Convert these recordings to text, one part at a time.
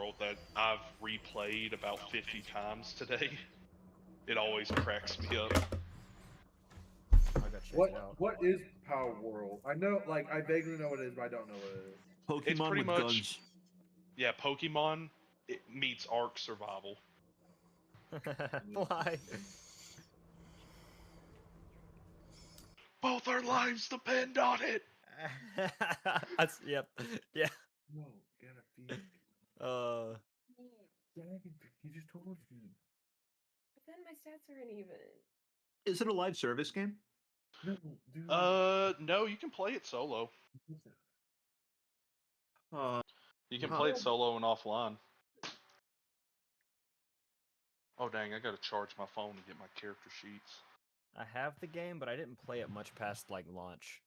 World that I've replayed about 50 times today. It always cracks me up. I gotta check What it out. what is Power World? I know, like I vaguely know what it is, but I don't know what it is. It's Pokemon pretty with much, guns. yeah, Pokemon it meets Ark Survival. Why? Both our lives depend on it. Yep. Yeah. No, gotta feed. Uh. He just told you. But then my stats are uneven. Is it a live service game? No, dude. No, you can play it solo. You can Huh. play it solo and offline. Oh dang, I gotta charge my phone to get my character sheets. I have the game, but I didn't play it much past like launch.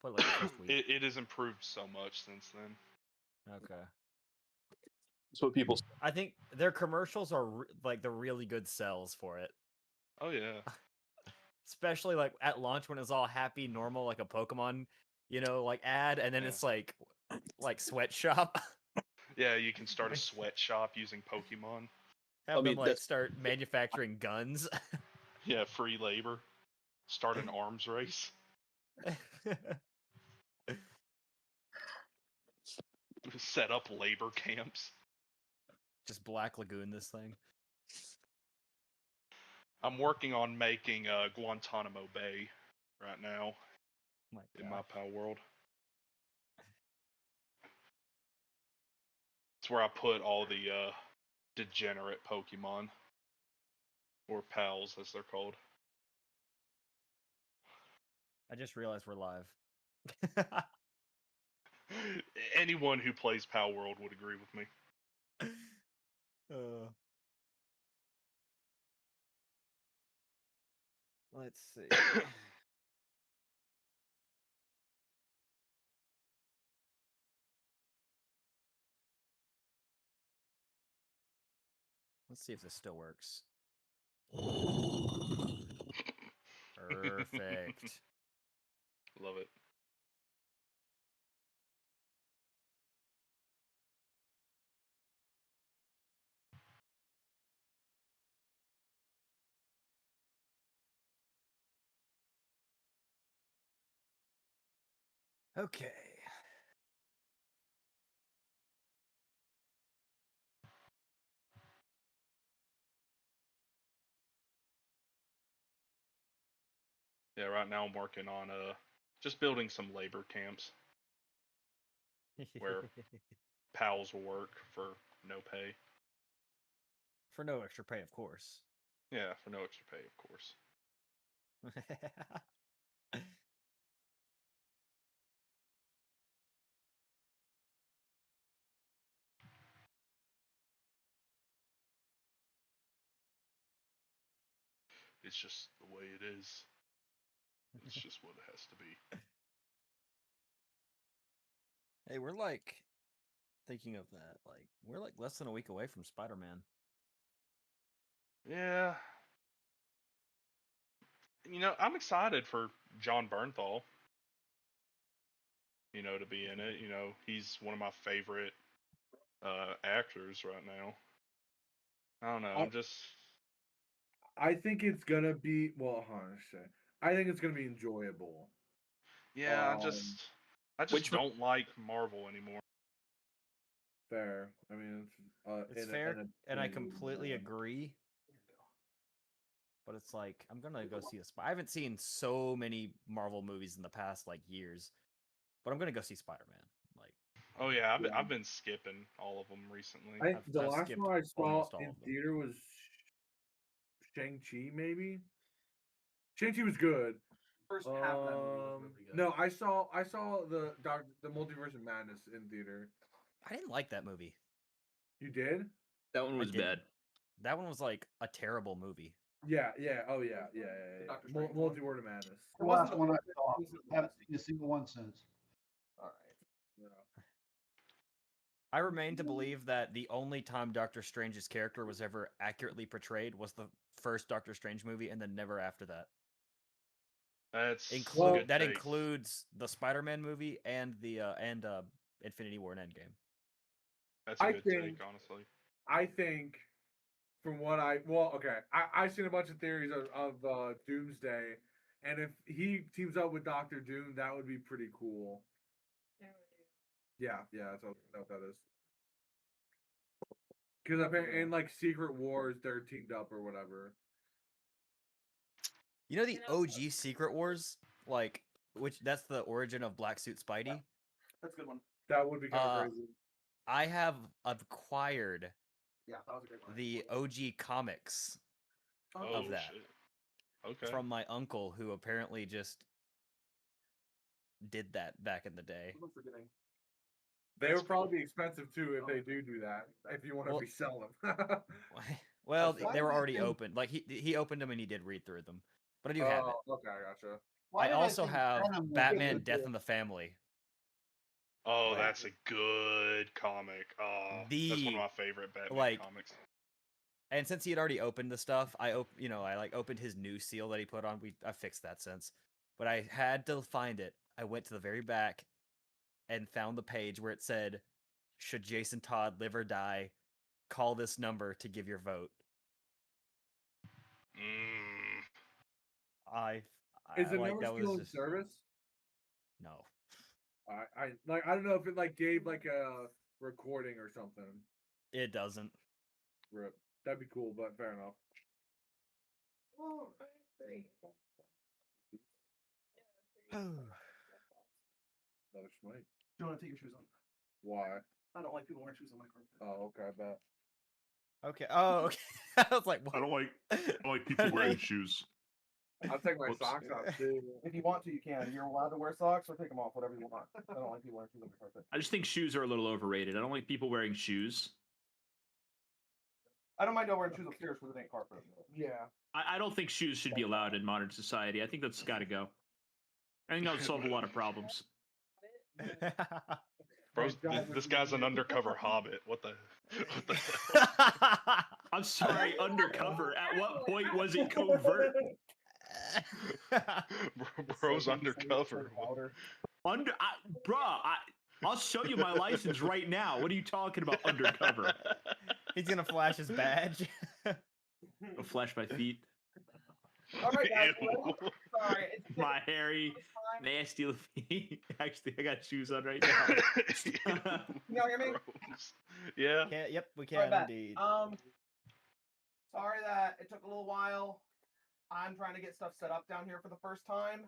Played like the first week. It has improved so much since then. Okay. That's what people say. I think their commercials are like the really good sells for it. Oh yeah. Especially like at launch when it's all happy, normal, like a Pokemon, like ad, and then Yeah. it's like sweatshop. Yeah, you can start a sweatshop using Pokemon. Have them like start manufacturing guns. Yeah, free labor. Start an arms race. Set up labor camps. Just Black Lagoon this thing. I'm working on making Guantanamo Bay right now in my Pal World. It's where I put all the degenerate Pokemon. Or Pals, as they're called. I just realized we're live. Anyone who plays Pal World would agree with me. Let's see. Let's see if this still works. Perfect. Love it. Okay. Yeah, right now I'm working on just building some labor camps where pals will work for no pay. For no extra pay, of course. Yeah, for no extra pay, of course. It's just the way it is. It's just what it has to be. Hey, we're like thinking of that. Like, we're like less than a week away from Spider-Man. Yeah. I'm excited for John Bernthal. To be in it. He's one of my favorite actors right now. I don't know. I think it's gonna be I think it's gonna be enjoyable. Yeah, I just don't like Marvel anymore. Fair. I mean, it's fair, and I completely agree. But it's like I'm gonna go see I haven't seen so many Marvel movies in the past like years, but I'm gonna go see Spider-Man. Like, oh yeah, I've been skipping all of them recently. The last one I saw in theater was Shang-Chi, maybe. Shang-Chi was good. First half of that movie was really good. No, I saw the Multiverse of Madness in theater. I didn't like that movie. You did? That one was bad. That one was like a terrible movie. Yeah. Oh yeah. Multiverse of Madness. The last one I saw. I haven't seen a single one since. All right. Yeah. I remain to believe that the only time Doctor Strange's character was ever accurately portrayed was the first Doctor Strange movie, and then never after that. That includes the Spider-Man movie and the Infinity War and Endgame. That's a I good think- take, honestly. I think from what I've seen a bunch of theories of Doomsday, and if he teams up with Doctor Doom, that would be pretty cool. Yeah, that's what that is. Because apparently in like Secret Wars, they're teamed up or whatever. You know the And also- OG Secret Wars, like that's the origin of Black Suit Spidey. That's a good one. That would be kind Uh, of crazy. I have acquired Yeah, that was a great one. the OG comics Oh, of that. shit. Okay. from my uncle, who apparently just did that back in the day. I'm forgetting. They That's would probably be expensive too if they do that. If you want to Well- resell them. Well, Why they were did already they- open. Like he opened them and he did read through them. But I do have it. Okay, I gotcha. Why I did also think have Venom was Batman: good? Death in the Family. Oh, Like- that's a good comic. Oh, that's one The, of my favorite Batman like, comics. And since he had already opened the stuff, I opened his new seal that he put on. I fixed that since, but I had to find it. I went to the very back and found the page where it said, "Should Jason Todd live or die? Call this number to give your vote." Mm. Is the like, number that still was in just service? no. I don't know if it like gave like a recording or something. It doesn't. Rip. That'd be cool, but fair enough. Another smite. Do you want to take your shoes off? Why? I don't like people wearing shoes on my carpet. Oh, okay, I bet. Okay. Oh, okay. I was like, what? I don't like people wearing shoes. I'll take my Whoops. socks off too. If you want to, you can. You're allowed to wear socks or take them off, whatever you want. I don't like people wearing shoes on my carpet. I just think shoes are a little overrated. I don't like people wearing shoes. I don't mind not wearing shoes upstairs because it ain't carpet. Yeah. I don't think shoes should be allowed in modern society. I think that's got to go. I think that would solve a lot of problems. Bros, this guy's an undercover hobbit. What the? What the hell? I'm sorry, undercover. At what point was it covert? Bro's undercover. I'll show you my license right now. What are you talking about, undercover? He's gonna flash his badge. I'll flash my feet, All right, guys. Ew. Sorry. It's my hairy, nasty feet. Actually, I got shoes on right now. Can y'all hear me? Gross. Yeah. Yep, we Right can back. indeed. Sorry that it took a little while. I'm trying to get stuff set up down here for the first time.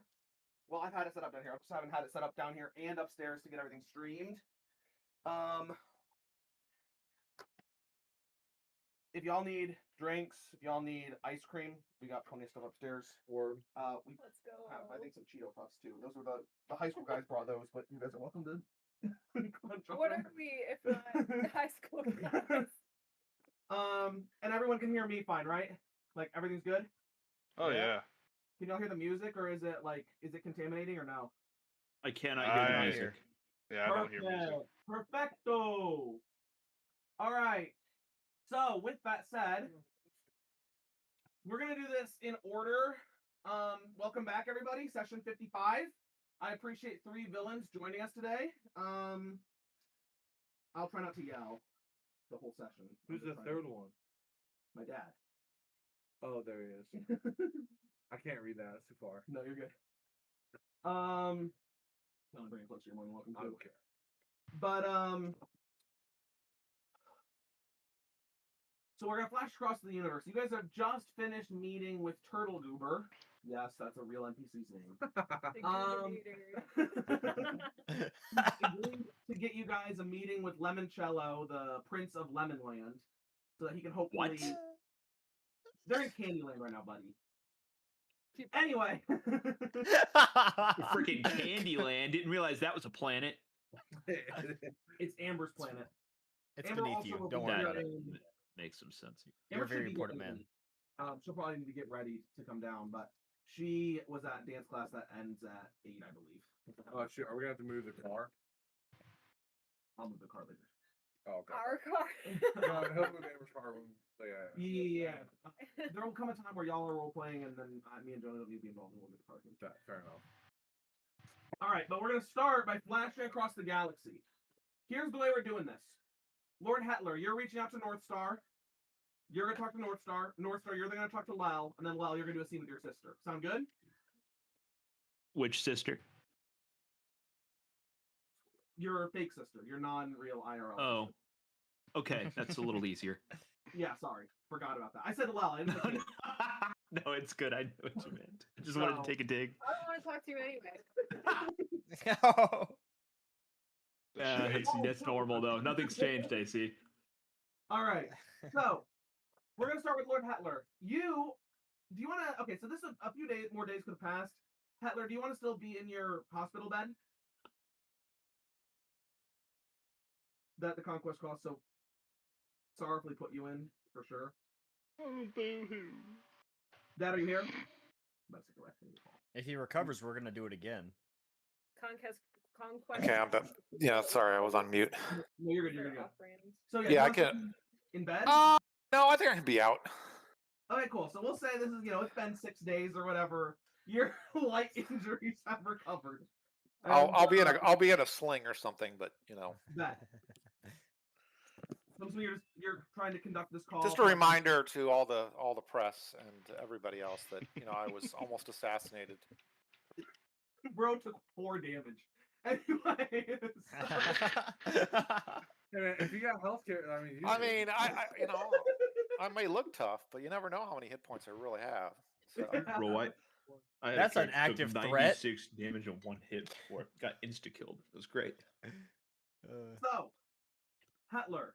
Well, I've had it set up down here. I just haven't had it set up down here and upstairs to get everything streamed. If y'all need drinks, if y'all need ice cream, we got plenty of stuff upstairs. Or We Let's go. have, I think, some Cheeto Puffs too. Those were the high school guys brought those, but you guys are welcome to. What are we if not high school guys? And everyone can hear me fine, right? Like everything's good. Oh Yeah. yeah. Can y'all hear the music, or is it contaminating, or no? I cannot hear the I- music. Yeah, I don't hear music. Perfecto. All right. So with that said, we're gonna do this in order. Welcome back, everybody. Session 55. I appreciate 3 villains joining us today. I'll try not to yell the whole session. who's the third one? My dad. Oh, there he is. I can't read that. It's too far. No, you're good. No, bring it closer. You're more than welcome to. Okay. But so we're gonna flash across the universe. You guys have just finished meeting with Turtle Goober. Yes, that's a real NPC's name. Agreed to get you guys a meeting with Lemoncello, the Prince of Lemonland, so that he can hopefully. What? They're in Candyland right now, buddy. Anyway. Freaking Candyland. Didn't realize that was a planet. It's Amber's planet. It's Amber beneath also you. will Don't be worry That- about it. getting- Makes some sense. You're a Amber should very be important getting- man. She'll probably need to get ready to come down, but she was at dance class that ends at 8, I believe. Oh shit! Are we gonna have to move the car? I'll move the car later. Oh, okay. Our car. No, he'll move Amber's car when. Yeah. Yeah. There will come a time where y'all are role playing, and then me and Jonah will be involved in one of the car. Fair enough. All right, but we're gonna start by flashing across the galaxy. Here's the way we're doing this. Lord Hetler, you're reaching out to North Star. You're gonna talk to North Star. North Star, you're then gonna talk to Lel, and then Lel, you're gonna do a scene with your sister. Sound good? Which sister? Your fake sister, your non-real IRL. Oh, sister. okay, that's a little easier. Yeah, sorry, forgot about that. I said Lel. I didn't say Kate. No, it's good. I know what you meant. I just wanted No. to take a dig. I don't want to talk to you anyway. That's normal though. Nothing's changed, AC. All right, so we're gonna start with Lord Hetler. Do you want to? Okay, so this is a few more days could have passed. Hetler, do you want to still be in your hospital bed that the conquest cost so sorrowfully put you in, for sure? Oh, boo-hoo. Dad, are you here? That's a correct thing to call. If he recovers, we're gonna do it again. Conquest. Okay, I'm done. Yeah, sorry, I was on mute. No, you're good. You're good. Off-brand. So Yeah, you I want to can- be in bed. No, I think I can be out. Okay, cool. So we'll say this is, it's been 6 days or whatever. Your light injuries have recovered. I'll be in a sling or something, but Bet. So you're trying to conduct this call. just a reminder to all the press and everybody else that I was almost assassinated. Bro took 4 damage. Anyways. If you got healthcare, I mean, I may look tough, but you never know how many hit points I really have. So. Bro, I had a That's an character active took threat. 96 damage on 1 hit before it got insta-killed. It was great. So, Hetler,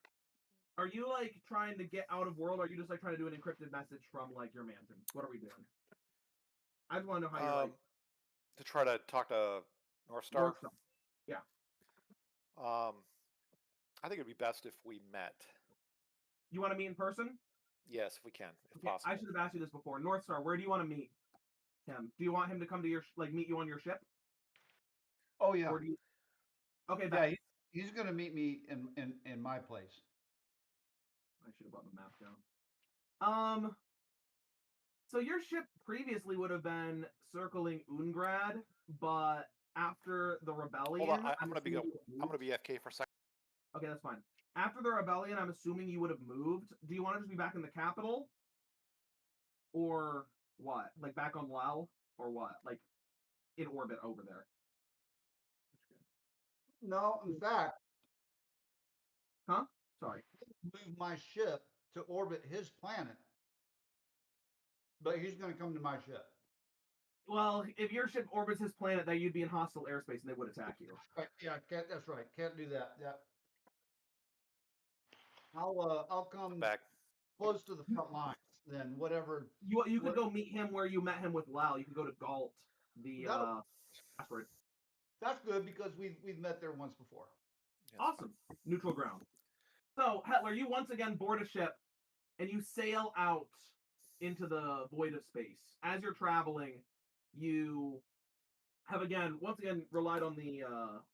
are you trying to get out of world, or are you just trying to do an encrypted message from your mansion? What are we doing? I just want to know how you're to try to talk to North Star. North Star. Yeah. I think it'd be best if we met. You want to meet in person? Yes, if we can, if Okay, possible. I should have asked you this before. North Star, where do you want to meet him? Do you want him to come to your meet you on your ship? Oh yeah, Or do you... Okay, yeah. bet. He's gonna meet me in my place. I should have brought the map down. So your ship previously would have been circling Ungrad, but after the rebellion, Hold on, I'm gonna be assuming you moved. FK for a second. Okay, that's fine. After the rebellion, I'm assuming you would have moved. Do you want to just be back in the capital, or what? Back on Lel, or what? In orbit over there. No, in fact, Huh? Sorry. move my ship to orbit his planet, but he's gonna come to my ship. Well, if your ship orbits his planet, then you'd be in hostile airspace and they would attack you. Right, yeah, can't. That's right. Can't do that. Yeah. I'll come Back. close to the front lines. Then whatever. You could What- go meet him where you met him with Lal. You could go to Galt, the That'll- asteroid. That's good because we've met there once before. Yes. Awesome. Neutral ground. So, Hetler, you once again board a ship and you sail out into the void of space. As you're traveling, you have once again relied on the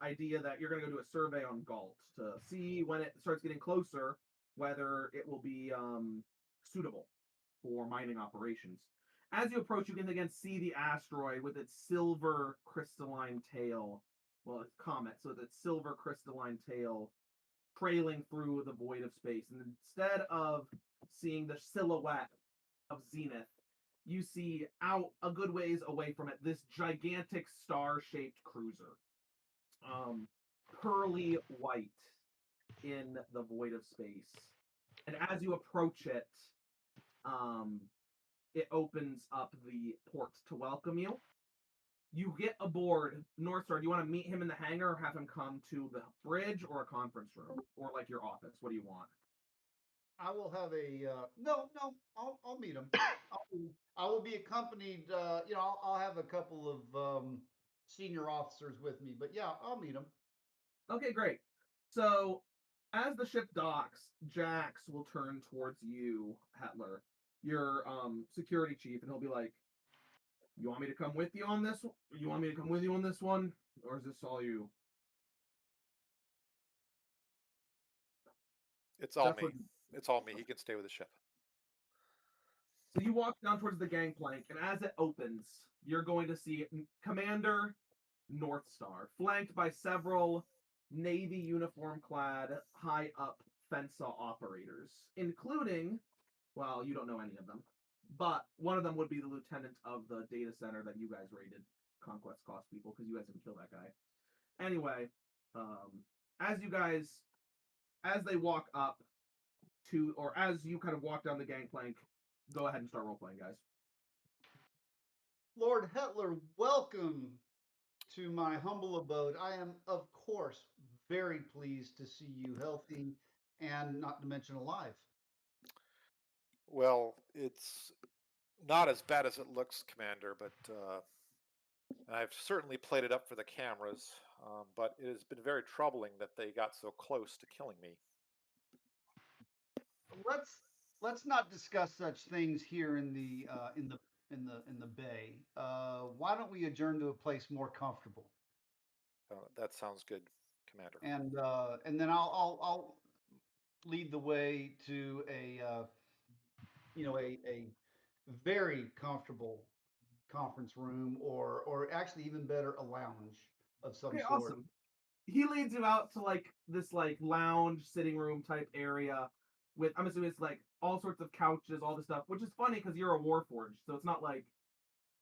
idea that you're going to go do a survey on Galt to see when it starts getting closer whether it will be suitable for mining operations. As you approach, you can again see the asteroid with its silver crystalline tail. Well, it's comet, so its silver crystalline tail trailing through the void of space. And instead of seeing the silhouette of Zenith, you see out a good ways away from it this gigantic star-shaped cruiser. Pearly white in the void of space. And as you approach it, it opens up the port to welcome you. You get aboard. Northstar, do you want to meet him in the hangar or have him come to the bridge or a conference room or your office? What do you want? I will have a no. I'll meet him. I will be accompanied. I'll have a couple of senior officers with me, but yeah, I'll meet him. Okay, great. So as the ship docks, Jax will turn towards you, Hetler, your security chief, and he'll be like, "You want me to come with you on this? You want me to come with you on this one, or is this all you?" It's all That's me. what- It's all me. He can stay with the ship. So you walk down towards the gangplank, and as it opens, you're going to see Commander Northstar, flanked by several Navy uniform-clad, high-up fence saw operators, including, well, you don't know any of them, but one of them would be the lieutenant of the data center that you guys raided, Conquest Cost people, because you guys didn't kill that guy. Anyway, as they walk up to, or as you kind of walk down the gangplank, go ahead and start role playing, guys. Lord Hetler, welcome to my humble abode. I am, of course, very pleased to see you healthy and not to mention alive. Well, it's not as bad as it looks, Commander, but I've certainly played it up for the cameras. But it has been very troubling that they got so close to killing me. Let's not discuss such things here in the bay. Why don't we adjourn to a place more comfortable? That sounds good, Commander. And then I'll lead the way to a very comfortable conference room, or actually even better, a lounge of some Okay, sort. awesome. He leads you out to like this like lounge sitting room type area with, I'm assuming it's like all sorts of couches, all this stuff, which is funny because you're a Warforged, so it's not like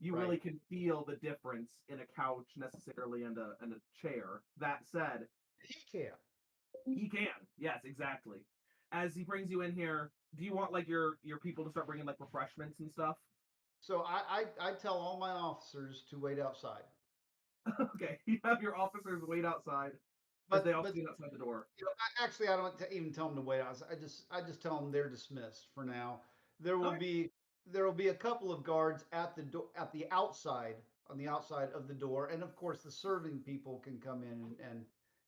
you really Right. can feel the difference in a couch necessarily and a chair. That said, He can. he can. Yes, exactly. As he brings you in here, do you want like your people to start bringing like refreshments and stuff? So I tell all my officers to wait outside. Okay, you have your officers wait outside, but they all But stand outside the door. actually, I don't even tell them to wait outside. I just tell them they're dismissed for now. There will Okay. be a couple of guards at the door, at the outside, on the outside of the door, and of course the serving people can come in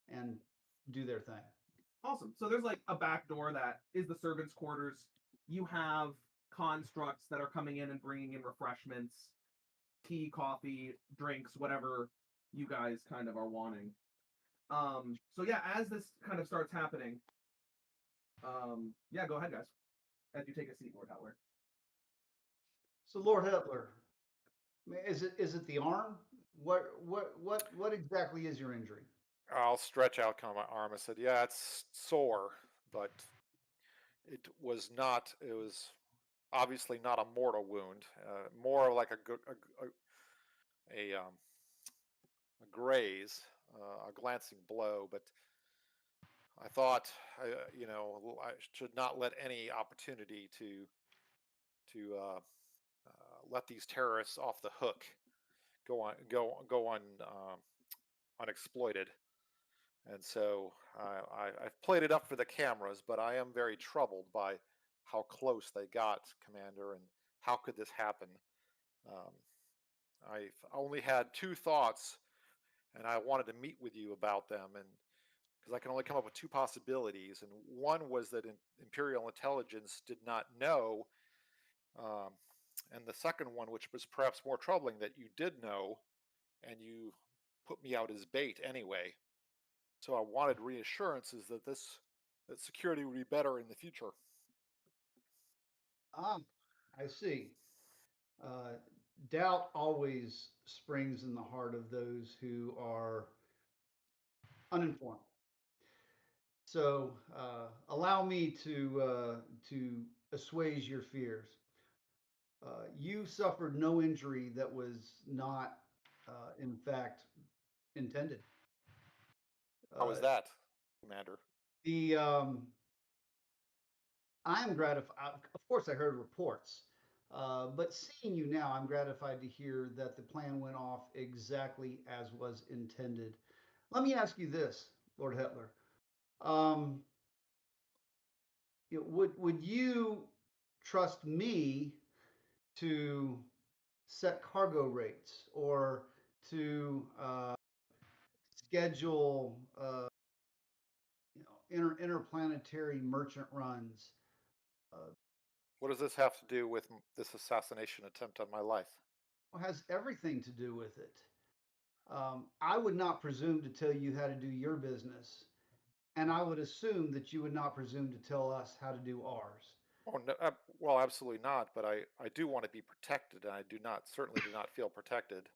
and do their thing. Awesome. So there's like a back door that is the servants' quarters. You have constructs that are coming in and bringing in refreshments, tea, coffee, drinks, whatever you guys kind of are wanting. So yeah, as this kind of starts happening, yeah, go ahead, guys. As you take a seat, Lord Hetler. So Lord Hetler, is it the arm? What exactly is your injury? I'll stretch out kind of my arm. I said, "Yeah, it's sore, but it was not. It was obviously not a mortal wound. More like a graze, a glancing blow. But I thought, I should not let any opportunity to let these terrorists off the hook go on unexploited. And so I've played it up for the cameras, but I am very troubled by how close they got, Commander, and how could this happen? I've only had two thoughts, and I wanted to meet with you about them, and because I can only come up with two possibilities, and one was that Imperial intelligence did not know, um, and the second one, which was perhaps more troubling, that you did know, and you put me out as bait anyway. So I wanted reassurances that that security would be better in the future. Ah, I see. Doubt always springs in the heart of those who are uninformed. So allow me to assuage your fears. You suffered no injury that was not, in fact, intended. How was that, Commander? The I am gratified. Of course, I heard reports, but seeing you now, I'm gratified to hear that the plan went off exactly as was intended. Let me ask you this, Lord Hetler. Um, would you trust me to set cargo rates or to schedule interplanetary merchant runs? What does this have to do with this assassination attempt on my life? It has everything to do with it. I would not presume to tell you how to do your business, and I would assume that you would not presume to tell us how to do ours. Oh, no, well, absolutely not. But I do want to be protected, and I certainly do not feel protected.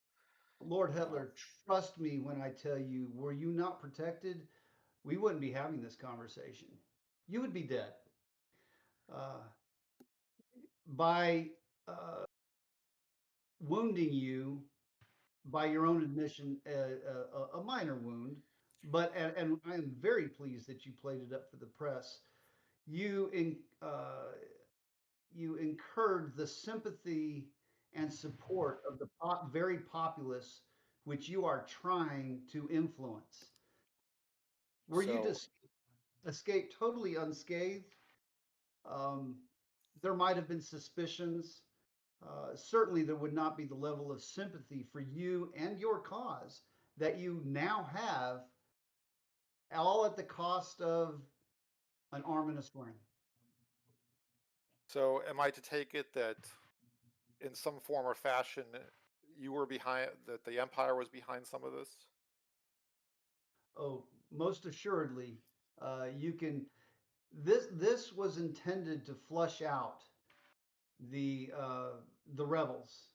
Lord Hetler, trust me when I tell you, were you not protected, we wouldn't be having this conversation. you would be dead. Uh, by wounding you, by your own admission, a minor wound, but and I am very pleased that you played it up for the press. You in, you incurred the sympathy and support of the very populace which you are trying to influence. Were you So just escaped totally unscathed? Um, there might have been suspicions. Certainly, there would not be the level of sympathy for you and your cause that you now have, all at the cost of an arm and a spleen. so am I to take it that in some form or fashion you were behind, that the Empire was behind some of this? Oh, most assuredly, you can. This was intended to flush out the rebels,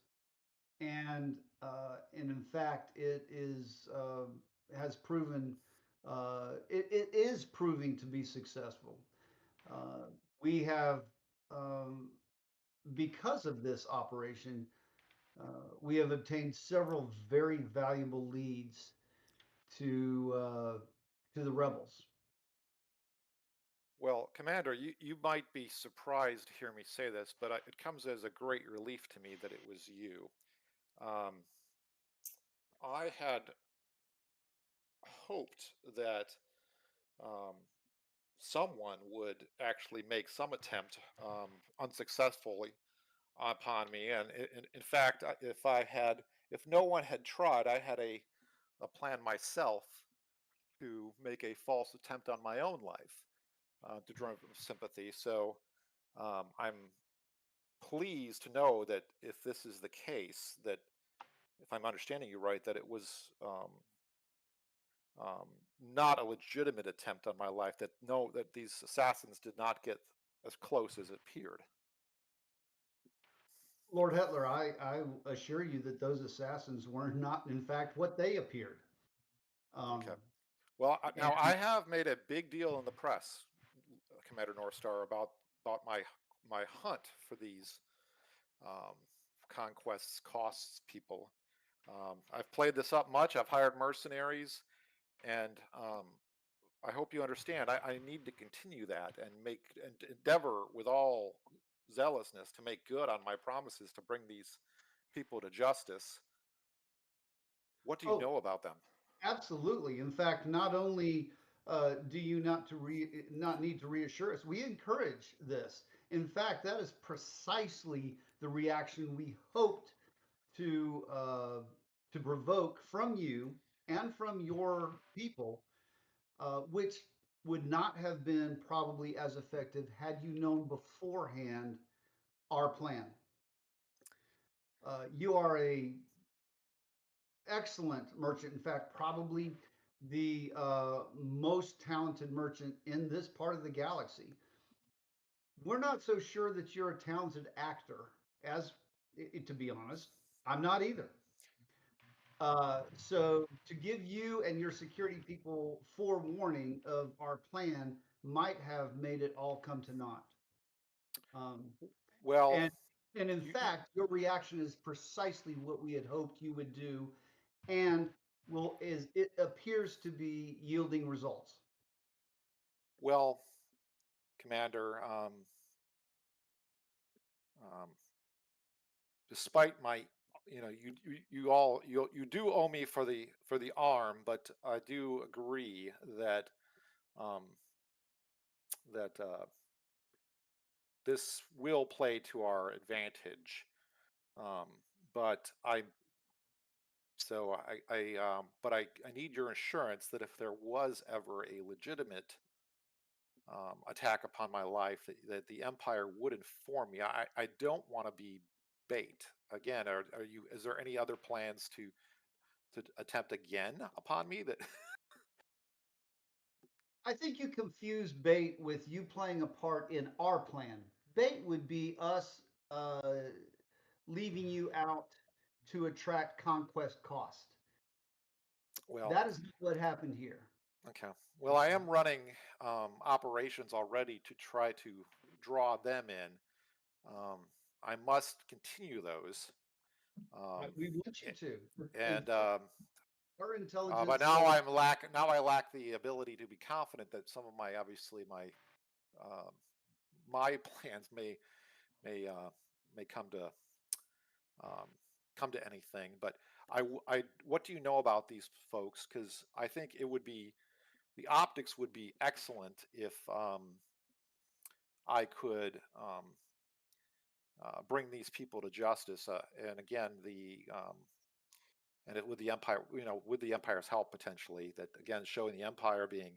and in fact, it is has proven it is proving to be successful. Uh, we have because of this operation, we have obtained several very valuable leads to the rebels. Well, Commander, you might be surprised to hear me say this, but it comes as a great relief to me that it was you. Um, I had hoped that um, someone would actually make some attempt, unsuccessfully, upon me. And in fact, if no one had tried, I had a plan myself to make a false attempt on my own life, to draw sympathy. So I'm pleased to know that if this is the case, that if I'm understanding you right, that it was um, not a legitimate attempt on my life. That no, that these assassins did not get as close as it appeared. Lord Hetler, I assure you that those assassins were not, in fact, what they appeared. Okay. Well, now And I have made a big deal in the press, Commander Northstar, about my hunt for these um, conquests costs people. I've played this up much. I've hired mercenaries, and I hope you understand. I need to continue that and endeavor with all zealousness to make good on my promises to bring these people to justice. What do you oh, know about them? absolutely. In fact, not only do you not need to reassure us, we encourage this. In fact, that is precisely the reaction we hoped to provoke from you and from your people, which would not have been probably as effective had you known beforehand our plan. You are a excellent merchant. In fact, probably the most talented merchant in this part of the galaxy. We're not so sure that you're a talented actor, as to be honest, I'm not either. So to give you and your security people forewarning of our plan might have made it all come to naught. Um, Well, and and in you fact, your reaction is precisely what we had hoped you would do, and will is it appears to be yielding results. well, Commander. Um, Despite my, you do owe me for the arm, but I do agree that um, that this will play to our advantage. Um, but I so I need your assurance that if there was ever a legitimate attack upon my life, that the Empire would inform me. I don't want to be bait. Again, are you? Is there any other plans to attempt again upon me? That I think you confuse bait with you playing a part in our plan. Bait would be us leaving you out to attract conquest cost. well, That is what happened here. Okay. Well, I am running operations already to try to draw them in. I must continue those. We want you a- to. And Our intelligence. but now I lack the ability to be confident that some of my obviously um, my plans may come to um, come to anything. But what do you know about these folks? Because I think it would be the optics would be excellent if I could bring these people to justice. And again, with the empire, with the empire's help potentially, that again showing the empire being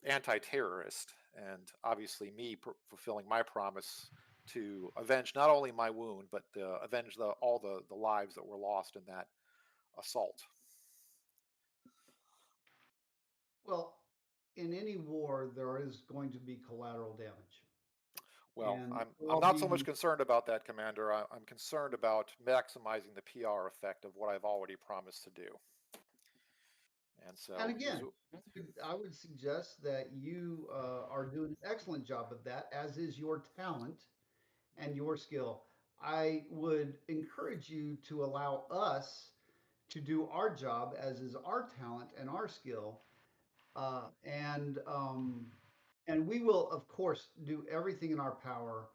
anti-terrorist, and obviously me fulfilling my promise to avenge not only my wound but avenge all the lives that were lost in that assault. Well, in any war, there is going to be collateral damage. Well, And I'm not so much concerned about that, Commander. I'm concerned about maximizing the PR effect of what I've already promised to do. And so, And again, I would suggest that you are doing an excellent job of that, as is your talent and your skill. I would encourage you to allow us to do our job, as is our talent and our skill, uh, and um, and we will, of course, do everything in our power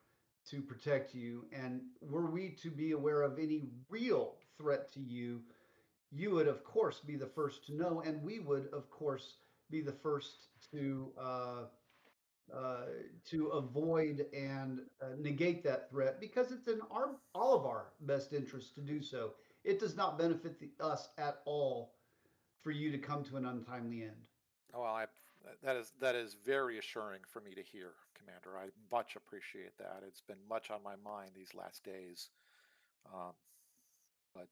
to protect you. And were we to be aware of any real threat to you, you would, of course, be the first to know, and we would, of course, be the first to avoid and negate that threat, because it's in all of our best interest to do so. It does not benefit us at all for you to come to an untimely end. well, that is very assuring for me to hear, Commander. I much appreciate that. It's been much on my mind these last days. Um, but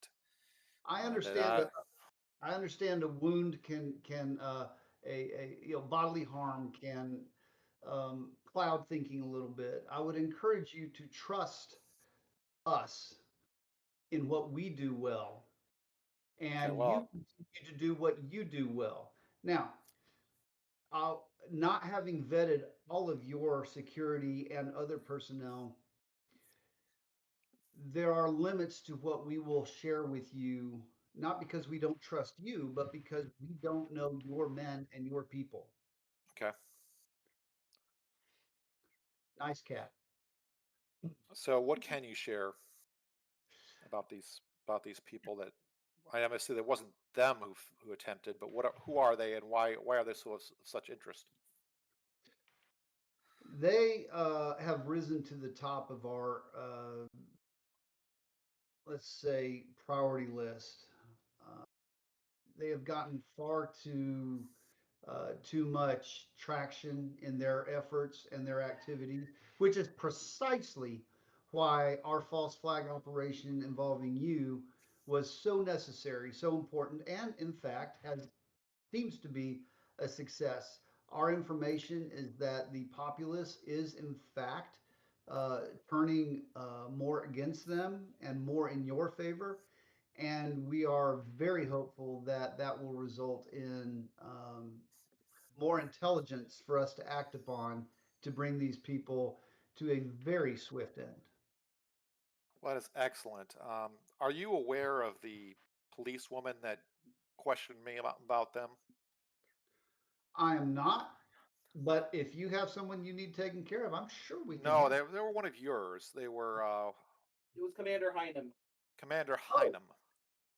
I that understand that. I understand a wound can a bodily harm can cloud thinking a little bit. I would encourage you to trust us in what we do well, okay, and you well, continue to do what you do well. Now, not having vetted all of your security and other personnel, there are limits to what we will share with you, not because we don't trust you, but because we don't know your men and your people. okay. Nice cat. So, what can you share about these people that I honestly that wasn't them who attempted, but who are they and why are they so of such interest? They have risen to the top of our, let's say, priority list. Uh, they have gotten far too much traction in their efforts and their activities, which is precisely why our false flag operation involving you was so necessary, so important, and in fact seems to be a success. Our information is that the populace is in fact turning more against them and more in your favor. And we are very hopeful that that will result in more intelligence for us to act upon to bring these people to a very swift end. Well, that is excellent. Are you aware of the policewoman that questioned me about them? I am not, but if you have someone you need taken care of, I'm sure we can No, help. they were one of yours. They were It was Commander Heinem. Commander Oh. Heinem.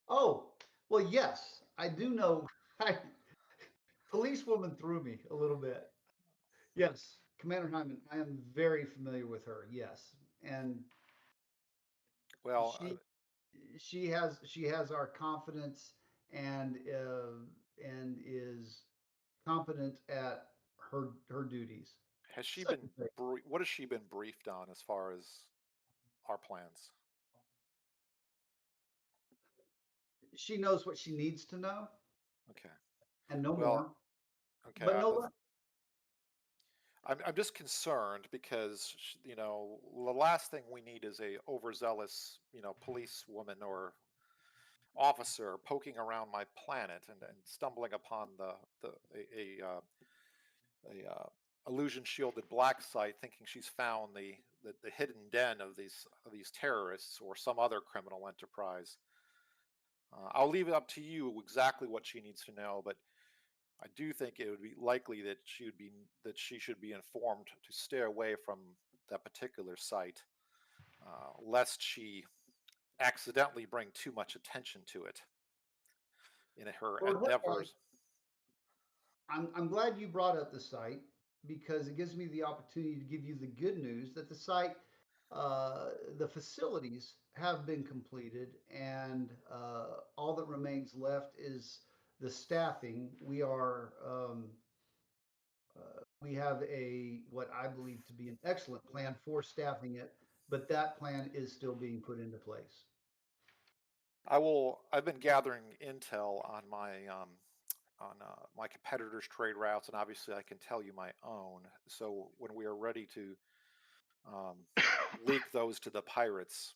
Oh, well, yes, I do know. Policewoman threw me a little bit. Yes, Commander Hyman, I am very familiar with her. Yes, and Well, she has our confidence and is competent at her duties. has she Such been a great- what has she been briefed on as far as our plans? She knows what she needs to know, Okay. and no Well, more, okay. but no less. I'm just concerned because the last thing we need is a overzealous policewoman or officer poking around my planet and stumbling upon a illusion shielded black site, thinking she's found the hidden den of these terrorists or some other criminal enterprise. I'll leave it up to you exactly what she needs to know, but I do think it would be likely that she should be informed to stay away from that particular site, lest she accidentally bring too much attention to it in her Well, endeavors. I'm glad you brought up the site because it gives me the opportunity to give you the good news that the site, the facilities have been completed, and all that remains left is the staffing. We have what I believe to be an excellent plan for staffing it, but that plan is still being put into place. I've been gathering intel on my competitors' trade routes, and obviously I can tell you my own. So when we are ready to leak those to the pirates,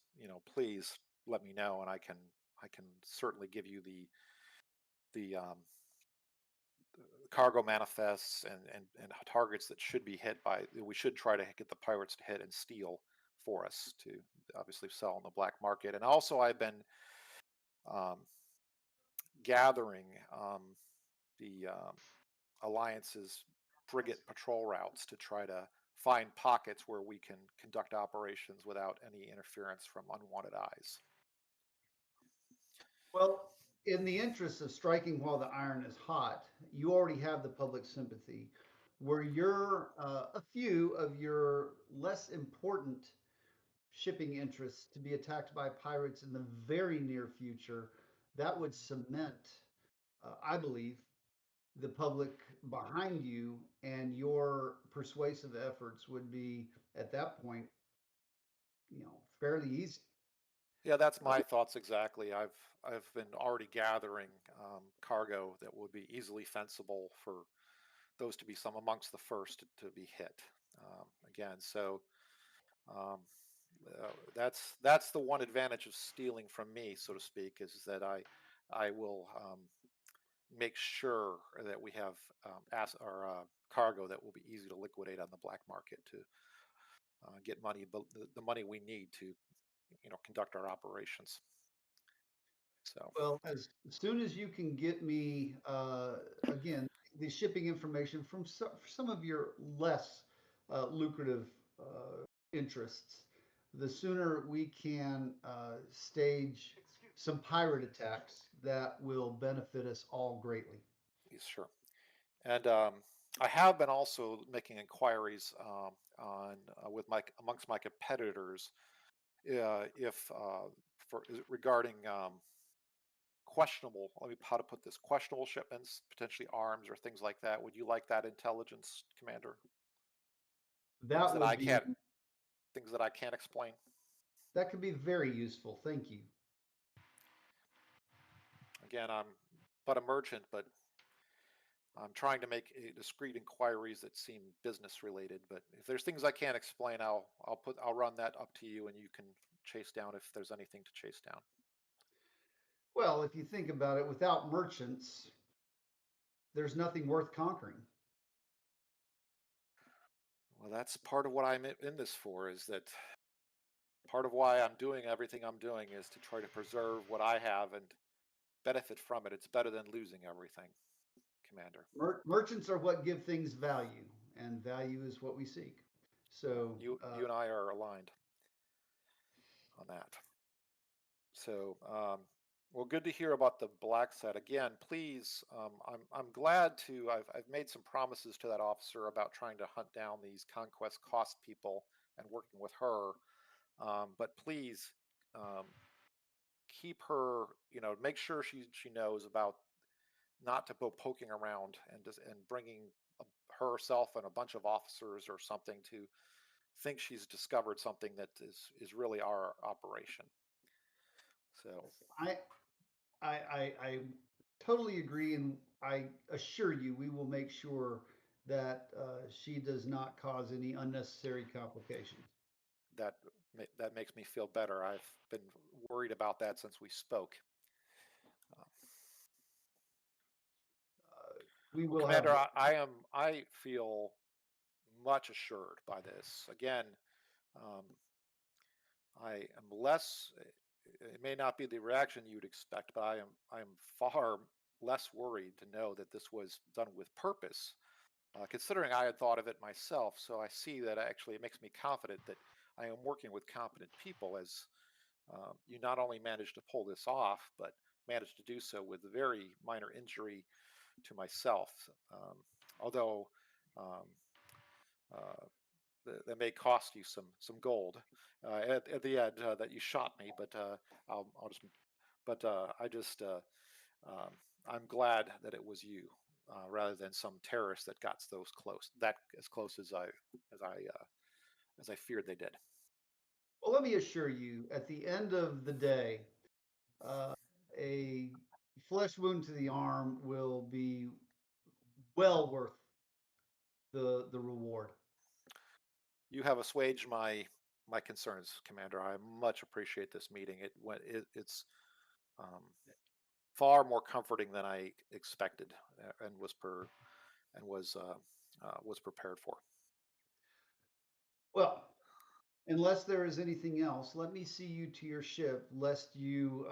please let me know, and I can certainly give you the cargo manifests and targets that should be hit by. We should try to get the pirates to hit and steal for us to obviously sell on the black market. And also, I've been gathering the alliance's frigate patrol routes to try to find pockets where we can conduct operations without any interference from unwanted eyes. Well, in the interest of striking while the iron is hot, you already have the public sympathy. Were a few of your less important shipping interests to be attacked by pirates in the very near future, that would cement, I believe, the public behind you, and your persuasive efforts would be at that point, fairly easy. Yeah, that's my thoughts exactly. I've been already gathering cargo that would be easily fensible for those to be some amongst the first to be hit. Again, so um, that's the one advantage of stealing from me, so to speak, is that I will make sure that we have our cargo that will be easy to liquidate on the black market to get money, the money we need to conduct our operations. So Well, as soon as you can get me, again, the shipping information from some of your less lucrative interests, the sooner we can stage some pirate attacks that will benefit us all greatly. sure. And I have been also making inquiries on amongst my competitors if regarding questionable. How to put this? Questionable shipments, potentially arms or things like that. Would you like that intelligence, Commander? That would be things that I can't explain. That could be very useful. Thank you. Again, I'm but a merchant, but I'm trying to make discrete inquiries that seem business related. But if there's things I can't explain, I'll run that up to you, and you can chase down if there's anything to chase down. Well, if you think about it, without merchants, there's nothing worth conquering. Well, that's part of what I'm in this for, is that part of why I'm doing everything I'm doing is to try to preserve what I have and benefit from it. It's better than losing everything, Commander. Merchants are what give things value, and value is what we seek. So you and I are aligned on that. So, well, good to hear about the black site again. Please, I'm glad to. I've made some promises to that officer about trying to hunt down these conquest cost people and working with her. But please, keep her. Make sure she knows about not to go poking around and bringing herself and a bunch of officers or something to think she's discovered something that is really our operation. So I totally agree, and I assure you we will make sure that she does not cause any unnecessary complications. That makes me feel better. I've been worried about that since we spoke. we will Commander, have. I feel much assured by this. Again, um, I am less. It may not be the reaction you'd expect, but I am far less worried to know that this was done with purpose, considering I had thought of it myself. So I see that actually it makes me confident that I am working with competent people, as you not only managed to pull this off, but managed to do so with very minor injury to myself. Although um, uh, that may cost you some gold at the end that you shot me, but I'll just. But I just um, I'm glad that it was you rather than some terrorist that got those close, that as close as I as I feared they did. Well, let me assure you, at the end of the day, uh, a flesh wound to the arm will be well worth the reward. You have assuaged my concerns, Commander. I much appreciate this meeting. It's um, far more comforting than I expected and was prepared for. Well, unless there is anything else, let me see you to your ship, lest you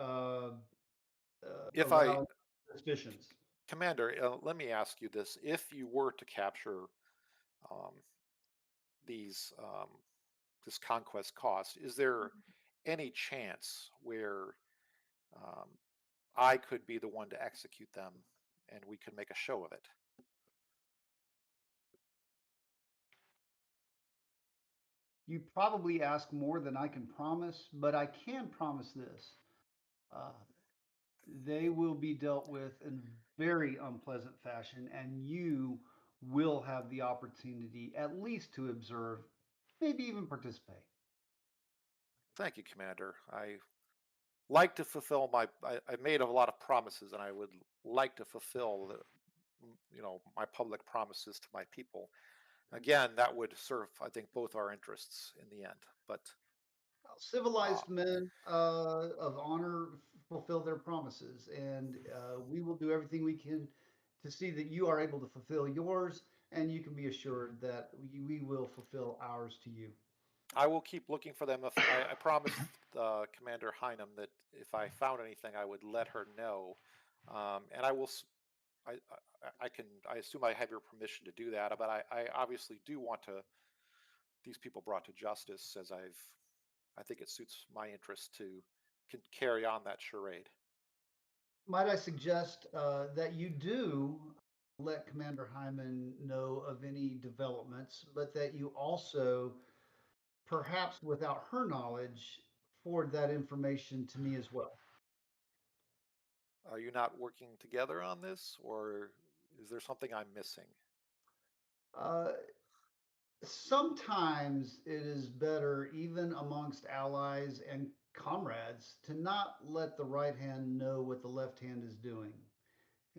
If I, arouse suspicions. Commander, let me ask you this: if you were to capture um, these this conquest cost, is there any chance where um, I could be the one to execute them and we could make a show of it? You probably ask more than I can promise, but I can promise this. Uh, they will be dealt with in very unpleasant fashion, and you will have the opportunity at least to observe, maybe even participate. Thank you, Commander. I like to fulfill I made a lot of promises, and I would like to fulfill my public promises to my people. Again, that would serve, I think, both our interests in the end. But uh, Civilized men of honor fulfill their promises, and we will do everything we can to see that you are able to fulfill yours, and you can be assured that we will fulfill ours to you. I will keep looking for them. If I promised Commander Heinem that if I found anything, I would let her know, and I will. I can. I assume I have your permission to do that, but I obviously do want these people brought to justice, as I think it suits my interest to carry on that charade. Might I suggest that you do let Commander Hyman know of any developments, but that you also, perhaps without her knowledge, forward that information to me as well? Are you not working together on this, or is there something I'm missing? Uh, Sometimes it is better, even amongst allies and comrades, to not let the right hand know what the left hand is doing.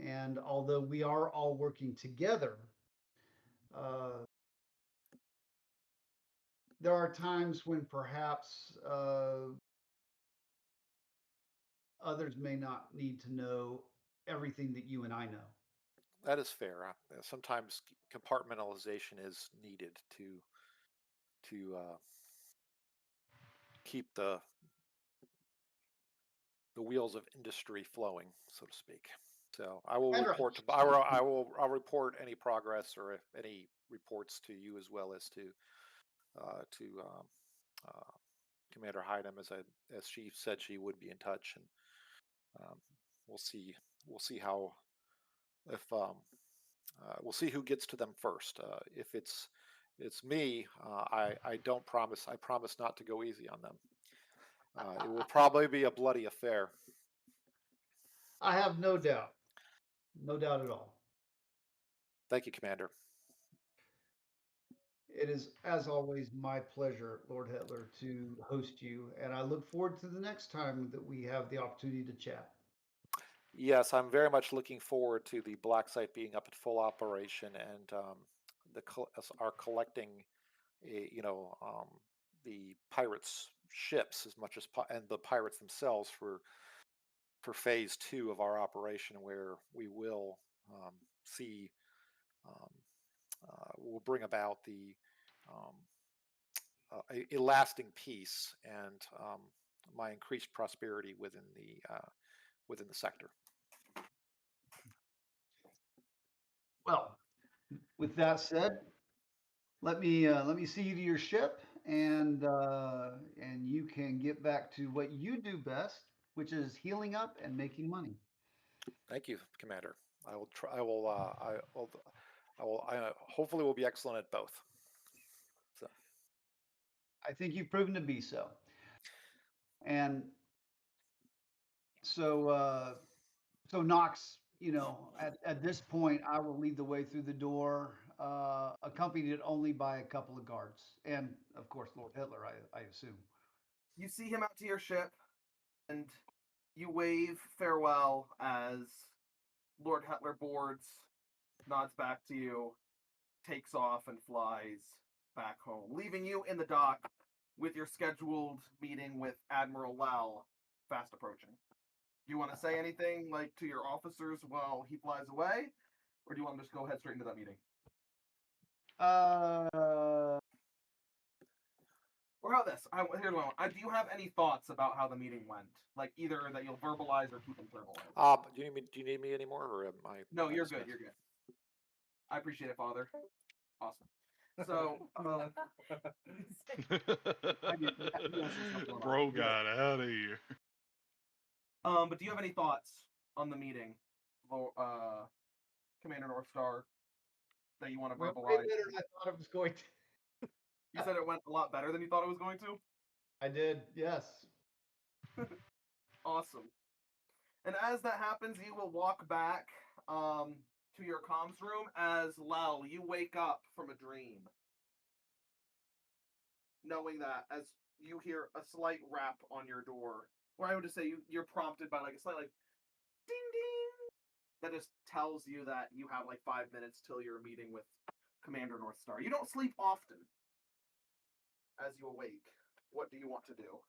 And although we are all working together, uh, there are times when perhaps others may not need to know everything that you and I know. That is fair. Sometimes compartmentalization is needed to keep the wheels of industry flowing, so to speak. So I will Commander, report to I'll report any progress or if any reports to you, as well as to uh, Commander Hyden, as she said she would be in touch, and um, we'll see how if we'll see who gets to them first. If it's me, I don't promise. I promise not to go easy on them. It will probably be a bloody affair. I have no doubt, no doubt at all. Thank you, Commander. It is, as always, my pleasure, Lord Hetler, to host you, and I look forward to the next time that we have the opportunity to chat. Yes, I'm very much looking forward to the black site being up at full operation, and our collecting, the pirates' ships as much as and the pirates themselves for phase 2 of our operation, where we will see will bring about a lasting peace and my increased prosperity within the sector. Well, with that said, let me see you to your ship, and you can get back to what you do best, which is healing up and making money. Thank you, Commander. I will try. I will. I hopefully will be excellent at both. So. I think you've proven to be so. And so, so Knox, at this point, I will lead the way through the door, accompanied only by a couple of guards, and of course Lord Hitler, I assume. You see him out to your ship, and you wave farewell as Lord Hitler boards, nods back to you, takes off, and flies back home, leaving you in the dock with your scheduled meeting with Admiral Lau fast approaching. Do you want to say anything like to your officers while he flies away, or do you want to just go ahead straight into that meeting? Or how this? Here's what I want. Do you have any thoughts about how the meeting went? Like either that you'll verbalize or keep internalized. Do you need me anymore, or am I? No, you're good. You're good. I appreciate it, Father. Awesome. So, bro got out of here. But do you have any thoughts on the meeting, Commander Northstar, that you want to Way verbalize? better than I thought it was going to. You said it went a lot better than you thought it was going to? I did, yes. Awesome. And as that happens, you will walk back to your comms room as Lau, you wake up from a dream. Knowing that as you hear a slight rap on your door, or I would just say you're prompted by like a slight like ding ding that just tells you that you have like 5 minutes till your meeting with Commander Northstar. You don't sleep often. As you awake, what do you want to do,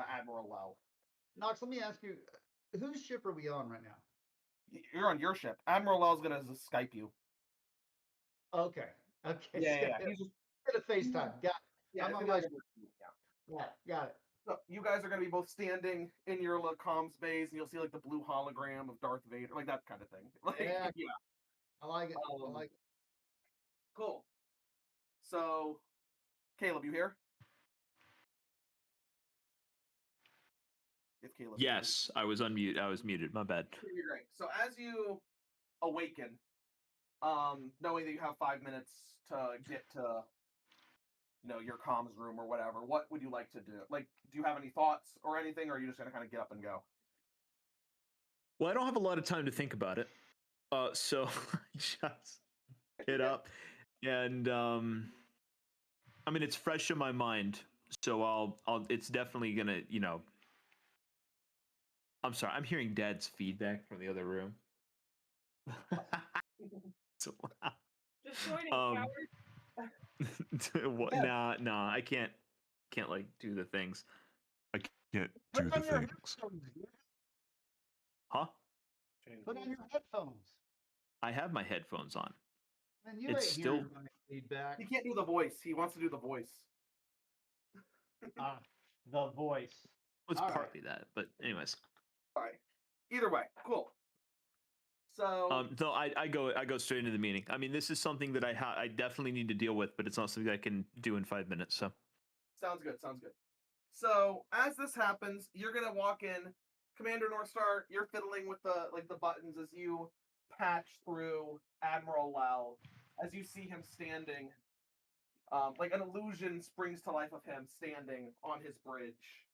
Admiral Lau? Knox, let me ask you, whose ship are we on right now? You're on your ship. Admiral Lau's gonna Skype you. Okay. Okay. Yeah. He's just gonna FaceTime. Got it. yeah. I'm on Got it. So you guys are gonna be both standing in your comms bays, and you'll see like the blue hologram of Darth Vader, like that kind of thing. Like, Yeah. I like it. I like it. Cool. So, Caleb, you here? If Caleb. Yes, I was unmuted. I was muted. My bad. You're great. So as you awaken, knowing that you have 5 minutes to get to, your comms room or whatever, what would you like to do? Like, do you have any thoughts or anything, or are you just gonna kind of get up and go? Well, I don't have a lot of time to think about it, so just get up, and I mean it's fresh in my mind, so I'll. It's definitely gonna, I'm sorry, I'm hearing Dad's feedback from the other room. So loud. Just joining, coward. What? Yeah. Nah, I can't like do the things. I can't Put do the on your things. headphones, dude. Huh? Put on your headphones. I have my headphones on. Man, you It's ain't still- hearing my feedback. He can't do the voice. He wants to do the voice. The voice. It's All right. partly that, but anyways. All right. Either way, cool. So No, I go straight into the meeting. I mean, this is something that I definitely need to deal with, but it's not something I can do in 5 minutes. So sounds good. So as this happens, you're gonna walk in, Commander Northstar. You're fiddling with the buttons as you patch through Admiral Lau, as you see him standing. Like an illusion springs to life of him standing on his bridge.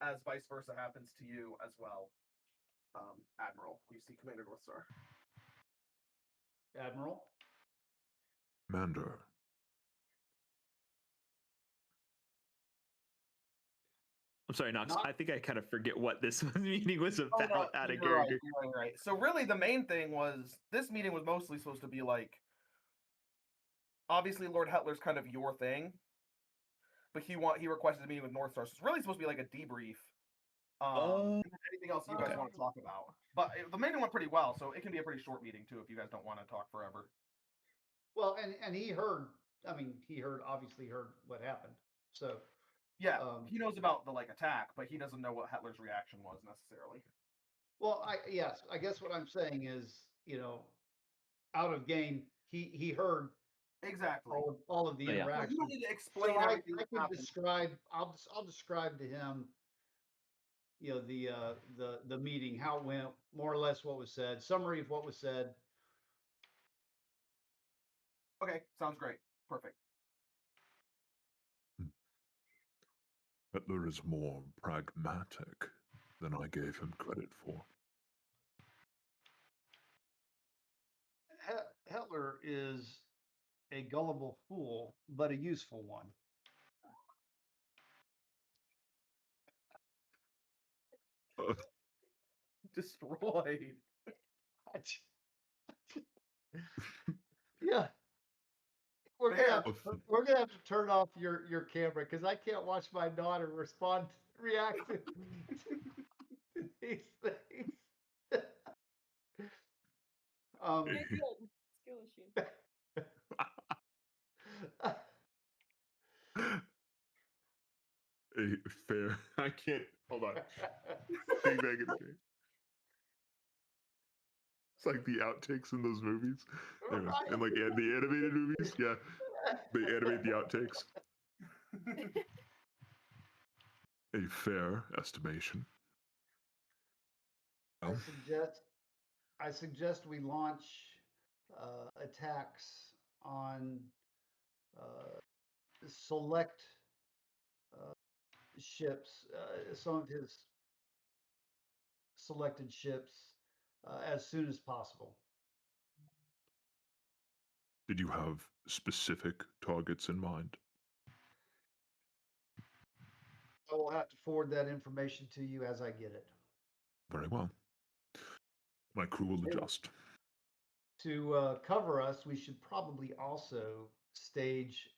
As vice versa happens to you as well, Admiral. You see Commander Northstar. Admiral. Commander. I'm sorry, Knox. Not- I think I kind of forget what this meeting was Oh, about. no, Out of you're right, character. you're right. So really, the main thing was this meeting was mostly supposed to be like, obviously, Lord Hitler's kind of your thing, but he requested a meeting with Northstar. So it's really supposed to be like a debrief Oh, and then anything else you guys okay. want to talk about. But the meeting went pretty well, so it can be a pretty short meeting too if you guys don't want to talk forever. Well, and he heard. I mean, he obviously heard what happened. So Yeah, he knows about the attack, but he doesn't know what Hetler's reaction was necessarily. well, I guess what I'm saying is, out of game, he heard Exactly. all of the Oh, yeah. So interaction. you don't need to explain So everything I that can happened. describe. I'll describe to him, the meeting, how it went, more or less what was said, summary of what was said. Okay, sounds great. Perfect. Hitler is more pragmatic than I gave him credit for. Hitler is a gullible fool, but a useful one. Destroyed. Yeah. We're gonna have to turn off your camera because I can't watch my daughter react to these things. Skill issue. Fair. I can't. Hold on. Think back in the day. It's like the outtakes in those movies. Anyway, and like the animated movies, yeah, they animate the outtakes. A fair estimation. I suggest we launch attacks on select ships, some of his selected ships, as soon as possible. Did you have specific targets in mind? I will have to forward that information to you as I get it. Very well. My crew will adjust. To cover us, we should probably also stage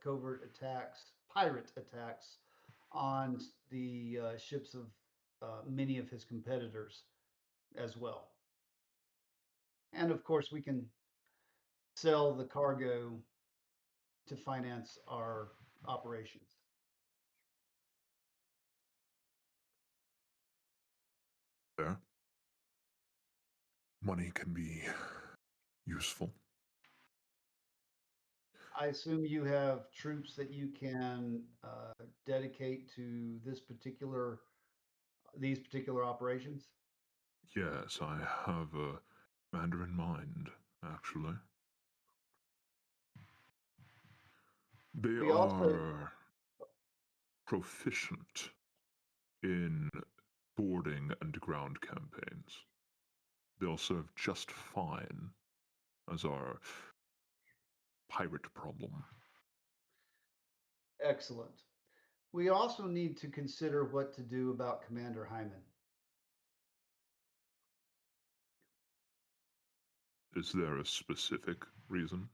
covert attacks, pirate attacks, on the ships of many of his competitors as well. And of course, we can sell the cargo to finance our operations. Fair. Money can be useful. I assume you have troops that you can dedicate to these particular operations. Yes, I have a commander in mind, actually. They We also are proficient in boarding and ground campaigns. They'll serve just fine as our pirate problem. excellent. We also need to consider what to do about Commander Hyman. Is there a specific reason?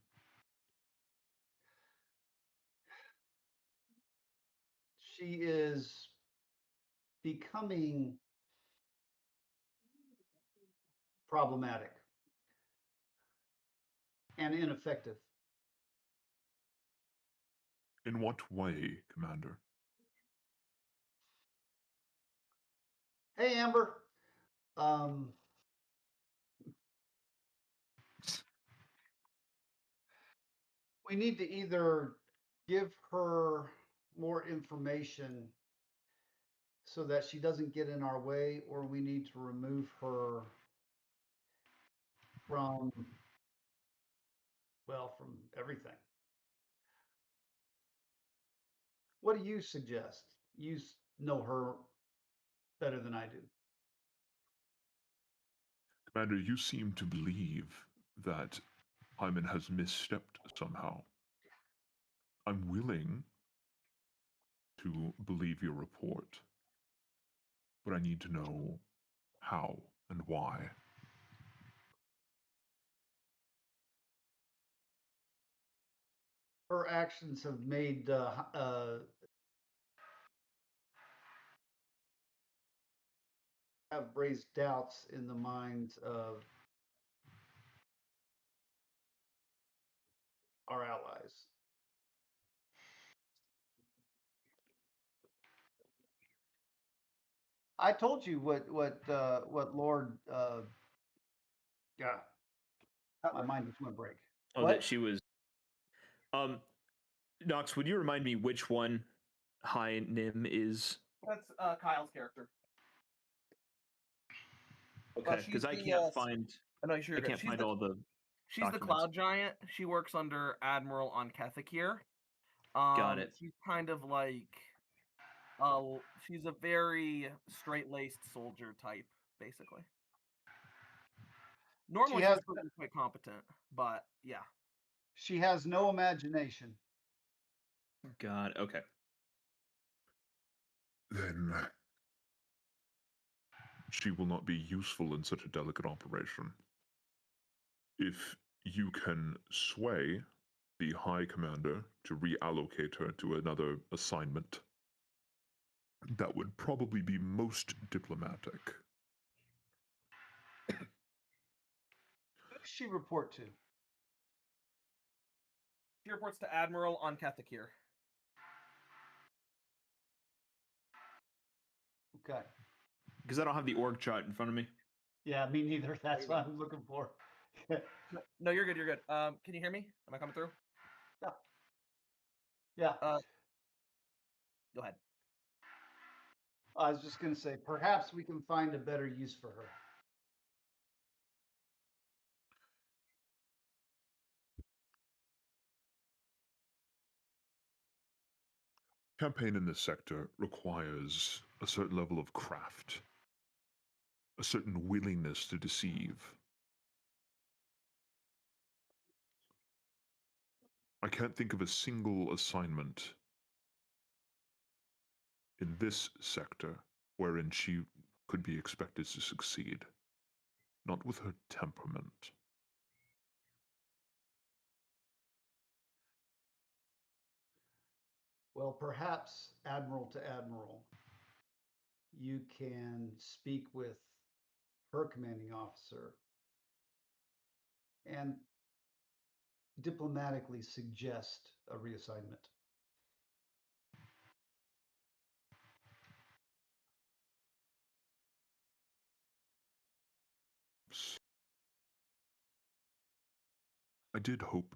She is becoming problematic and ineffective. In what way, Commander? Hey, Amber. We need to either give her more information so that she doesn't get in our way, or we need to remove her from everything. What do you suggest? You know her better than I do. Commander, you seem to believe that Hyman has misstepped somehow. I'm willing to believe your report, but I need to know how and why. Her actions have made have raised doubts in the minds of our allies. I told you what Lord yeah, my mind just went break. Oh, What? that she was. Nox, would you remind me which one High Nim is? That's Kyle's character. Okay, she's because I the, can't find. no, you're I good. can't She's find the- all the. She's the documents. Cloud Giant. She works under Admiral on Kethekir. Got it. She's kind of like, she's a very straight-laced soldier type, basically. Normally, has- she's pretty quite competent, but yeah. She has no imagination. God. Okay. Then she will not be useful in such a delicate operation. If you can sway the High Commander to reallocate her to another assignment, that would probably be most diplomatic. Who does she report to? She reports to Admiral on Kethekir. Okay. Because I don't have the org chart in front of me. Yeah, me neither. That's what I'm looking for. No, you're good. You're good. Can you hear me? Am I coming through? Yeah. Go ahead. I was just going to say, perhaps we can find a better use for her. Campaign in this sector requires a certain level of craft, a certain willingness to deceive. I can't think of a single assignment in this sector wherein she could be expected to succeed. Not with her temperament. Well, perhaps Admiral to Admiral, you can speak with her commanding officer and diplomatically suggest a reassignment. I did hope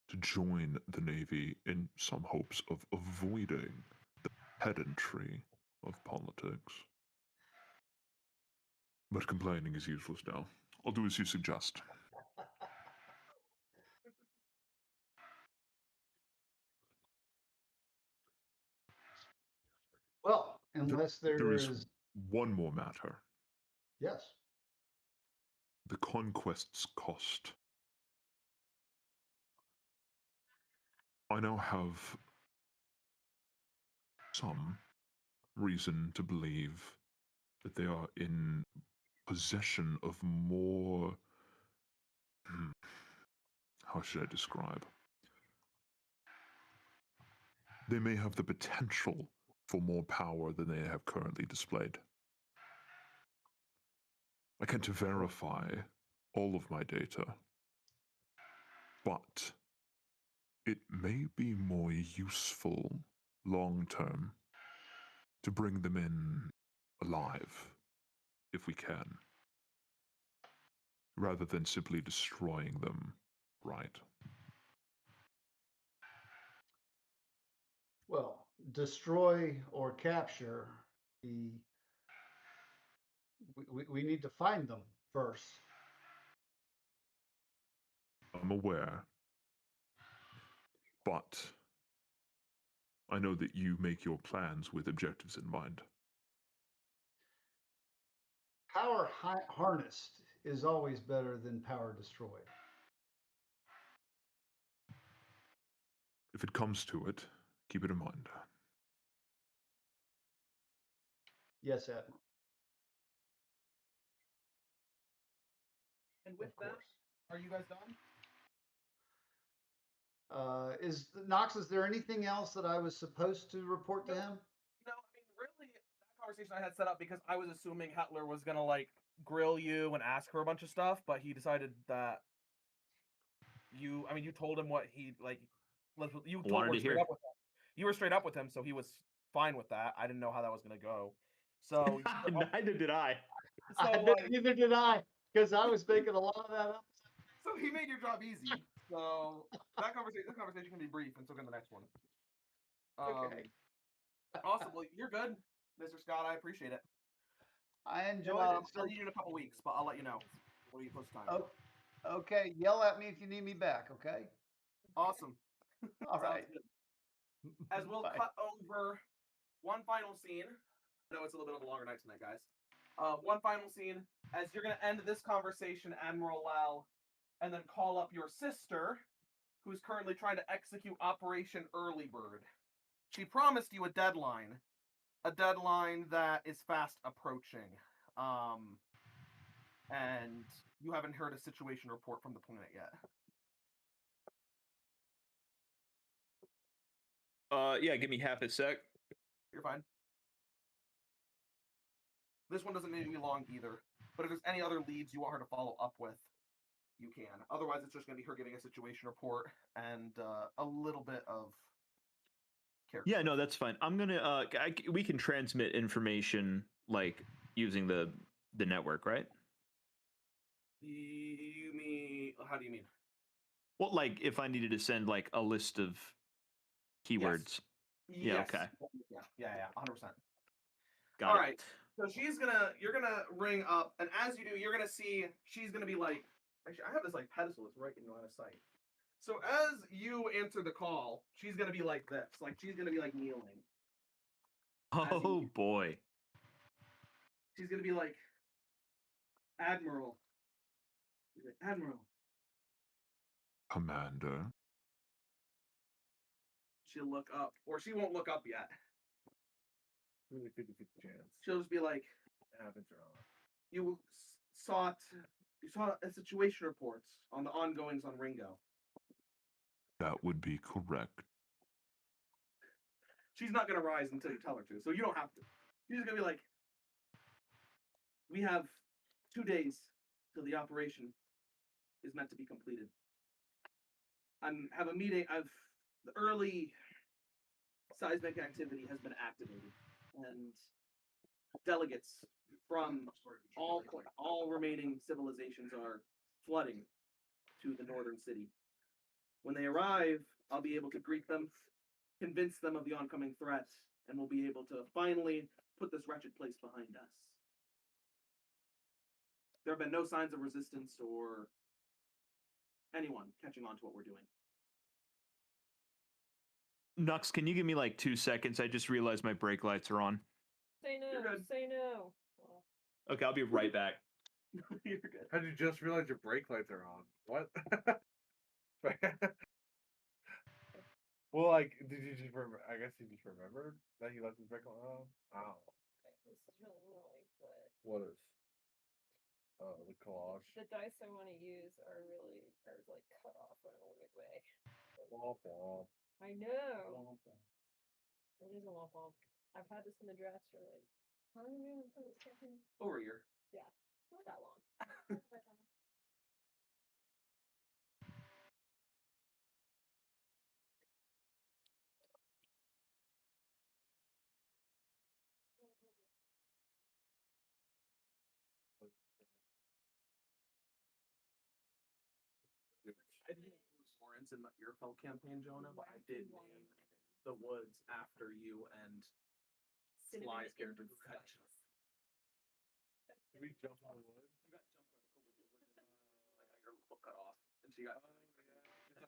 to join the Navy in some hopes of avoiding the pedantry of politics. But complaining is useless now. I'll do as you suggest. Well, unless there is... is one more matter. Yes. The conquest's cost. I now have some reason to believe that they are in possession of more. How should I describe? They may have the potential for more power than they have currently displayed. I can't verify all of my data, but it may be more useful long term to bring them in alive, if we can, rather than simply destroying them right. Well, destroy or capture the... We need to find them first. I'm aware, but I know that you make your plans with objectives in mind. Power harnessed is always better than power destroyed. If it comes to it, keep it in mind. Yes, Admiral. And with that, are you guys done? Nox, is there anything else that I was supposed to report to him? No, I mean, really, that conversation I had set up because I was assuming Hetler was gonna like grill you and ask for a bunch of stuff, but he decided that you told him what he like. You Wanted were to straight hear. up with him. You were straight up with him, so he was fine with that. I didn't know how that was gonna go. So Neither did I. Neither did I, because I was making a lot of that up. So he made your job easy. So that conversation can be brief, and so can the next one. Okay. Awesome. Well, you're good, Mr. Scott. I appreciate it. I enjoyed it. I'll need you in a couple weeks, but I'll let you know when we get close to time. Oh, okay. Yell at me if you need me back. Okay. Awesome. All right. Sounds good. As we'll Bye. cut over one final scene. I know it's a little bit of a longer night tonight, guys. One final scene as you're going to end this conversation, Admiral Lau, and then call up your sister, who's currently trying to execute Operation Early Bird. She promised you a deadline that is fast approaching. And you haven't heard a situation report from the planet yet. Yeah, give me half a sec. You're fine. This one doesn't need to be long either. But if there's any other leads you want her to follow up with, you can. Otherwise, it's just going to be her giving a situation report and a little bit of character. Yeah, no, that's fine. I'm gonna. We can transmit information like using the network, right? You mean? How do you mean? Well, like if I needed to send like a list of keywords. Yeah. Yes. Okay. Yeah. 100%. Got All it. right. So you're gonna ring up, and as you do, you're gonna see she's gonna be like. Actually, I have this like pedestal that's right in line of sight. So as you answer the call, she's gonna be like this, like she's gonna be like kneeling. Oh boy. She's gonna be like, Admiral. Admiral. Commander. She'll look up, or she won't look up yet. Really 50-50 chance. She'll just be like, It happens wrong. you saw a situation reports on the ongoings on Ringo. That would be correct. She's not gonna rise until you tell her to, so you don't have to. She's just gonna be like, we have 2 days till the operation is meant to be completed. Have a meeting. The early seismic activity has been activated, and delegates from all remaining civilizations are flooding to the northern city. When they arrive, I'll be able to greet them, convince them of the oncoming threat, and we'll be able to finally put this wretched place behind us. There have been no signs of resistance or anyone catching on to what we're doing. Nux, can you give me like 2 seconds? I just realized my brake lights are on. Say no. You're good. Say no. Okay, I'll be right back. You're good. How did you just realize your brake lights are on? What? Well, like, did you just remember? I guess he just remembered that he left his brake light on. Oh, This is really annoying, but what is? Oh, the collage. the dice I want to use are like cut off in a weird way. Womp womp. I know. It is a womp womp. I've had this in the dress for like how long have you been this campaign? Over a year. Yeah, not that long. I didn't include Lawrence in the Earfell campaign, Jonah, but I did name the woods after you and Sly's character who cut. Did we jump on the wood? You got jumped by the kobold woods and like got your foot cut off, and she got. Oh yeah.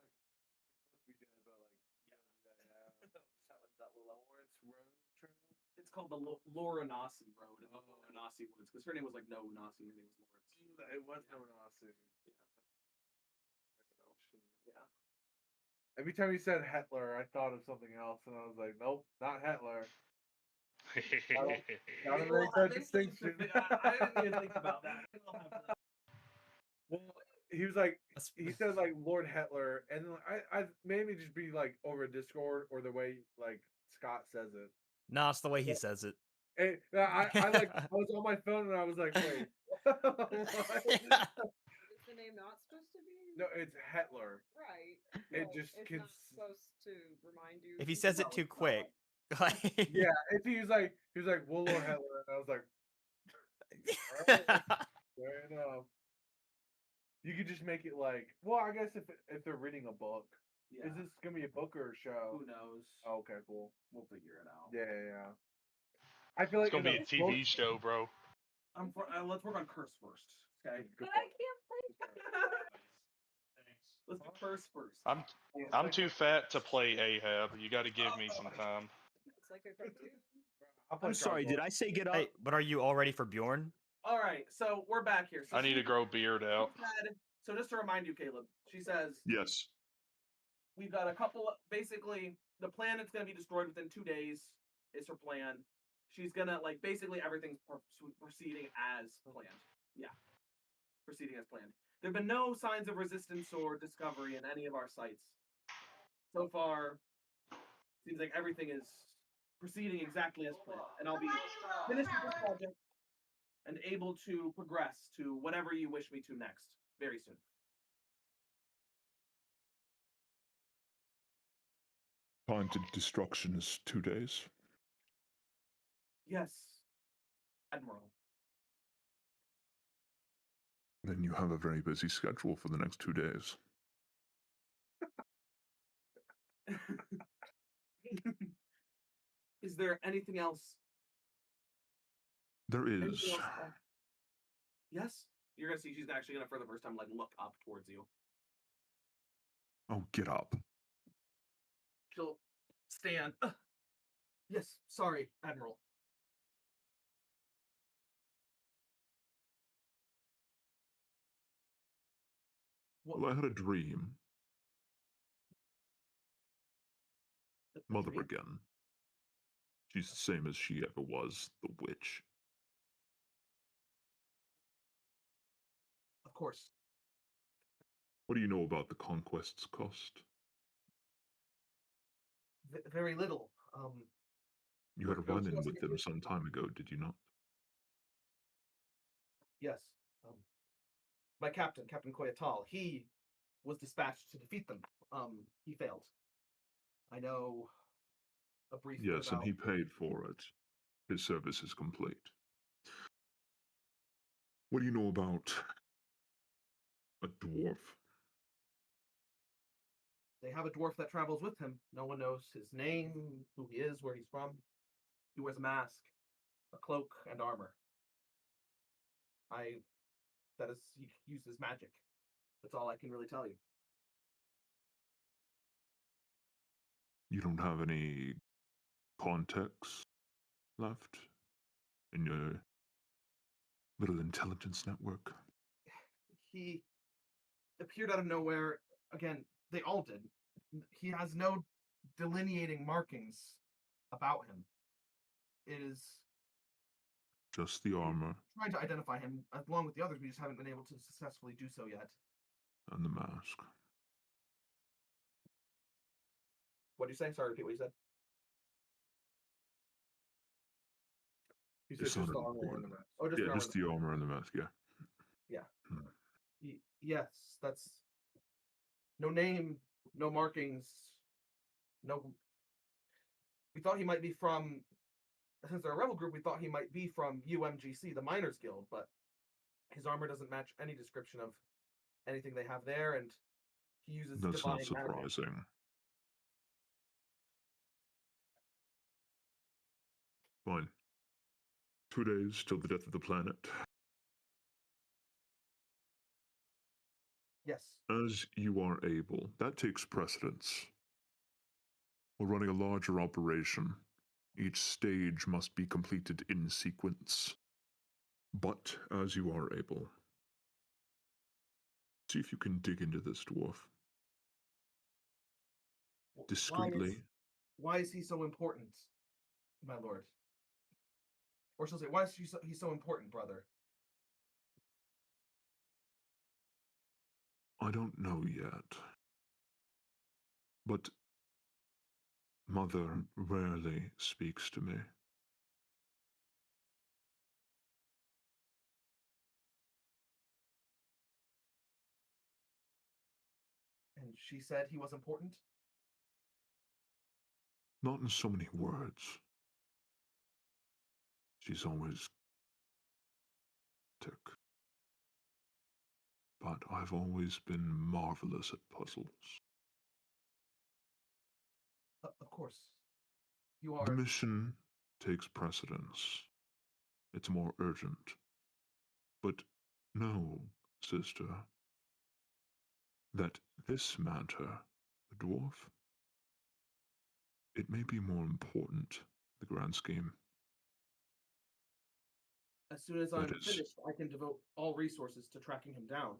It's like you're supposed to be dead, but like that little Lawrence Road Trail. It's called the Loranasi Road in the Loranasi Woods because her name was like No Nasi, her name was Lawrence. It was no Nazi. Yeah. Every time you said Hitler, I thought of something else, and I was like, nope, not Hitler. Gotta make that distinction. I didn't even think about that. Well, he was like, he said like Lord Hitler, and then I maybe just be like over Discord or the way like Scott says it. No, it's the way he says it. And I was on my phone and I was like, wait. What? Is the name not supposed to be? No, it's Hetler. Right. It Well, just it's can. not supposed to remind you. If he says it too quick, like Yeah, if he was like Warlord Hetler, and I was like, alright, fair enough. You could just make it like, well, I guess if they're reading a book, Yeah. is this gonna be a book or a show? Who knows? Oh, okay, cool. We'll figure it out. Yeah. I feel It's like gonna in be a TV show, bro. Let's work on curse first. Okay. But I can't play. Let's do curse first. I'm too fat to play Ahab. You got to give me some time. It's like a cartoon. I'm sorry, did I say get up? hey, but are you all ready for Bjorn? All right, so we're back here. So I need she to grow beard out. said- so just to remind you, Caleb, she says Yes. we've got a couple. Basically, the planet's gonna be destroyed within 2 days. Is her plan? She's gonna basically everything's proceeding as planned. Yeah, proceeding as planned. There've been no signs of resistance or discovery in any of our sites so far. Seems like everything is proceeding exactly as planned, and I'll be finished with this project and able to progress to whatever you wish me to next very soon. Time to destruction is 2 days. Yes, Admiral. Then you have a very busy schedule for the next 2 days. Is there anything else? There Anything is. else? Yes, you're gonna see she's actually gonna for the first time look up towards you. Oh, get up. She'll stand. Yes, sorry, Admiral. What? Well, I had a dream. Mother dream? again. She's the same as she ever was, the witch. Of course. What do you know about the conquest's cost? Very little. You had a It was run-in just with a them good- some time ago, did you not? Yes. My captain, Captain Koyatal, he was dispatched to defeat them. He failed. I know a brief bit Yes, and about- he paid for it. His service is complete. What do you know about a dwarf? They have a dwarf that travels with him. No one knows his name, who he is, where he's from. He wears a mask, a cloak, and armor. He uses magic. That's all I can really tell you. You don't have any context left in your little intelligence network? He appeared out of nowhere. Again, they all did. He has no delineating markings about him. It is Just the armor trying to identify him along with the others. We just haven't been able to successfully do so yet. and the mask. What do you say? Sorry, repeat what you said. He said It's just not the armor important. and the mask. Oh, just Yeah, the armor. just the armor and the mask, yeah. Yes, that's no name, no markings, no. We thought he might be from, since they're a rebel group, we thought he might be from UMGC, the Miners Guild, but his armor doesn't match any description of anything they have there, and he uses That's divine not magic. surprising. Fine. 2 days till the death of the planet. Yes. As you are able, that takes precedence. We're running a larger operation. Each stage must be completed in sequence. But as you are able, see if you can dig into this dwarf discreetly. Why is he so important, my lord? Or she'll say, why is he so important, brother? I don't know yet. But Mother rarely speaks to me. she said he was important? Not in so many words. She's always tick. But I've always been marvelous at puzzles. Of course. You are. The mission takes precedence. It's more urgent. But know, sister, that this matter, the dwarf, it may be more important, the grand scheme. As soon as I'm That is- finished, I can devote all resources to tracking him down.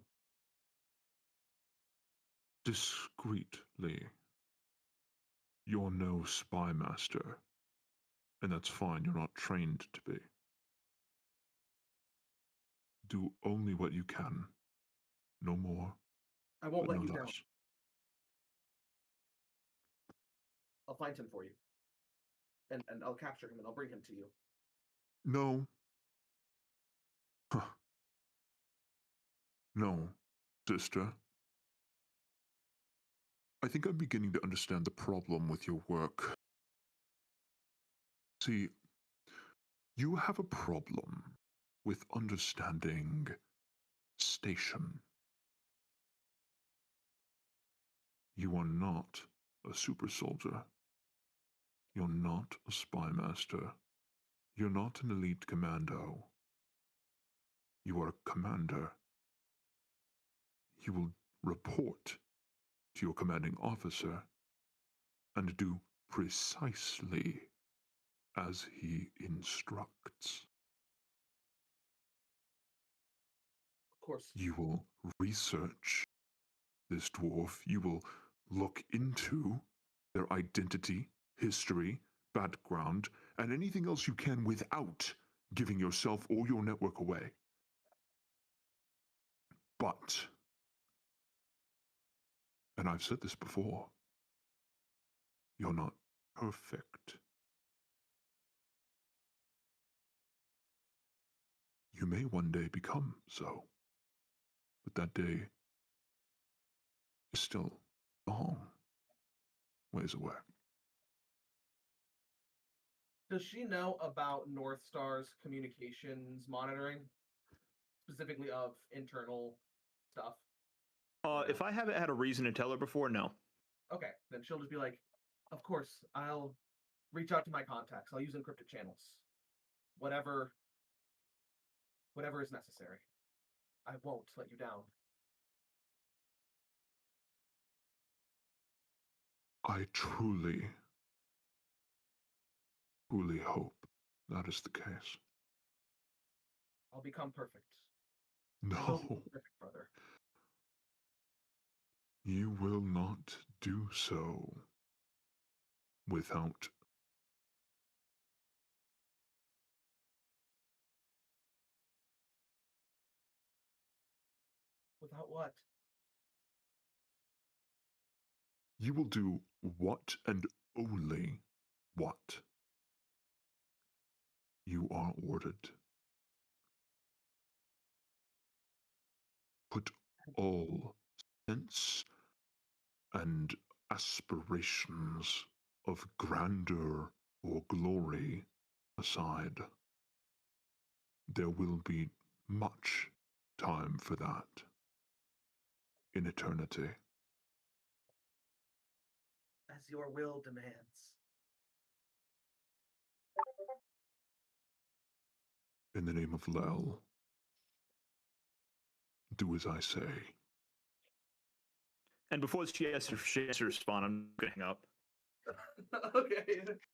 Discreetly. You're no spy master, and that's fine, you're not trained to be. Do only what you can. No more, I won't but let no you down. less. I'll find him for you. And I'll capture him and I'll bring him to you. No. Huh. No, sister. I think I'm beginning to understand the problem with your work. See, you have a problem with understanding station. You are not a super soldier. You're not a spy master. You're not an elite commando. You are a commander. You will report to your commanding officer and do precisely as he instructs. Of course. You will research this dwarf. You will look into their identity, history, background, and anything else you can without giving yourself or your network away. But, and I've said this before, you're not perfect. You may one day become so, but that day is still a long ways away. Does she know about North Star's communications monitoring? Specifically of internal stuff? If I haven't had a reason to tell her before, no. Okay, then she'll just be like, of course, I'll reach out to my contacts. I'll use encrypted channels. Whatever is necessary. I won't let you down. I truly hope that is the case. I'll become perfect. No, I will become perfect, brother. you will not do so without Without what? you will do what and only what you are ordered. Put all sense and aspirations of grandeur or glory aside. There will be much time for that in eternity. As your will demands. In the name of Lel, do as I say. And before she has to respond, I'm going to hang up. Okay.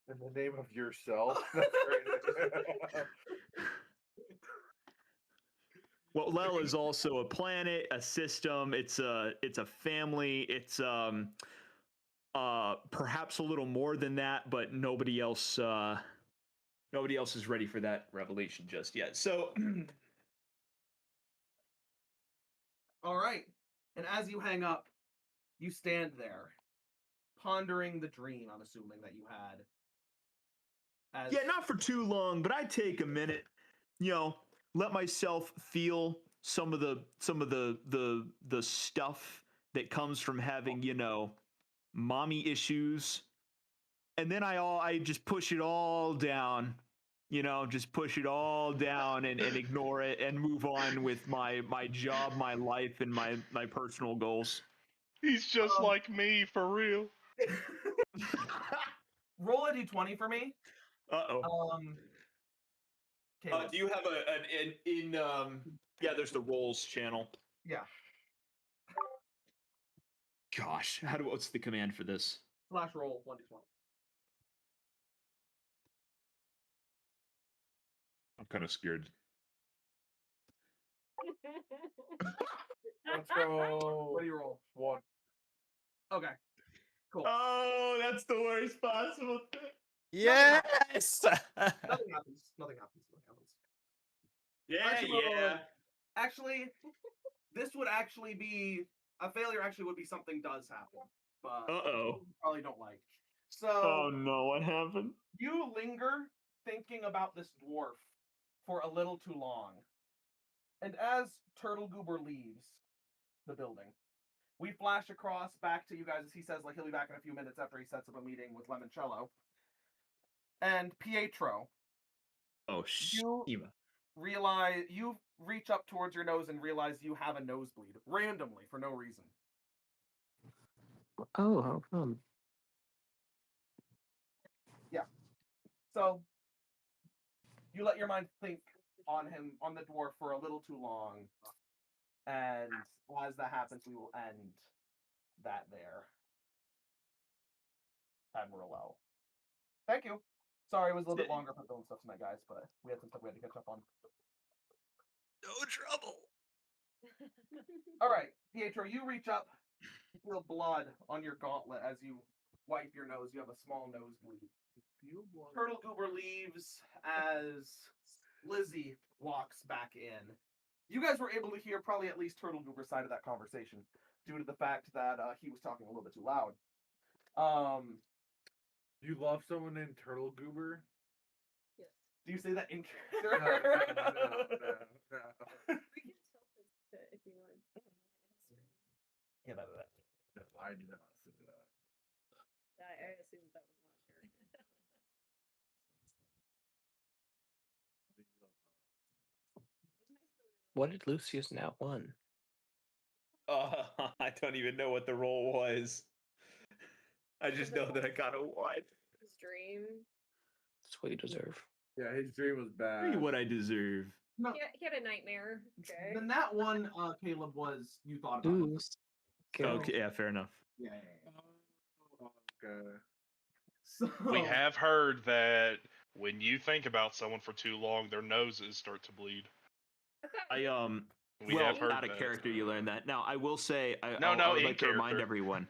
In the name of yourself. That's great. Well, Lel is also a planet, a system. It's a family. It's perhaps a little more than that, but nobody else is ready for that revelation just yet. So, All right. And as you hang up, you stand there, pondering the dream, I'm assuming, that you had. As... yeah, not for too long, but I'd take a minute, let myself feel some of the stuff that comes from having, mommy issues. And then I just push it all down, just push it all down and ignore it and move on with my job, my life, and my personal goals. He's just like me, for real. Roll a d20 for me. Uh-oh. Caleb. Do you have there's the rolls channel. Yeah. Gosh, what's the command for this? Slash roll 1d20. I'm kind of scared. Let's go. What do you roll? 1. Okay. Cool. Oh, that's the worst possible thing. Yes. Nothing happens. Nothing happens. Actually, this would actually be a failure. Actually, would be something does happen, but Uh-oh. probably don't like. So. Oh no, what happened? You linger thinking about this dwarf for a little too long. And as Turtle Goober leaves the building, we flash across back to you guys as he says like he'll be back in a few minutes after he sets up a meeting with Lemoncello. And Pietro. Oh, you reach up towards your nose and realize you have a nosebleed randomly for no reason. Oh, how come? Yeah. So you let your mind think on the dwarf for a little too long. And as that happens, we will end that there. Admiral L. Thank you. Sorry, it was a little bit longer for filming stuff tonight, guys, but we had some stuff we had to catch up on. No trouble. All right, Pietro, you reach up, you feel blood on your gauntlet as you wipe your nose. You have a small nosebleed. Turtle Goober leaves as Lizzie walks back in. You guys were able to hear probably at least Turtle Goober's side of that conversation due to the fact that he was talking a little bit too loud. You love someone named Turtle Goober? Yes. Do you say that in No. We can tell this if you want. Yeah, No, I do not say that. I assumed that was not sure. What did Lucius now won? I don't even know what the role was. I just know that I got a one. His dream. That's what you deserve. Yeah, his dream was bad. What I deserve. No. He had a nightmare. Okay. Then that one, Caleb, was you thought about. Ooh. Okay, yeah, fair enough. Yeah. Okay. So We have heard that when you think about someone for too long, their noses start to bleed. We We have heard out of that. character, you learn that. Now, I will say, I No, would in like to remind character. everyone.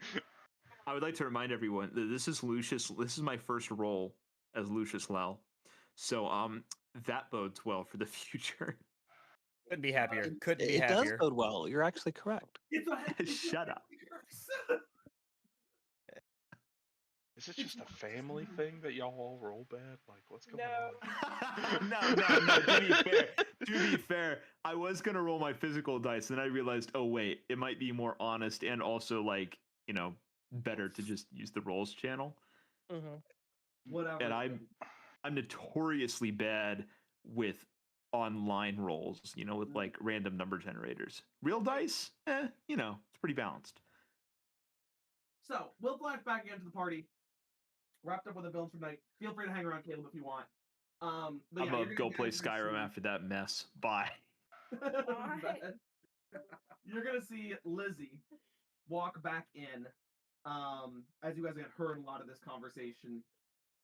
I would like to remind everyone that this is Lucius. This is my first role as Lucius Lal. So, that bodes well for the future. Couldn't be happier. Couldn't be It does happier. bode well. You're actually correct. Shut up. Is it just a family thing that y'all all roll bad? Like, what's going on? No. To be fair, I was gonna roll my physical dice, and then I realized, oh wait, it might be more honest and also better to just use the rolls channel. Whatever. And I'm notoriously bad with online rolls, with like random number generators. Real dice, it's pretty balanced. So we'll flash back into the party. Wrapped up with the builds for tonight. Feel free to hang around, Caleb, if you want. But I'm yeah, gonna you're go get play into the Skyrim scene. after that mess. Bye. You're gonna see Lizzie walk back in. As you guys had heard a lot of this conversation,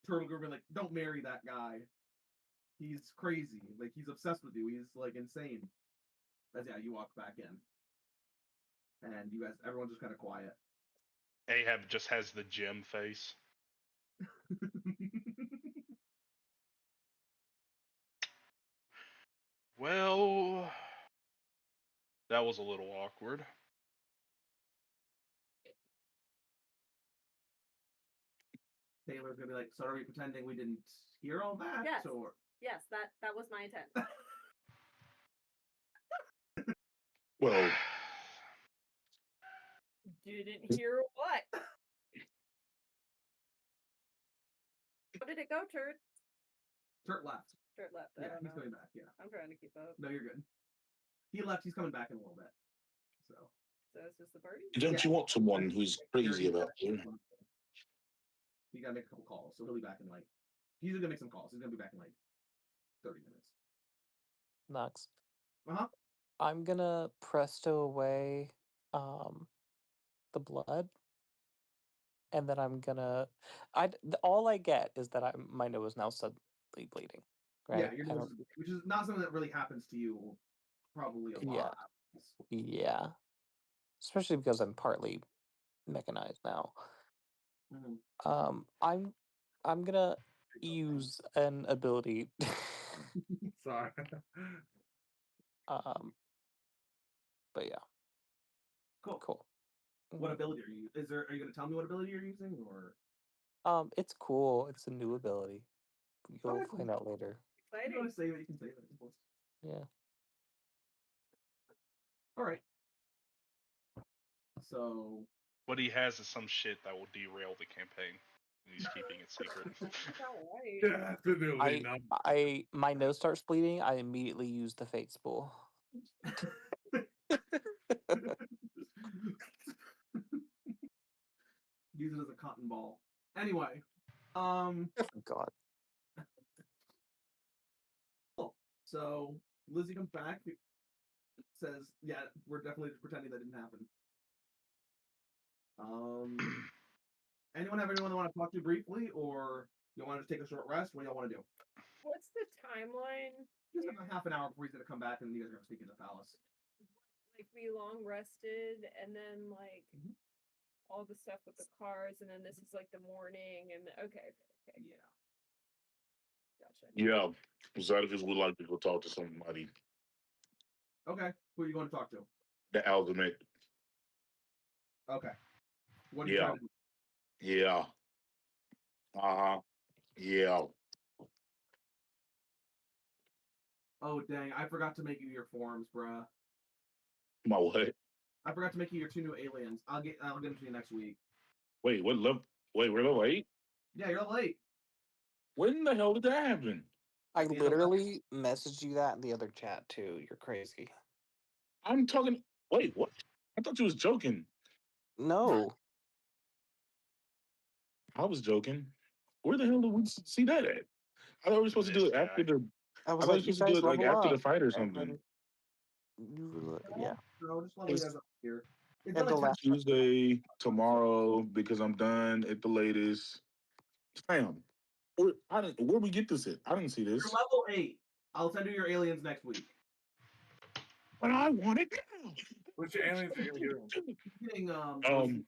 Turtle Goober like, don't marry that guy. He's crazy. Like he's obsessed with you. He's like insane. As you walk back in, and you guys, everyone's just kind of quiet. Ahab just has the gem face. Well, that was a little awkward. Taylor's gonna be like, so are we pretending we didn't hear all that? Yes. Or Yes, that was my intent. Well, Didn't hear what? Where did it go, Turd? Turret left. Turd left. I Yeah, don't he's know. coming back. Yeah. I'm trying to keep up. No, you're good. He left. He's coming back in a little bit. So. So it's just the party? Don't Yeah. you want someone who's crazy about you? You gotta make a couple calls, so he'll be back in like. He's gonna make some calls. He's gonna be back in like 30 minutes. Nux. Uh-huh. I'm gonna presto away the blood. And then I'm gonna all I get is that my nose is now suddenly bleeding. Right? Yeah, your nose, which is not something that really happens to you probably a lot. Yeah. Especially because I'm partly mechanized now. Mm-hmm. I'm gonna use an ability. Sorry. But yeah. Cool. What ability are you? Are you gonna tell me what ability you're using, or? It's cool. It's a new ability. You'll Okay, cool. find out later. If you want to save it, you can save it. Yeah. All right. So. What he has is some shit that will derail the campaign. And he's keeping it secret. Definitely not. My nose starts bleeding. I immediately use the fate spool. Use it as a cotton ball. Anyway, God. Cool. So Lizzie comes back, says, "Yeah, we're definitely pretending that didn't happen." Anyone have anyone they want to talk to briefly, or you want to take a short rest? What do y'all want to do? What's the timeline? Just about half an hour before he's gonna come back, and you guys are gonna speak in the palace. Like we long rested, and then like all the stuff with the cars, and then this is like the morning, and okay. Yeah. Gotcha. Yeah, Zadicus would like to go talk to somebody. Okay, who are you going to talk to? The Aldermate. Okay. What are you Yeah. trying to do? Yeah. Yeah. Oh dang! I forgot to make you your forms, bruh. My what? I forgot to make you your 2 new aliens. I'll get them to you next week. Wait, what level? Wait, we're level 8? Yeah, you're late. When the hell did that happen? I literally messaged you that in the other chat too. You're crazy. I'm talking. Wait, what? I thought you was joking. No. I was joking. Where the hell did we see that at? I thought we were supposed to do it after the. I was thought like, we you were supposed to do guys it like level after the up. fight or And something. then yeah. Bro, just level you guys up here. It's And been the like last Tuesday, tomorrow, because I'm done at the latest. Damn. Where we get this at? I didn't see this. You're level 8. I'll send you your aliens next week. But I want it now. Which aliens are you gonna get? Getting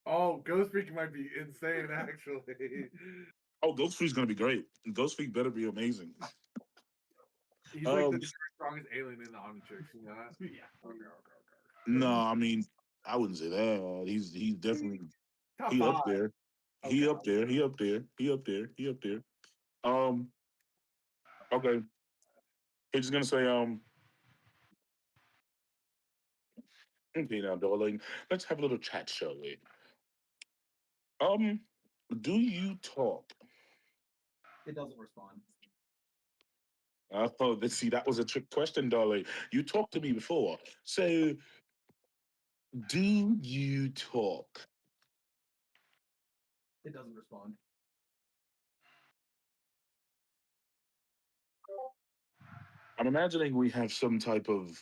Oh, Ghost Freak might be insane, actually. Oh, Ghost Freak's gonna be great. Ghost Freak better be amazing. He's like the strongest alien in the Omnitrix, you know that? Yeah. No, I mean, I wouldn't say that. He's definitely Top he up 5. there. He up there. He up there. He up there. He up there. Okay. He's just gonna say okay now, darling. Let's have a little chat, shall we? Do you talk? It doesn't respond. Oh, see, that was a trick question, darling. You talked to me before. So, do you talk? It doesn't respond. I'm imagining we have some type of.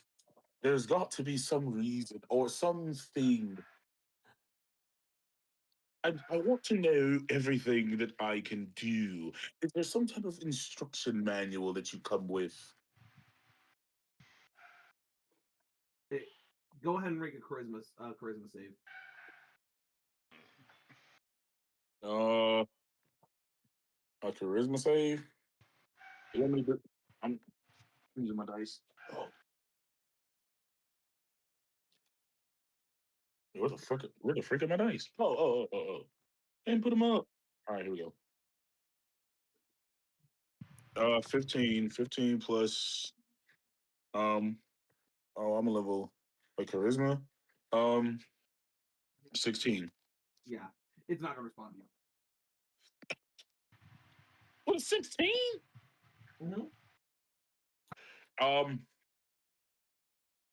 There's got to be some reason or something. I want to know everything that I can do. Is there some type of instruction manual that you come with? Go ahead and make a charisma save. A charisma save. You want me to? I'm using my dice. Oh. Where the frick are my dice? Oh. And put them up. All right, here we go. 15 plus. Oh, I'm a level like charisma. 16. Yeah, it's not gonna respond to you. What, 16?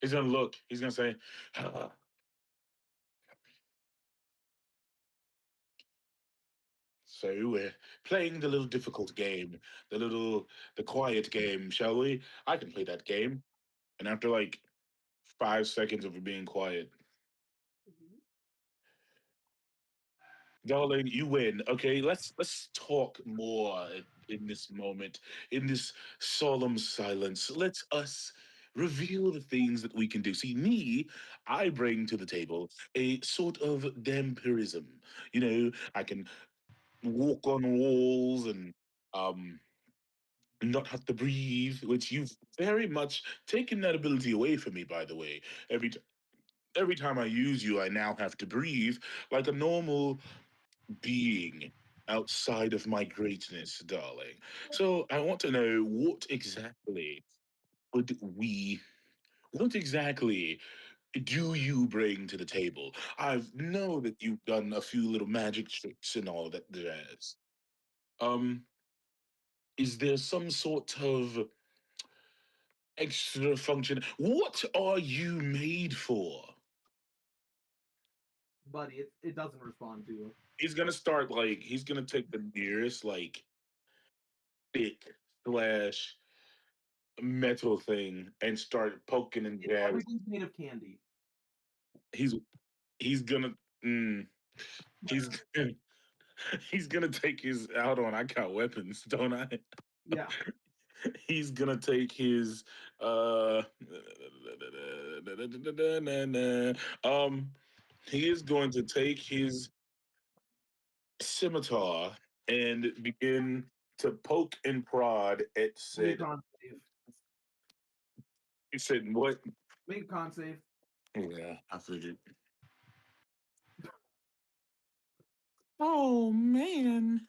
He's gonna look. He's gonna say, so we're playing the little difficult game, the quiet game, shall we? I can play that game. And after like 5 seconds of it being quiet, darling, you win. Okay, let's talk more in this moment, in this solemn silence. Let us reveal the things that we can do. See, me, I bring to the table a sort of vampirism. You know, I can walk on walls and um not have to breathe, which you've very much taken that ability away from me, by the way. Every time I use you, I now have to breathe like a normal being outside of my greatness, darling. So I want to know would we, what exactly do you bring to the table? I know that you've done a few little magic tricks and all that jazz. Um, is there some sort of extra function? What are you made for? Buddy, it doesn't respond to you. He's gonna start like he's gonna take the nearest like thick slash metal thing and start poking and jabbing. Everything's made of candy. He's he's gonna he's he's gonna take his out on. I got weapons, don't I? Yeah. He's gonna take his he is going to take his scimitar and begin to poke and prod at Make said. a con save. He said what? Make a con save. Yeah, I figured. Oh man.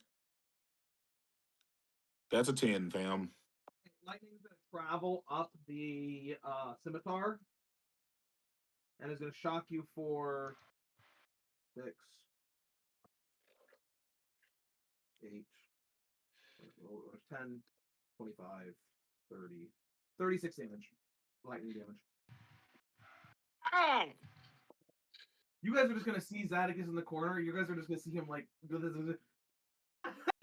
That's a 10, fam. Lightning's gonna travel up the scimitar and is gonna shock you for 6, 8, 10, 25, 30, 36 damage. Lightning damage. Ah! You guys are just gonna see Zadicus in the corner. You guys are just gonna see him like do this.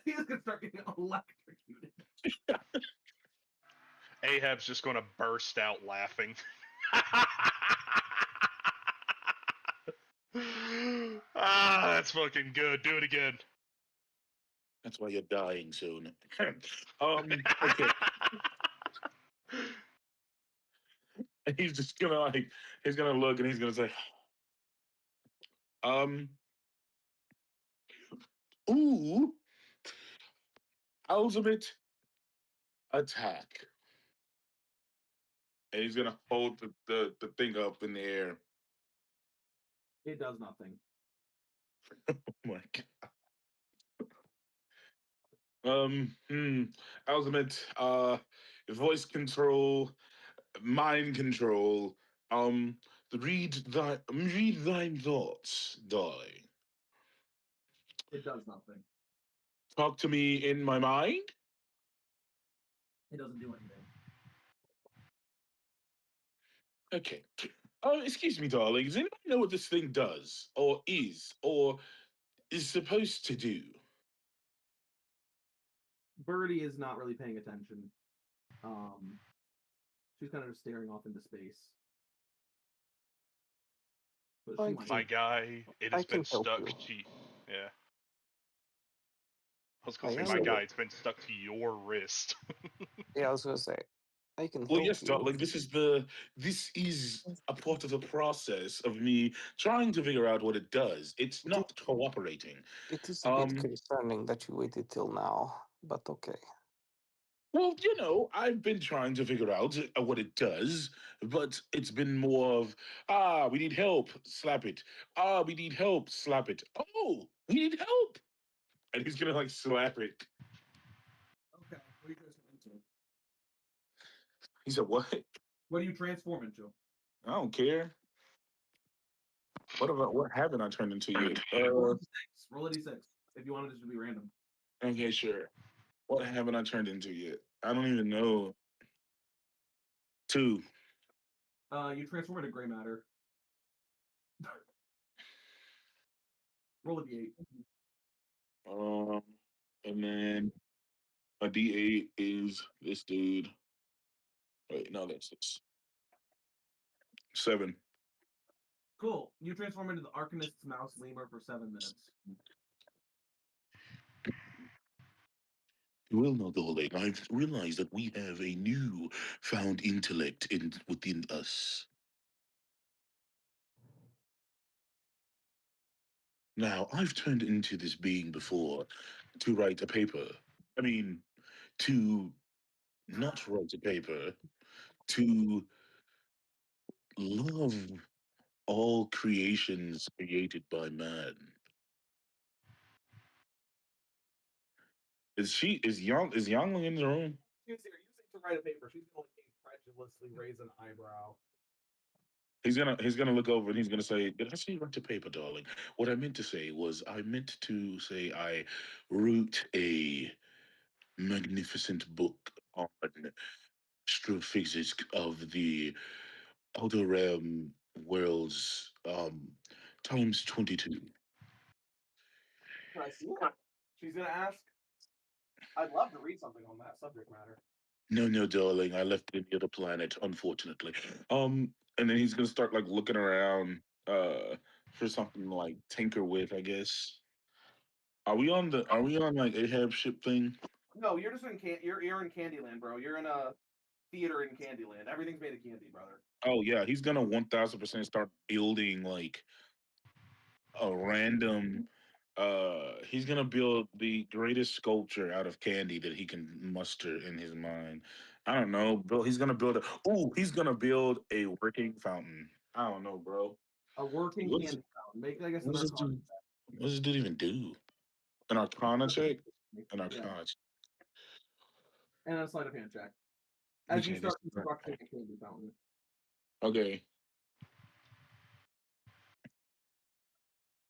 He's gonna start getting electrocuted. Ahab's just going to burst out laughing. That's fucking good. Do it again. That's why you're dying soon. Okay. He's just gonna he's gonna look and he's gonna say, ooh, ultimate attack. And he's gonna hold the thing up in the air. It does nothing. Oh my god. Ultimate voice control, mind control. Read thine thoughts, darling. It does nothing. Talk to me in my mind. It doesn't do anything. Okay. Excuse me, darling. Does anybody know what this thing does, or is supposed to do? Birdie is not really paying attention. She's kind of just staring off into space. But she might. My guy, it has been stuck to. Yeah. I was gonna say, my guy, it's been stuck to your wrist. Yeah, I was gonna say, I can. Well, help yes, you. darling. This is a part of the process of me trying to figure out what it does. It's not cooperating. It is a bit concerning that you waited till now, but okay. Well, you know, I've been trying to figure out what it does, but it's been more of, we need help, slap it. We need help, slap it. Oh, we need help. And he's gonna like slap it. Okay, what do you transform into? He said, what? What do you transform into? I don't care. What haven't I turned into yet? Roll a d6. Roll a d6 if you wanted it to be random. Okay, sure. What haven't I turned into yet? I don't even know. 2. You transform into gray matter. Roll a d8. And then a D8 is this dude. Wait, no, that's this. 7. Cool. You transform into the Arcanist's mouse lemur for 7 minutes. Well, now, darling, I've realized that we have a new found intellect within us. Now, I've turned into this being before to write a paper. I mean, to not write a paper, to love all creations created by man. Is Youngling in the room? She's here using to write a paper. She's going to incredulously raise an eyebrow. He's gonna look over and he's gonna say, "Did I say write a paper, darling? What I meant to say was I meant to say I wrote a magnificent book on astrophysics of the outer realm worlds times 22." I see it. She's going to ask, I'd love to read something on that subject matter. No, darling, I left it in the other planet, unfortunately. And then he's gonna start like looking around for something to, like, tinker with, I guess. Are we on like Ahab ship thing? No, you're just in you're in Candyland, bro. You're in a theater in Candyland. Everything's made of candy, brother. Oh yeah, he's gonna 1000% start building like a random. He's gonna build the greatest sculpture out of candy that he can muster in his mind. I don't know, bro. He's gonna build he's gonna build a working fountain. I don't know, bro. A working What is candy fountain. Make, I guess, What an does this arcana dude? What does this dude even do? An Arcana check. An Yeah. Arcana check. And a sleight of hand check. As you Okay, start this- constructing a candy fountain. Okay.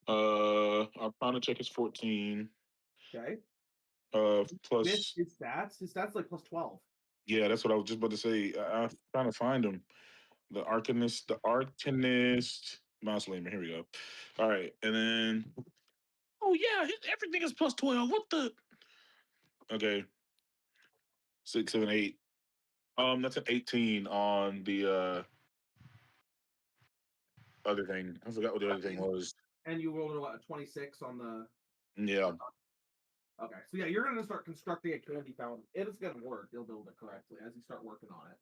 Arcana check is 14. Okay. Plus, With his stats like plus 12. yeah, that's what I was just about to say. I'm trying to find him. The Arcanist mouse lemur. Here we go. All right, and then oh yeah, everything is plus 12. What the? Okay, 6, 7, 8. That's an 18 on the other thing. I forgot what the other thing was. And you rolled a 26 on the. Yeah. Okay, so yeah, you're gonna start constructing a candy fountain. It is gonna work. You'll build it correctly as you start working on it.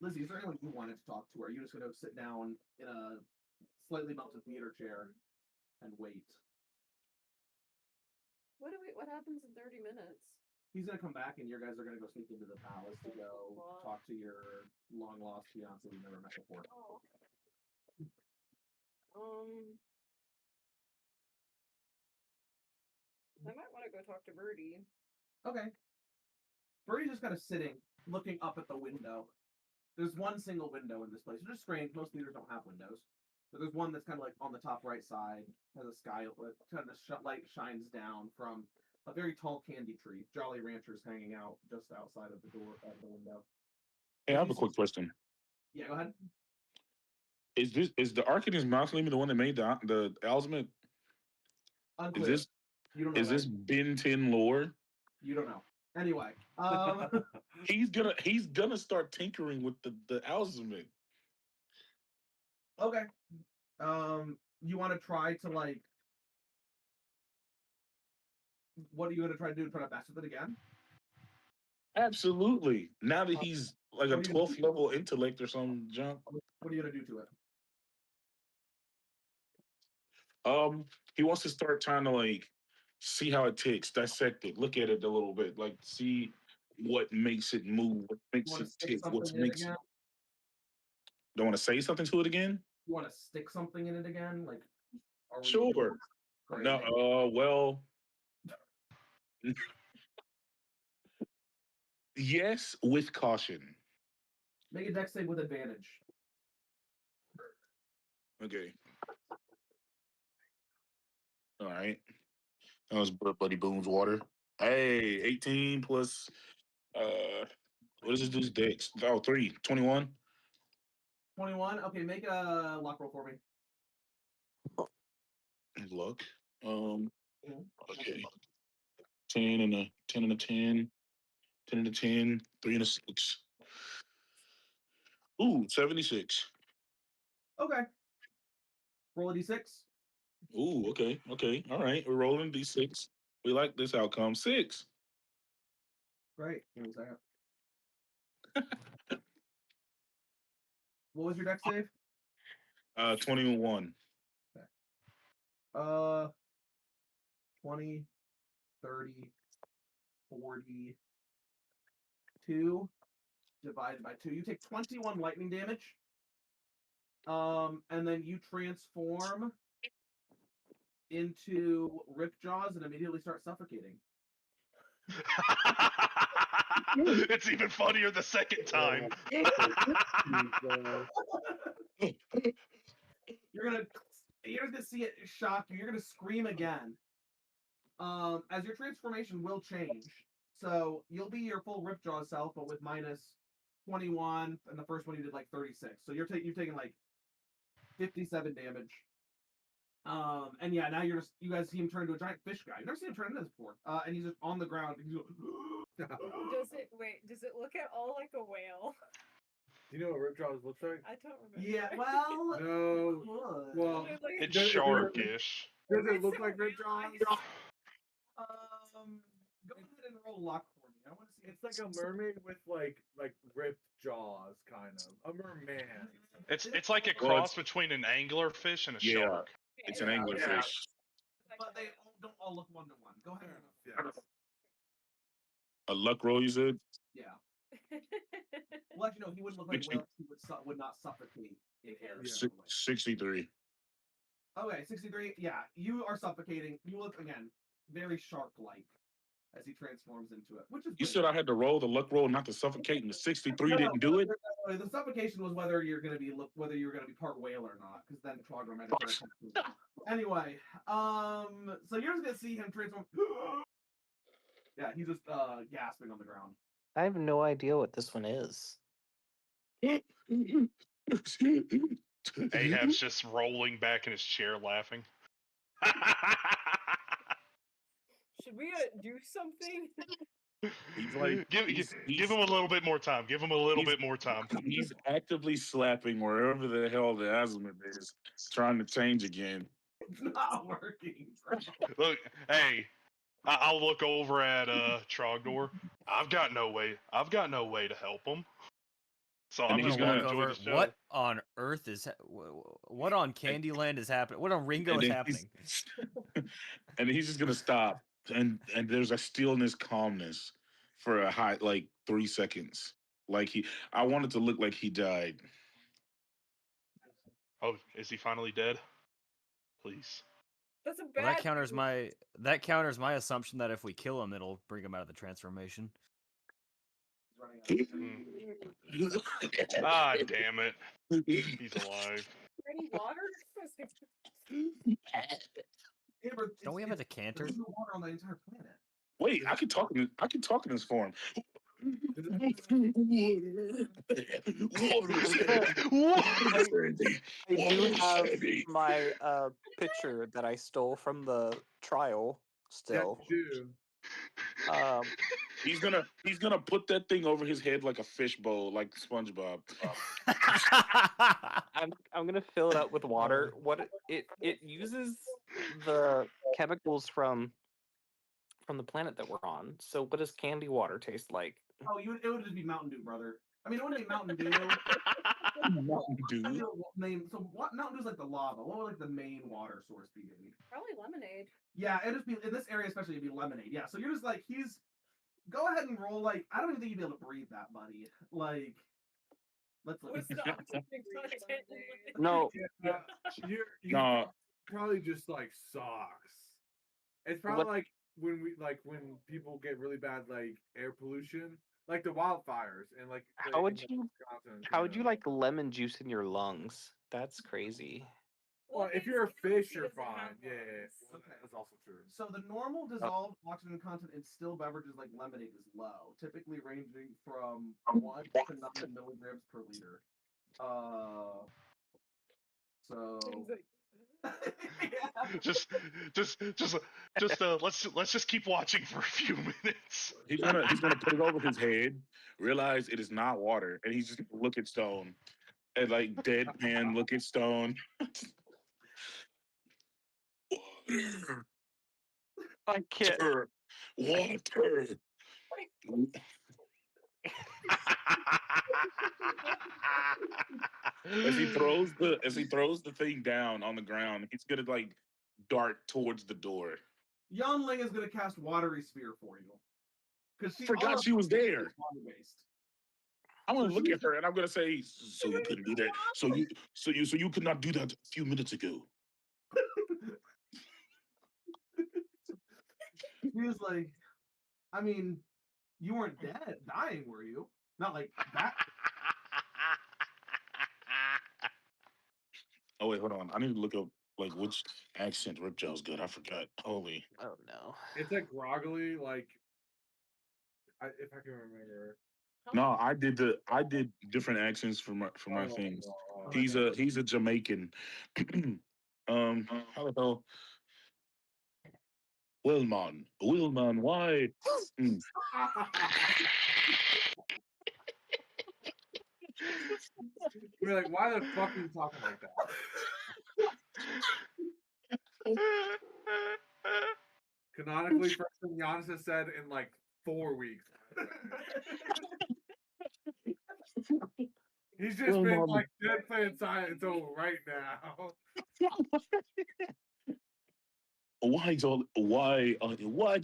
Lizzie, is there anyone you wanted to talk to? Or are you just gonna sit down in a slightly melted theater chair and wait? What happens in 30 minutes? He's gonna come back, and you guys are gonna go sneak into the palace to go talk to your long lost fiance you never met before. Oh, I might want to go talk to Birdie. Okay. Birdie's just kind of sitting, looking up at the window. There's one single window in this place, which is strange. Most theaters don't have windows. But there's one that's kind of like on the top right side, has a sky, kind of light shines down from a very tall candy tree. Jolly Ranchers hanging out just outside of the door of the window. Hey, I have a quick question. Yeah, go ahead. Is the Arcanist mouse lemur the one that made the Alzmet? Unclear. You don't know Is this Ben 10 lore? You don't know. Anyway, he's gonna start tinkering with the Alzmet. Okay. You want to try to like? What are you going to try to do? Try to mess with it again? Absolutely. Now that he's like a 12th level intellect or some junk. What are you going to do to it? He wants to start trying to like see how it ticks, dissect it, look at it a little bit, like see what makes it move, what makes it tick, what makes it. Don't want to say something to it again? You want to stick something in it again? Like, sure. No, well, yes, with caution. Make a dex save with advantage. Okay. All right. That was Buddy Boom's water. Hey, 18 plus what does this dude's dex? Oh, 3. 21. 21. Okay, make a luck roll for me. Luck. Okay. 10 and a 10 and a 10. 10 and a 10. 3 and a 6. Ooh, 76. Okay. Roll a d6. Ooh, okay. Okay. All right. We're rolling D6. We like this outcome. 6. Great. Give me a second. What was your dex save? 21. 20, 30, 42 divided by 2. You take 21 lightning damage. And then you transform into Ripjaws and immediately start suffocating. It's even funnier the second time. You're gonna see it shock you. You're gonna scream again. As your transformation will change. So you'll be your full Ripjaw self, but with minus 21, and the first one you did like 36. So you've taken like 57 damage. And yeah, now you guys see him turn into a giant fish guy. You've never seen him turn into this before. And he's just on the ground. And he's Does it look at all like a whale? Do you know what Ripjaws looks like? I don't remember. Yeah, well, No. Well, It's does it- sharkish. Does it look like Ripjaws? go ahead and roll luck for me. I want to see. It's like a mermaid with like ripped jaws, kind of a merman. It's like a cross between an anglerfish and a shark. It's an anglerfish. But they don't all look one to one. Go ahead. A luck roll, you said? Yeah. Well, actually, no, he wouldn't look like Will. He would not suffocate in air. 63. Okay, 63. Yeah, you are suffocating. You look again very shark-like as he transforms into it, which is. You said I had to roll the luck roll, not to suffocate, and the 63 didn't do it. The suffocation was whether you're going to be part whale or not, because then Trogdor might have. Anyway, so you're just gonna see him transform. Yeah, he's just gasping on the ground. I have no idea what this one is. Ahab's just rolling back in his chair laughing. Should we do something? He's like, give him a little bit more time. Give him a little bit more time. He's actively slapping wherever the hell the azimuth is, trying to change again. It's not working, bro. Look, hey, I'll look over at Trogdor. I've got no way to help him. So I'm just gonna enjoy the show. What on earth is what on Candyland is happening? What on Ringo is happening? And he's just gonna stop, and there's a stillness, calmness for a high 3 seconds. I want it to look like he died. Oh, is he finally dead? Please. That's a Well, bad. that counters my assumption that if we kill him, it'll bring him out of the transformation. Ah, damn it. He's alive. Any water? Don't we have a decanter? There's no water on the entire planet. Wait, I can talk in this form. I do have my picture that I stole from the trial still. He's gonna put that thing over his head like a fishbowl, like SpongeBob. I'm gonna fill it up with water. What it uses the chemicals from the planet that we're on. So what does candy water taste like? Oh, it would just be Mountain Dew, brother. I mean, it wouldn't be Mountain Dew. Mountain Dew. So what? Mountain Dew's like the lava. What would like the main water source be? Probably lemonade. Yeah, it'd just be in this area, especially. It'd be lemonade. Yeah, so you're just like he's. Go ahead and roll. I don't even think you'd be able to breathe that, buddy. Let's look. No. You probably just sucks. It's probably like when people get really bad air pollution, like the wildfires and how would you lemon juice in your lungs? That's crazy. Well, if you're a fish, you're fine. Yeah, Okay. that's also true. So the normal dissolved oxygen content in still beverages like lemonade is low, typically ranging from 1 to 9 milligrams per liter. So Just let's just keep watching for a few minutes. He's gonna put it over his head, realize it is not water, and he's just gonna look at Stone and like deadpan look at Stone. Water. I can't. Water. As he throws the thing down on the ground, he's gonna like dart towards the door. Yanling is going to cast Watery Sphere for you. Because she Forgot she was there. Water-based. I'm gonna look at her and I'm gonna say, "So you couldn't do that? So you could not do that a few minutes ago?" He was like, I mean, you weren't dying, were you? Not like that. Oh wait, hold on. I need to look up like which accent Ripjaw's good. I forgot. Holy. Oh no. It's like groggily, like if I can remember. No, I did different accents for my things. He's a Jamaican. How the hell? Willman, why? We're like, why the fuck are you talking like that? Canonically, first thing Giannis has said in like 4 weeks. He's just been like deadpan silent until right now. Why'd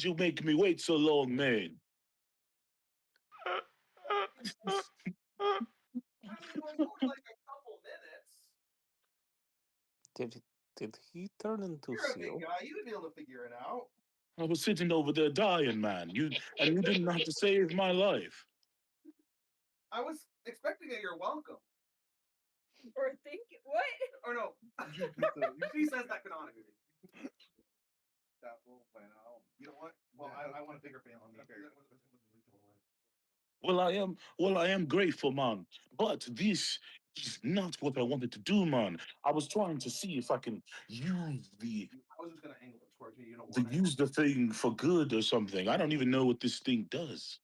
you make me wait so long, man? Like a couple minutes. Did he turn into You're a seal? big guy. You'd be able to figure it out. I was sitting over there dying, man. You didn't have to save my life. I was expecting a you're welcome. Or think what? Or no. She says that canonically. That little plan. You know what? Well, I want a bigger fan on the character. Well, I am grateful, man. But this is not what I wanted to do, man. I was trying to see if I can use I was just gonna angle it towards me. You don't want use the thing for good or something. I don't even know what this thing does,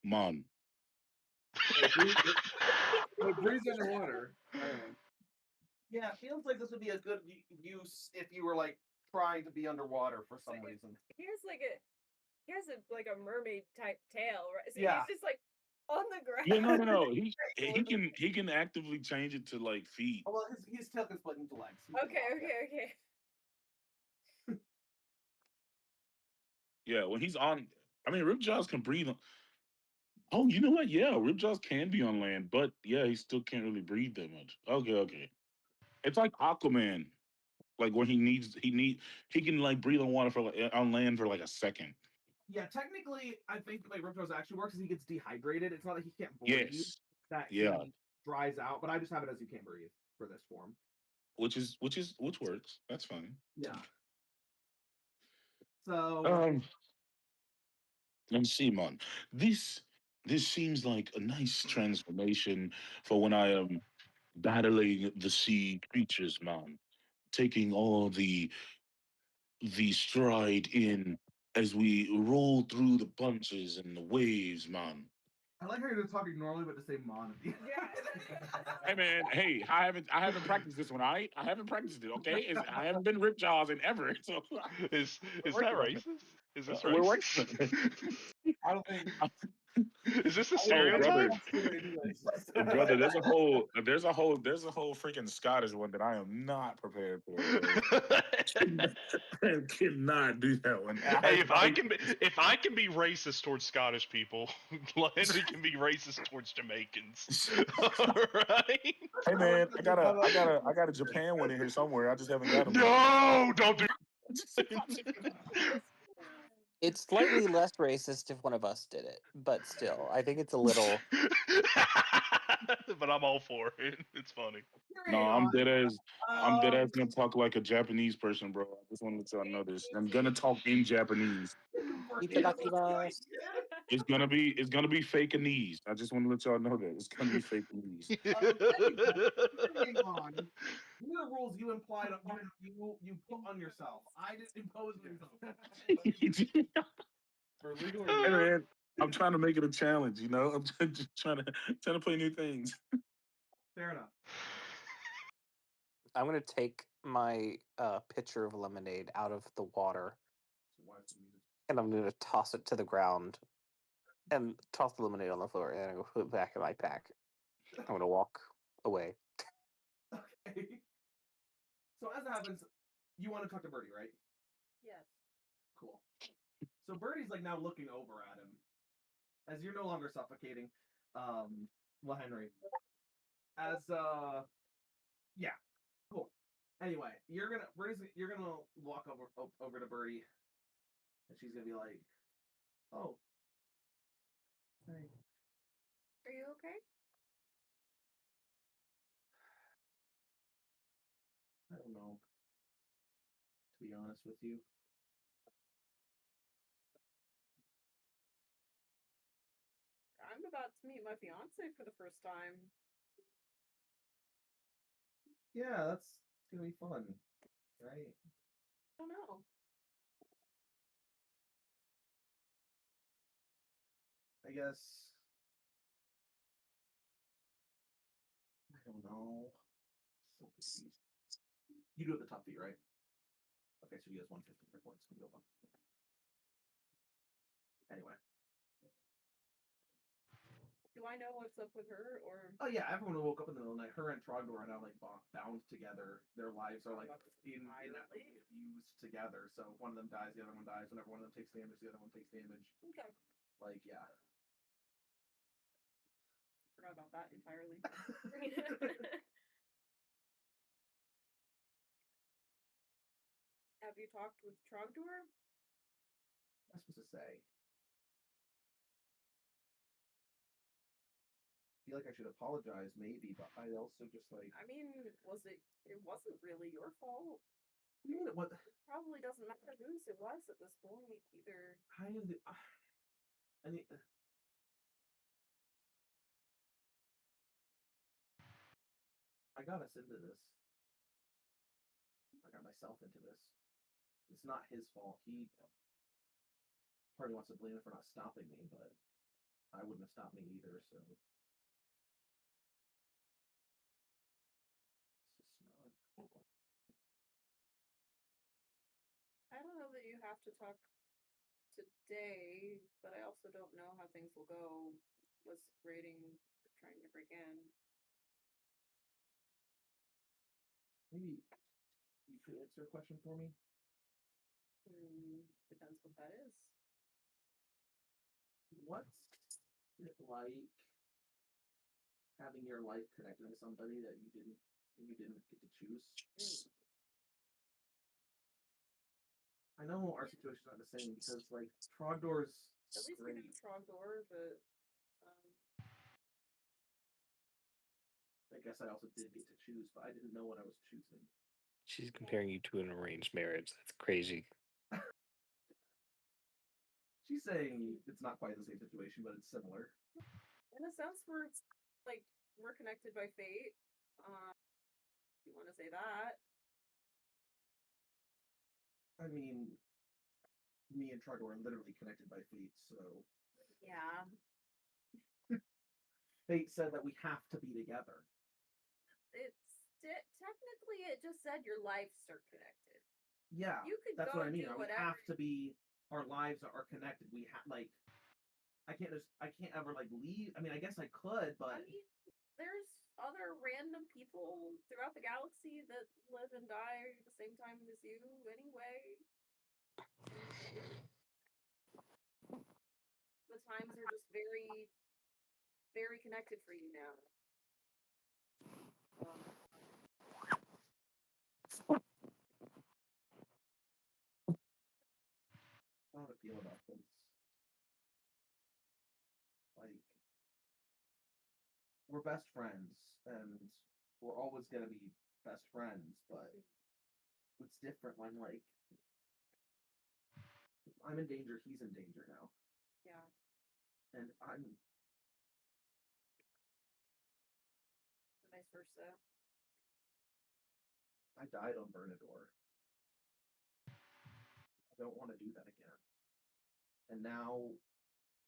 man. It breathes underwater. Yeah, it feels like this would be a good use if you were like trying to be underwater for some reason. He has a mermaid type tail, right? So Yeah. he's just like on the ground. Yeah, no. He can actively change it to like feet. Oh, well, his tail can split into legs. Okay. Yeah, when he's on, I mean, Ripjaws can breathe. Oh, you know what? Yeah, Ripjaws can be on land, but yeah, he still can't really breathe that much. Okay. It's like Aquaman, like where he can like breathe on water for on land for like a second. Yeah, technically, I think the way Ripjaws actually works is he gets dehydrated. It's not that he can't breathe. Yes. That Yeah. he dries out, but I just have it as you can't breathe for this form. Which works. That's fine. Yeah. So let's see, man. This seems like a nice transformation for when I am battling the sea creatures, man. Taking all the stride in as we roll through the punches and the waves, man. I like how you're talking normally, but to say mon. Yeah. Hey man, hey, I haven't practiced this one. I haven't practiced it. Okay, I haven't been Ripjaws in ever. So is that racist? Is this we're racist? working. I don't think. Is this a Oh, stereotype? brother, there's a whole freaking Scottish one that I am not prepared for. I cannot do that one. Hey, if I can be racist towards Scottish people, Henry can be racist towards Jamaicans. Alright? Hey man, I got a Japan one in here somewhere. I just haven't got him. No, don't do It's slightly less racist if one of us did it, but still, I think it's a little. but I'm all for it. It's funny. No, I'm dead as I'm dead Um, as gonna talk like a Japanese person, bro. I just want to let y'all know this. I'm gonna talk in Japanese. Itadakimasu. It's gonna be fake knees. I just want to let y'all know that it's gonna be fake knees. Carrying on. These are rules you implied you put on yourself. I didn't impose myself. For legal Hey, man, I'm trying to make it a challenge. You know, I'm just trying to play new things. Fair enough. I'm gonna take my pitcher of lemonade out of the water, and I'm gonna toss it to the ground, and toss the lemonade on the floor, and I'm gonna put it back in my pack. I'm gonna walk away. Okay. So as it happens, you want to talk to Birdie, right? Yes. Cool. So Birdie's like now looking over at him, as you're no longer suffocating, well, Henry. As yeah, cool. Anyway, you're gonna walk over to Birdie, and she's gonna be like, "Oh, hey." Are you okay? I don't know. To be honest with you, I'm about to meet my fiance for the first time. yeah, that's gonna be fun, right? I don't know. I guess. I don't know. So confused. You do have the top feet, right? Okay, so you guys 150 points. Go on. Anyway. Do I know what's up with her, or? Oh yeah, everyone woke up in the middle of the night. Her and Trogdor are now like bound together. Their lives are like fused together. So one of them dies, the other one dies. Whenever one of them takes damage, the other one takes damage. Okay. Like yeah. Forgot about that entirely. Have you talked with Trogdor? What am I supposed to say? I feel like I should apologize, maybe, but I also just like. I mean, it wasn't really your fault. What do you mean it was? Probably doesn't matter whose it was at this point either. Kind of. I mean. I got us into this. I got myself into this. It's not his fault. He probably wants to blame it for not stopping me, but I wouldn't have stopped me either, so. It's just not. I don't know that you have to talk today, but I also don't know how things will go with raiding, trying to break in. Maybe you could answer a question for me? Depends what that is. What's it like having your life connected to somebody that you didn't get to choose? I know our situation's not the same because like Trogdor's At least we know Trogdor, but I guess I also did get to choose, but I didn't know what I was choosing. She's comparing you to an arranged marriage. That's crazy. She's saying it's not quite the same situation, but it's similar. In a sense, we're connected by fate. If you want to say that. I mean, me and Trogdor are literally connected by fate, so. Yeah. Fate said that we have to be together. Technically, it just said your lives are connected. Yeah, you could that's go what I mean. do We whatever. have to be. Our lives are connected. We have like. I can't ever like leave. I mean, I guess I could, but. I mean, there's other random people throughout the galaxy that live and die at the same time as you, anyway. The times are just very, very connected for you now. How to feel about this? Like, we're best friends, and we're always gonna be best friends. But it's different when like I'm in danger, he's in danger now, Yeah. and I'm Vice versa. I died on Bernador. I don't want to do that again. And now,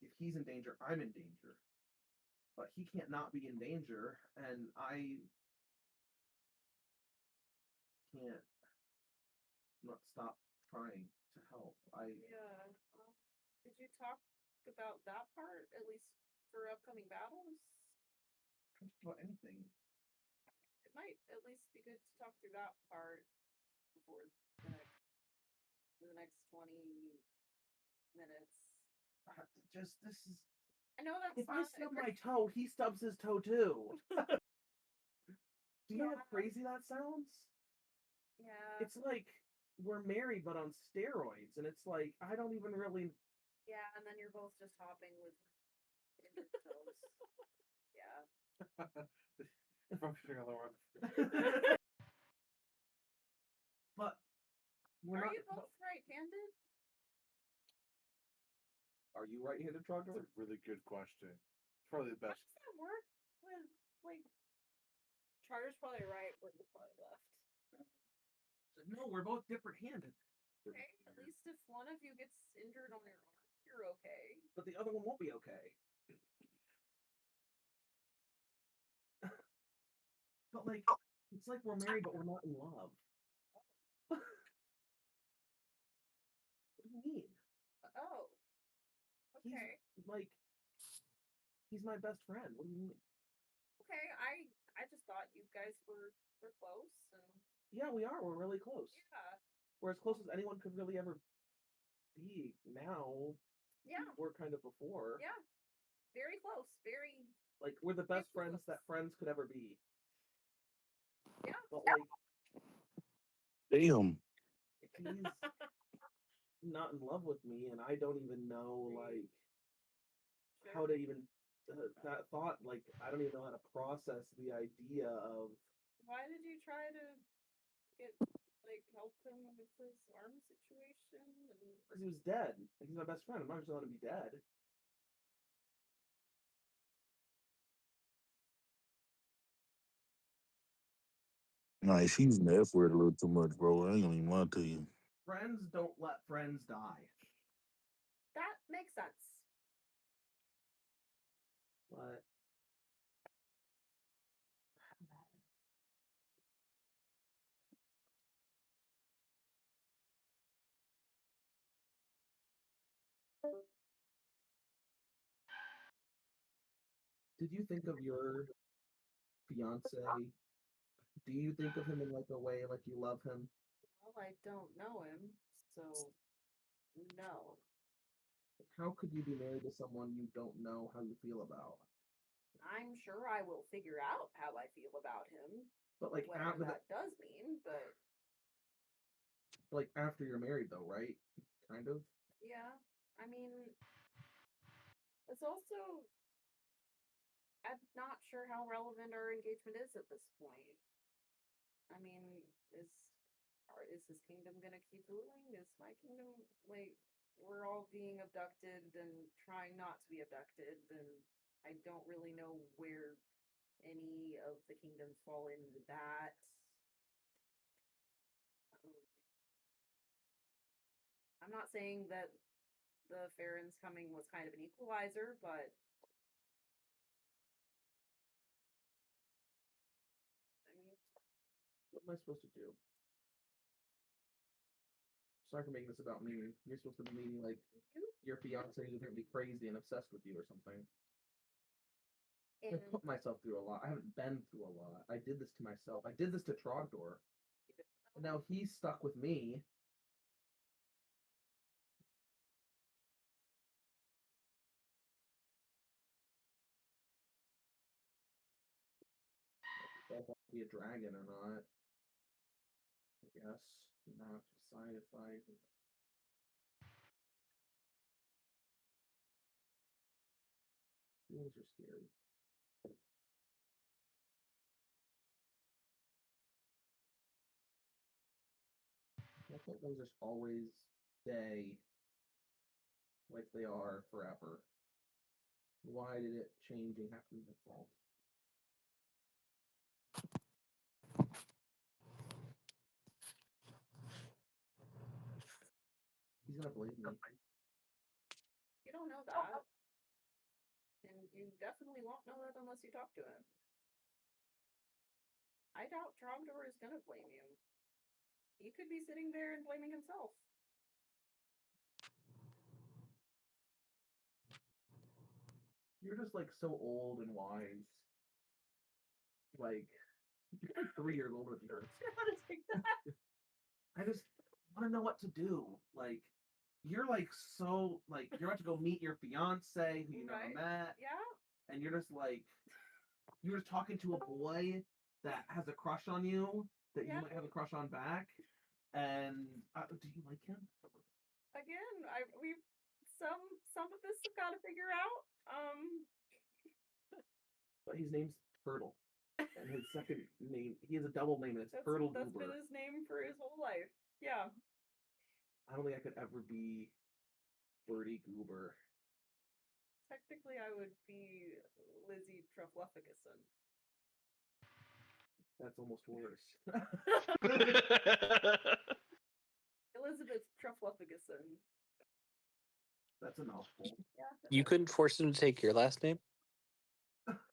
if he's in danger, I'm in danger. But he can't not be in danger, and I can't not stop trying to help. Yeah. Did you talk about that part, at least for upcoming battles? can't talk about anything. It might at least be good to talk through that part before the next 20 minutes. Just this is. I know that's If I not a stub great- my toe, he stubs his toe too. Do you know how Yeah. crazy that sounds? Yeah. It's like we're married but on steroids, and it's like I don't even really. Yeah, and then you're both just hopping with injured toes. Yeah. Focusing on the one. But we're Are not. you both right-handed? Are you right-handed, That's Trogdor? a really good question. It's probably the How best. does that work with like Charter's probably right, Brittany's probably left. No, we're both different-handed. Okay, at least if one of you gets injured on your arm, you're okay. But the other one won't be okay. But like, it's like we're married, but we're not in love. What do you mean? Oh. Okay. He's my best friend. What do you mean? Okay, I just thought you guys were close and Yeah, we are. We're really close. yeah. We're as close as anyone could really ever be. Now, Yeah. we're kind of before. Yeah. Very close. Very Like we're the best Very friends that friends could ever be. yeah. But like, Damn. he's not in love with me, and I don't even know like how to even that thought. Like I don't even know how to process the idea of. Why did you try to get help him with his arm situation? Because he was dead. Like, he's my best friend. I'm not just letting him be dead. Nice. He's using the F word a little too much, bro. I ain't gonna even lie to you. Friends don't let friends die. That makes sense. But did you think of your fiance? Do you think of him in like a way like you love him? Well, I don't know him, so no. How could you be married to someone you don't know how you feel about? I'm sure I will figure out how I feel about him. But like whatever after that does mean, but like after you're married though, right? Kind of. yeah. I mean, it's also I'm not sure how relevant our engagement is at this point. I mean, is his kingdom gonna keep ruling? Is my kingdom we're all being abducted and trying not to be abducted, and I don't really know where any of the kingdoms fall into that. I'm not saying that the Farron's coming was kind of an equalizer, but I mean, What am I supposed to do? Sorry for making this about me. You're supposed to be meaning like your fiance is gonna be crazy and obsessed with you or something. I in put myself through a lot. I haven't been through a lot. I did this to myself. I did this to Trogdor. And now he's stuck with me. If I'll be a dragon or not. I guess. Now I have to decide if I. Feelings are scary. can't those just always stay like they are forever? Why did it changing have to be default? He's gonna blame me. You don't know that. And you definitely won't know that unless you talk to him. I doubt Trogdor is gonna blame you. He could be sitting there and blaming himself. You're just like so old and wise. Like you're like 3 years older than her. How to take that? I just want to know what to do. Like you're like so like you're about to go meet your fiance who you Right. never met, Yeah. and you're just like you're just talking to a boy that has a crush on you that you Yeah. might have a crush on back. And do you like him? Again, we some of this I've got to figure out. But his name's Turtle, and his second name he has a double name. And it's Turtle That's Goober. been his name for his whole life. Yeah. I don't think I could ever be Birdie Goober. Technically, I would be Lizzie Truffleffigason. That's almost worse. Elizabeth Truffleffigason. That's a mouthful. Yeah. You couldn't force him to take your last name?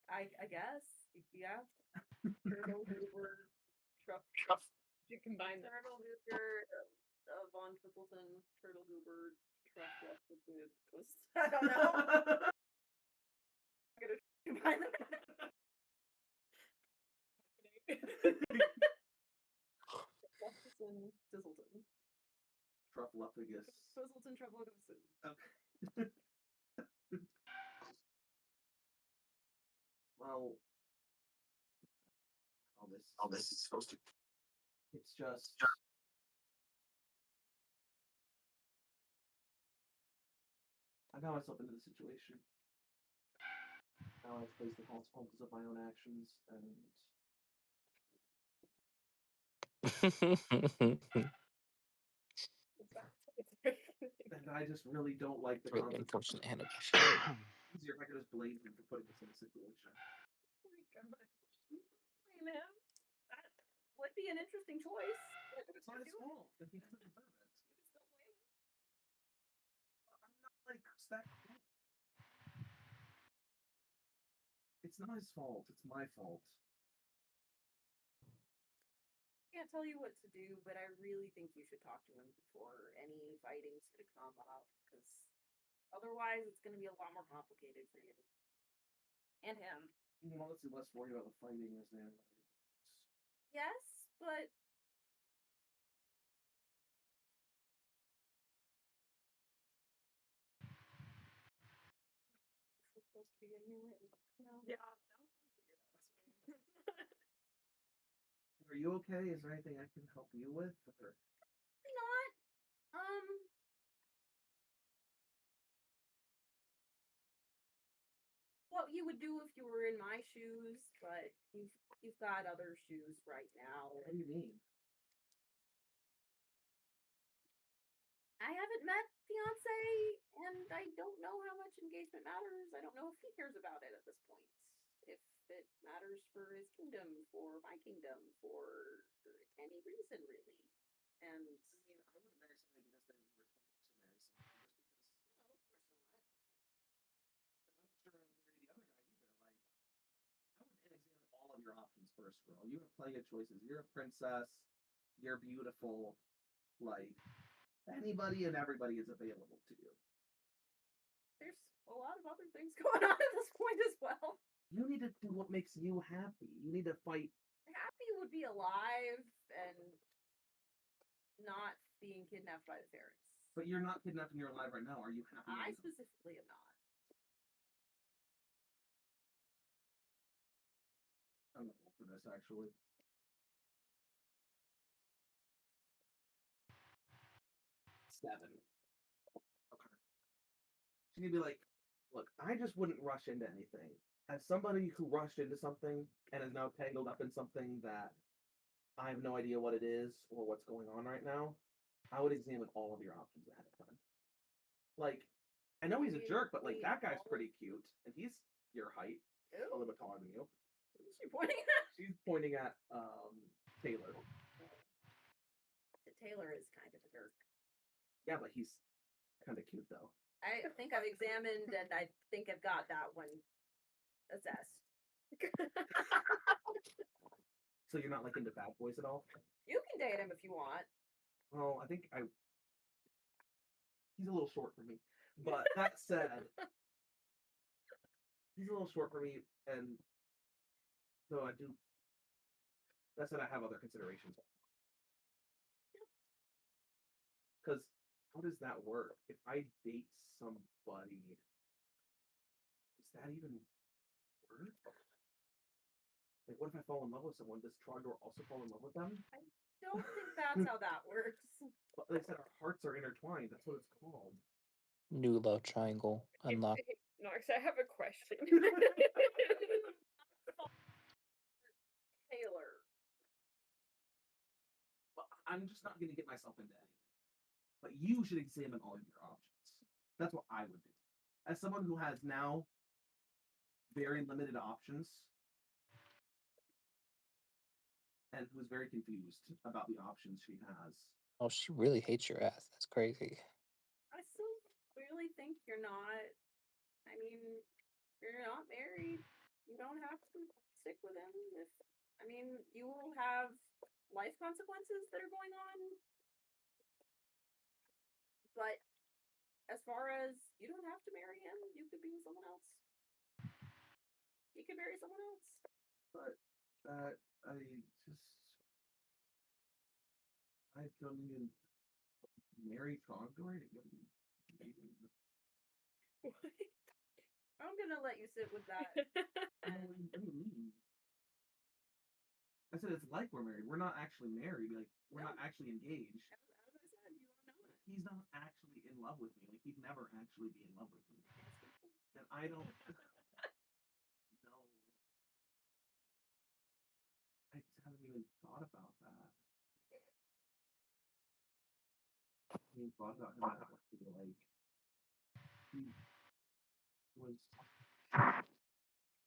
I guess. Yeah. Turtle Hoover Truff. You combine them. Turtle Hoover, Von Trippleton, Turtle Hoover, Truffleffigason. I don't know. I'm gonna combine them. Truffleton, Sizzleton. Truffleffigus. Sizzleton, Truffleton. Okay. Well, all this is supposed to. It's just. I got myself into the situation. Now I've faced the consequences of my own actions, and I just really don't like the Really consequences. unfortunate animation. Easier if I could just blame him for putting us in a situation. Oh my god. Blame him. That would be an interesting choice. But It's not his fault if he doesn't deserve it. you can still blame him. I'm not like that cool. It's not his fault. It's my fault. I can't tell you what to do, but I really think you should talk to him before any fighting's gonna come up, because otherwise it's gonna be a lot more complicated for you. And him. I'm honestly less worried about the fighting as than Yes, but this was supposed to be getting me written. No. Yeah, that was figured out. Are you okay? Is there anything I can help you with? Or... Probably not. What you would do if you were in my shoes, but you've got other shoes right now. What do you mean? I haven't met fiance, and I don't know how much engagement matters. I don't know if he cares about it at this point. If it matters for his kingdom, for my kingdom, for any reason really. And I mean, I wouldn't marry somebody because they were told to marry somebody just because. no, of course not. I'm not sure I would marry the other guy either. Like, I would examine all of your options first, girl. You have plenty of choices. You're a princess. You're beautiful. Like, anybody and everybody is available to you. There's a lot of other things going on at this point as well. You need to do what makes you happy. You need to fight. Happy would be alive and not being kidnapped by the fairies. But you're not kidnapped and you're alive right now. Are you happy? I right now? specifically am not. I'm gonna roll for this actually. Seven. Okay. She's gonna be like, look, I just wouldn't rush into anything. As somebody who rushed into something and is now tangled up in something that I have no idea what it is or what's going on right now, I would examine all of your options ahead of time. Like, I know he's a jerk, but like that guy's pretty cute, and he's your height, a little bit taller than you. Who's she pointing at? She's pointing at Taylor. Taylor is kind of a jerk. Yeah, but he's kind of cute though. I think I've examined and I think I've got that one assessed. So you're not like into bad boys at all? You can date him if you want. Well, I think he's a little short for me. But that said, he's a little short for me, and so I do. That said, I have other considerations. Because how does that work? If I date somebody, does that even work? Like, what if I fall in love with someone? Does Trogdor also fall in love with them? I don't think that's how that works. But like I said, our hearts are intertwined. That's what it's called. New love triangle unlocked. Hey, Nox, I have a question. Taylor. Well, I'm just not going to get myself into anything. But you should examine all of your options. That's what I would do. As someone who has now very limited options and who's very confused about the options she has. Oh, she really hates your ass. That's crazy. I still really think you're not. I mean, you're not married. You don't have to stick with him. I mean, you will have life consequences that are going on. But as far as you don't have to marry him, you could be with someone else. He could marry someone else. But I don't even marry Trogdor to get I'm gonna let you sit with that. What do you mean? I said it's like we're married. We're not actually married. Like we're not actually engaged. As I said, you are not. He's not actually in love with me. Like he'd never actually be in love with me. And I don't know. I just haven't even thought about that. I haven't even thought about him actually like he was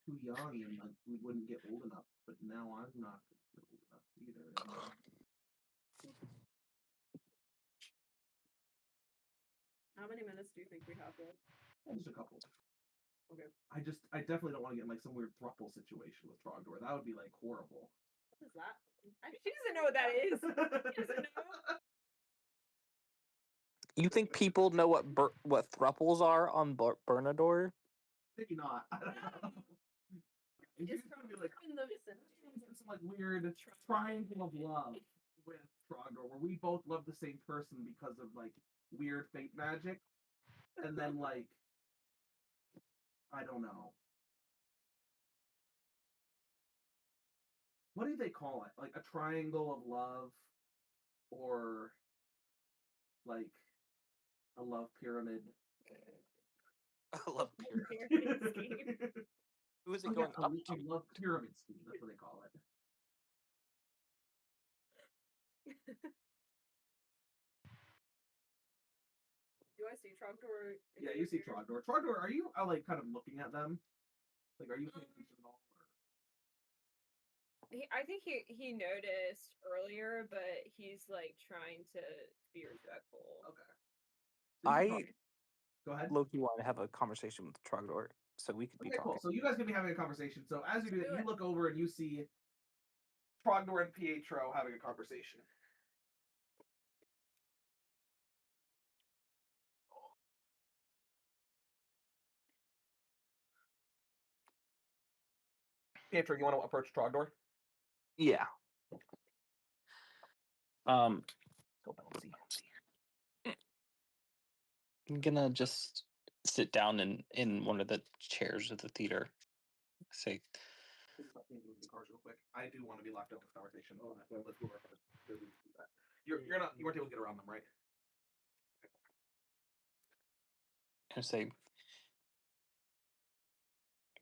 too young and like we wouldn't get old enough, but now I'm not old enough either. How many minutes do you think we have left? Just a couple. Okay. I definitely don't want to get in like some weird throuple situation with Trogdor. That would be like horrible. What is that? She doesn't know what that is. She doesn't know. You think people know what thruples are on Bernador? Maybe not. I don't know. It's gonna be like some like weird triangle of love with Trogdor, where we both love the same person because of like weird fate magic, and then like I don't know. What do they call it? Like a triangle of love, or like a love pyramid. I love Pyramid scheme. Who is it Oh, going yeah, up a to? love pyramid scheme. That's what they call it. Do I see Trogdor? Yeah, you see Trogdor. Trogdor, are you like kind of looking at them? Like, are you paying attention at all? I think he noticed earlier, but he's like trying to be respectful. Okay. I Go ahead. Loki want to have a conversation with Trogdor, so we could be Okay, talking. cool. So you guys can be having a conversation. So as you do that, you look over and you see Trogdor and Pietro having a conversation. Pietro, you want to approach Trogdor? Yeah. I'm gonna just sit down in one of the chairs of the theater. Say, Cars real quick. I do want to be locked up in this conversation. Oh, let's go over first. You're not. You weren't able to get around them, right? and say,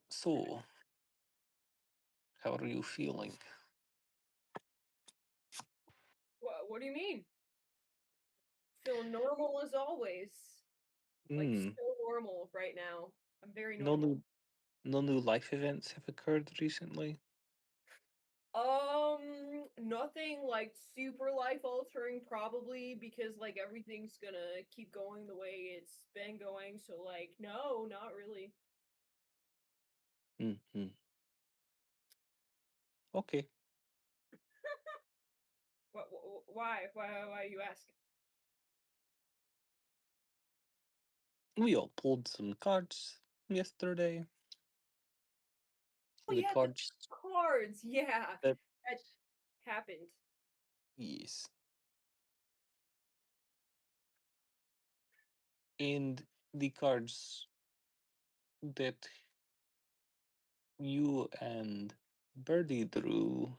so, how are you feeling? What do you mean? feeling normal as always. Like Hmm. so normal right now. I'm very No normal. no new life events have occurred recently. Nothing like super life altering probably because like everything's gonna keep going the way it's been going. So like no, not really. Hmm. Okay. Why you ask? We all pulled some cards yesterday. Oh The yeah, the cards cards. Yeah, that that happened. yes. And the cards that you and Birdie drew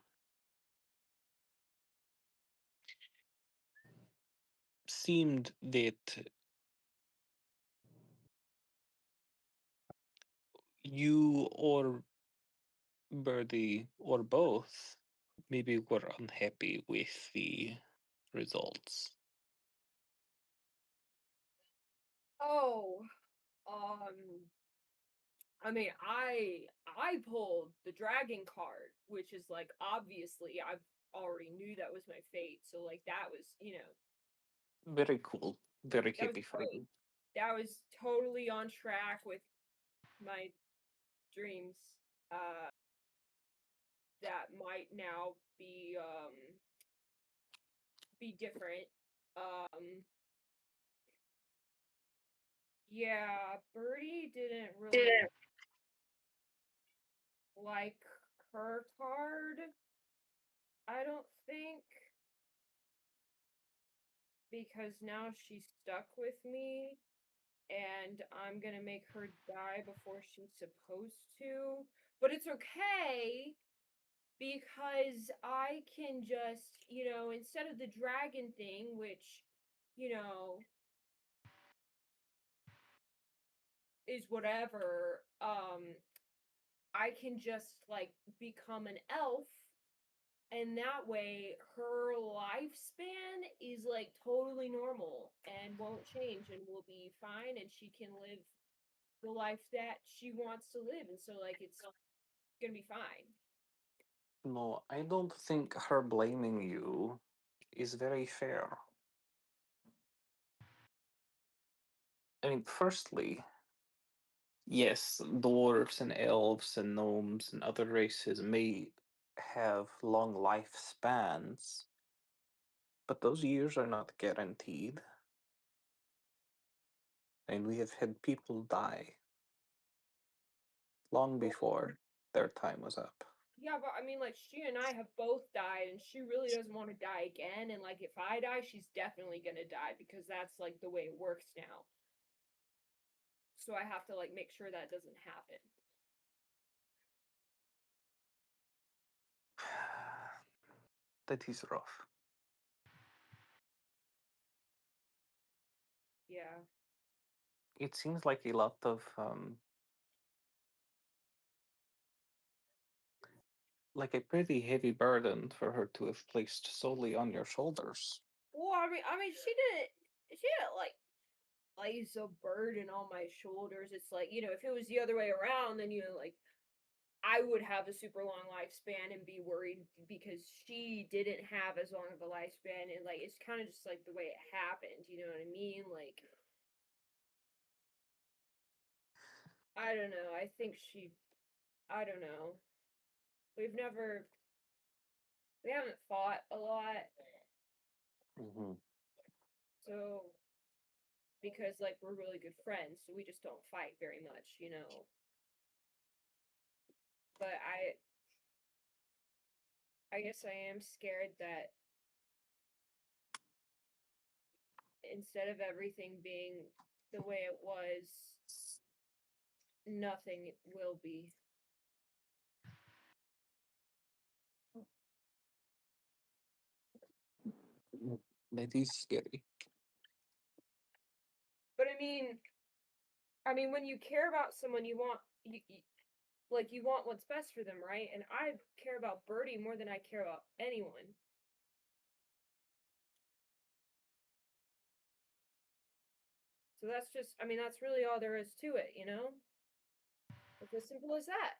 seemed that you or Birdie or both maybe were unhappy with the results. Oh, I mean, I pulled the dragon card, which is like obviously I've already knew that was my fate. So like that was, Very cool. Very that was happy for great. you. That was totally on track with my dreams. Uh, that might now be different. Um, yeah, Birdie didn't really like her card. I don't think because now she's stuck with me and I'm gonna make her die before she's supposed to. But it's okay because I can just, instead of the dragon thing, which, you know, is whatever, I can just like become an elf and that way her lifespan is like totally normal and won't change and will be fine and she can live the life that she wants to live and so like it's gonna be fine. No, I don't think her blaming you is very fair. I mean, firstly, yes, dwarves and elves and gnomes and other races may have long lifespans, but those years are not guaranteed. And we have had people die long before their time was up. Yeah, but I mean like she and I have both died and she really doesn't want to die again and like if I die she's definitely gonna die because that's like the way it works now. So I have to like make sure that doesn't happen. That is rough. Yeah. It seems like a lot of like a pretty heavy burden for her to have placed solely on your shoulders. Well, I mean, she didn't like place a burden on my shoulders. It's like if it was the other way around, then like I would have a super long lifespan and be worried because she didn't have as long of a lifespan, and like it's kind of just like the way it happened. You know what I mean? Like I don't know. I don't know. We've never, we haven't fought a lot, Mm-hmm. so because like we're really good friends, so we just don't fight very much. But I guess I am scared that instead of everything being the way it was, nothing will be. That is scary. But I mean, when you care about someone, you want like you want what's best for them, right? And I care about Birdie more than I care about anyone. So that's just, I mean, that's really all there is to it, you know? It's as simple as that.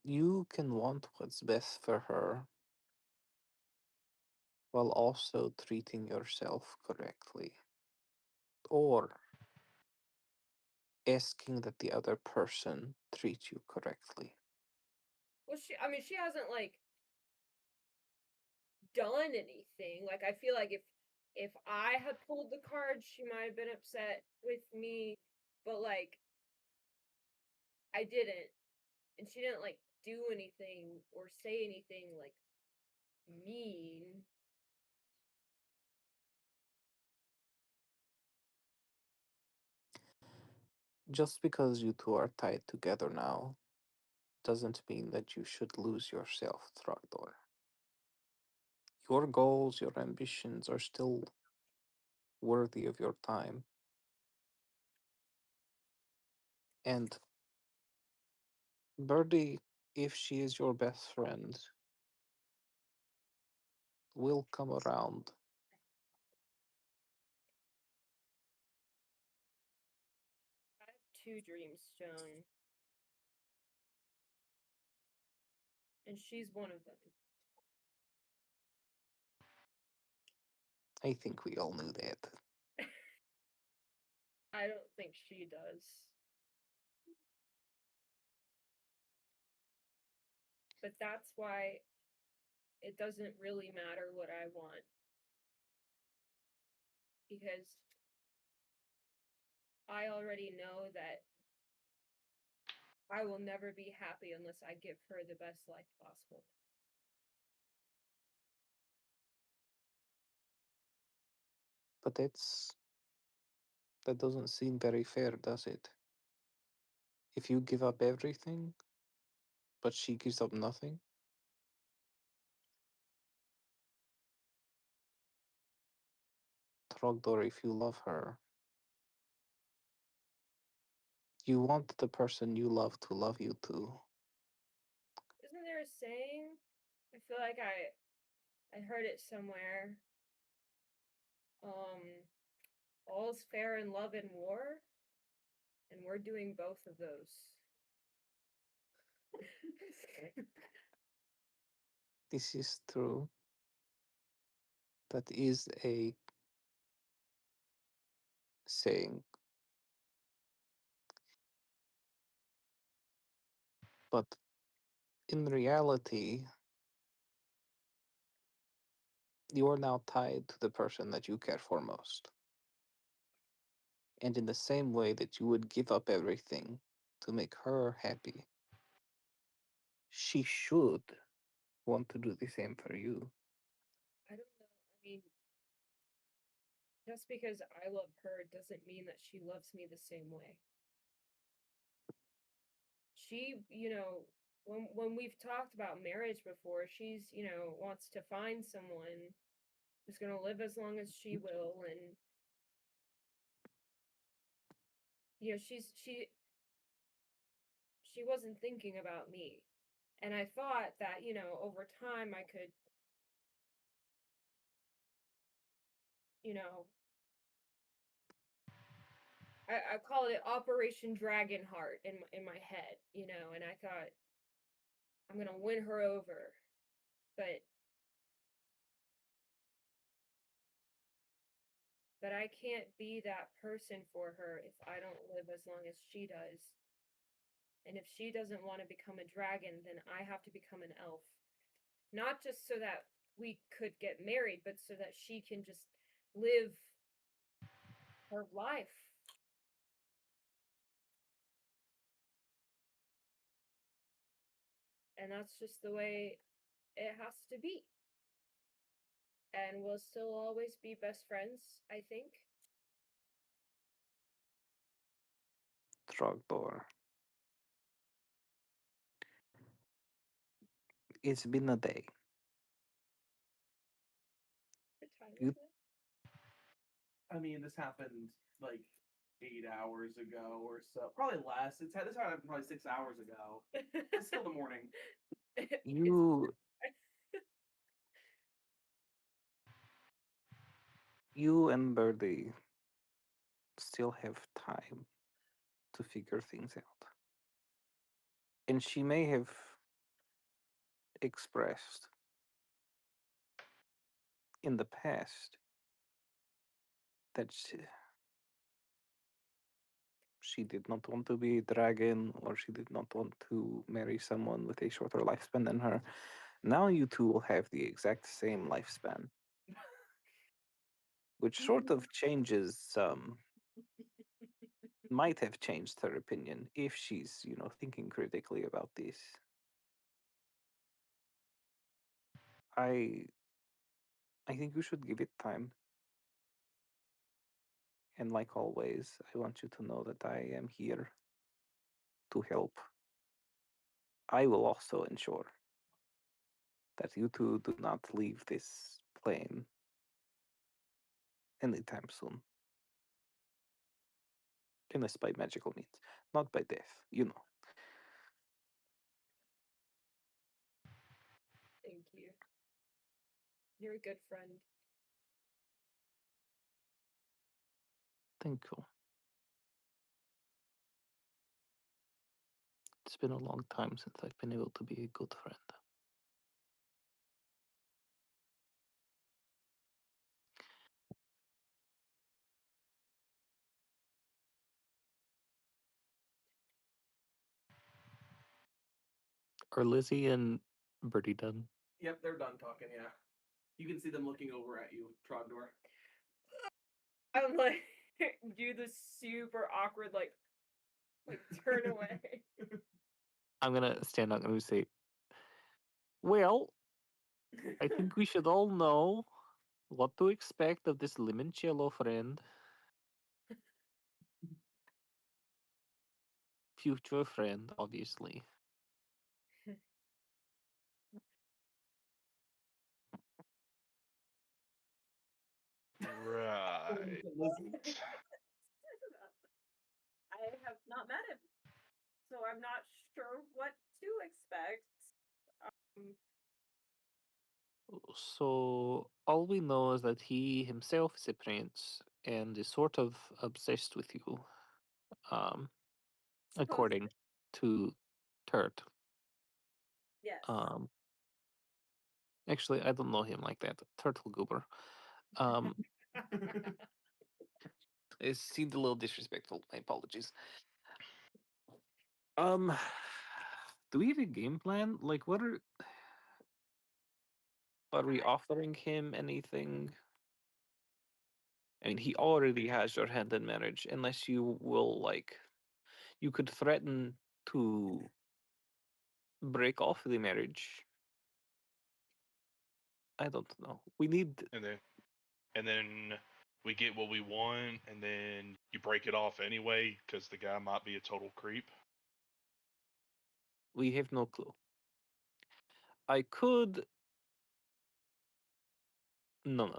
You can want what's best for her while also treating yourself correctly. Or asking that the other person treat you correctly. Well, I mean, she hasn't, like, done anything. Like, I feel like if I had pulled the card, she might have been upset with me, but, like, I didn't. And she didn't, like, do anything or say anything, like, mean. Just because you two are tied together now doesn't mean that you should lose yourself, Throgdor. Your goals, your ambitions are still worthy of your time. And Birdie, if she is your best friend, will come around. I have 2 Dreamstone. And she's one of them. I think we all knew that. I don't think she does. But that's why it doesn't really matter what I want. Because I already know that I will never be happy unless I give her the best life possible. But that doesn't seem very fair, does it? If you give up everything, but she gives up nothing? Trogdor, if you love her, you want the person you love to love you too. Isn't there a saying? I feel like I heard it somewhere. All's fair in love and war, and we're doing both of those. This is true. That is a saying. But in reality, you are now tied to the person that you care for most. And in the same way that you would give up everything to make her happy, she should want to do the same for you. I don't know. I mean, just because I love her doesn't mean that she loves me the same way. She, when we've talked about marriage before, she's, wants to find someone who's going to live as long as she will, and she wasn't thinking about me. And I thought that, over time I could, I call it Operation Dragonheart in my head, and I thought I'm gonna win her over, but I can't be that person for her if I don't live as long as she does. And if she doesn't want to become a dragon, then I have to become an elf. Not just so that we could get married, but so that she can just live her life. And that's just the way it has to be. And we'll still always be best friends, I think. Trogdor. It's been a day. What time You is it? I mean, this happened like 8 hours ago or so. Probably less. This happened probably 6 hours ago. It's still the morning. you You and Birdie still have time to figure things out. And she may have expressed in the past that she did not want to be a dragon, or she did not want to marry someone with a shorter lifespan than her. Now you two will have the exact same lifespan, which sort of changes, might have changed her opinion if she's, thinking critically about this. I think you should give it time. And like always, I want you to know that I am here to help. I will also ensure that you two do not leave this plane anytime soon. Unless by magical means, not by death, Thank you. You're a good friend. Thank you. It's been a long time since I've been able to be a good friend. Are Lizzie and Birdie done? Yep, they're done talking. Yeah, you can see them looking over at you, Trogdor. I'm like, do the super awkward, like turn away. I'm gonna stand up and say, well, I think we should all know what to expect of this limoncello friend. Future friend, obviously. Right. I have not met him, so I'm not sure what to expect. So all we know is that he himself is a prince and is sort of obsessed with you, according to Turt. Yes. Actually, I don't know him like that. Turtle Goober. It seemed a little disrespectful. My apologies. Do we have a game plan? Like, what are we offering him anything? I mean, he already has your hand in marriage, unless you will, you could threaten to break off the marriage. I don't know. We need. And then we get what we want, and then you break it off anyway because the guy might be a total creep. We have no clue. I could. No. No?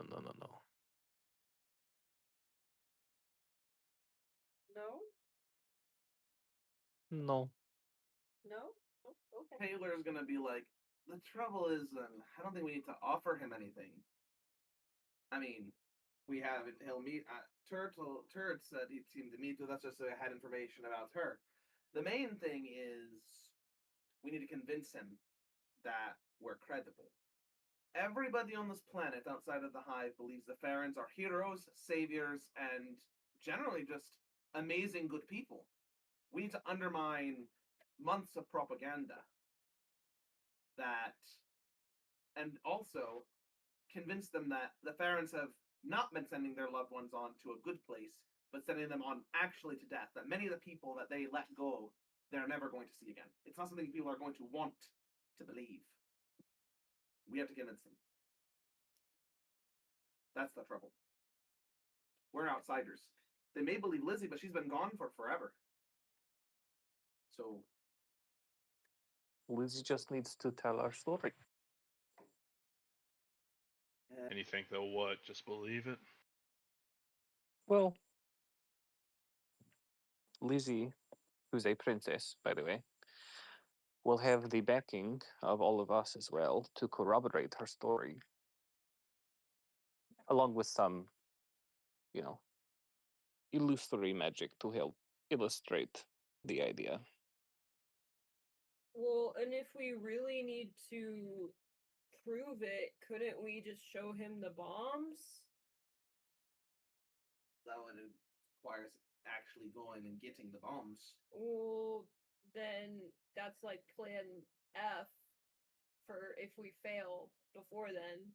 No. No? Oh, okay. Taylor's gonna be like, the trouble is, I don't think we need to offer him anything. I mean, we have it. He'll meet. Turt said he'd seem to meet with us just so I had information about her. The main thing is we need to convince him that we're credible. Everybody on this planet outside of the Hive believes the Farrens are heroes, saviors, and generally just amazing good people. We need to undermine months of propaganda that, and also convince them that the Farrens have not been sending their loved ones on to a good place, but sending them on actually to death. That many of the people that they let go, they're never going to see again. It's not something people are going to want to believe. We have to convince them. That's the trouble. We're outsiders. They may believe Lizzie, but she's been gone for forever. So Lizzie just needs to tell our story. And you think they'll what? Just believe it? Well, Lizzie, who's a princess, by the way, will have the backing of all of us as well to corroborate her story, along with some illusory magic to help illustrate the idea. Well, and if we really need to prove it, couldn't we just show him the bombs? That would require us actually going and getting the bombs. Well, then that's like plan F for if we fail before then.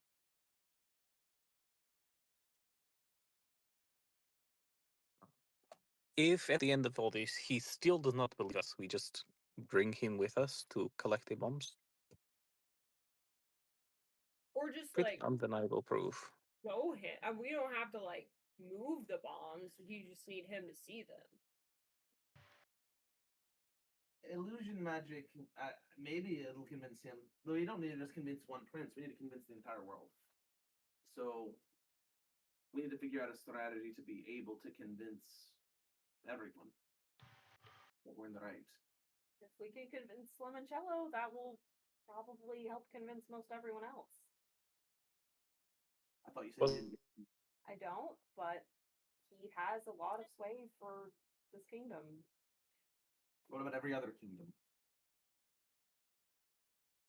If at the end of all this he still does not believe us, we just bring him with us to collect the bombs. Or just Pretty like undeniable proof. show him. We don't have to like move the bombs. You just need him to see them. Illusion magic, maybe it'll convince him. Though we don't need to just convince one prince. We need to convince the entire world. So we need to figure out a strategy to be able to convince everyone that we're in the right. If we can convince Limoncello, that will probably help convince most everyone else. I thought you said Well- you didn't. I don't, but he has a lot of sway for this kingdom. What about every other kingdom?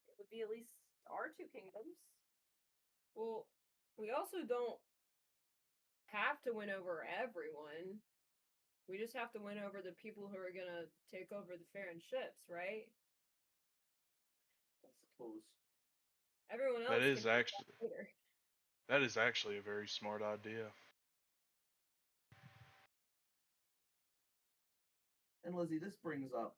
It would be at least our two kingdoms. Well, we also don't have to win over everyone. We just have to win over the people who are gonna take over the Farron ships, right? I suppose. Everyone else That is can do that actually later. that is actually a very smart idea. And Lizzie, this brings up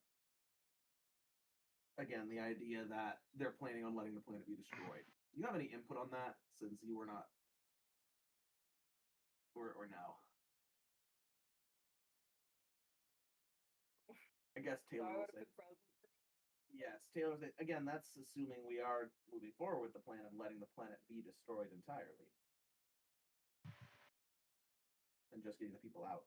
again the idea that they're planning on letting the planet be destroyed. Do you have any input on that, since you were not, or no? I guess So Taylor I will would say have been frozen. yes. Taylor said again. That's assuming we are moving forward with the plan of letting the planet be destroyed entirely, and just getting the people out.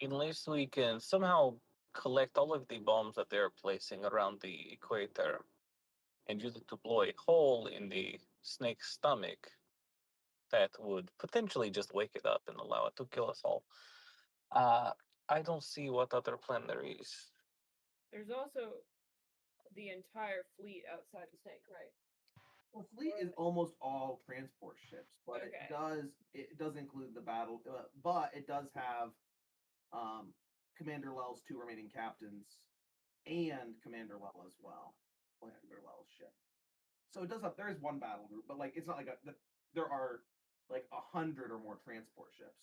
Unless we can somehow collect all of the bombs that they're placing around the equator and use it to blow a hole in the snake's stomach, that would potentially just wake it up and allow it to kill us all. I don't see what other plan there is. There's also the entire fleet outside the snake, right? Well, fleet is almost all transport ships, but Okay. it does include the battle, but it does have Commander Lell's two remaining captains and Commander Lell as well. Commander Lell's ship. So it does have there is one battle group, but like it's not like there are like 100 or more transport ships,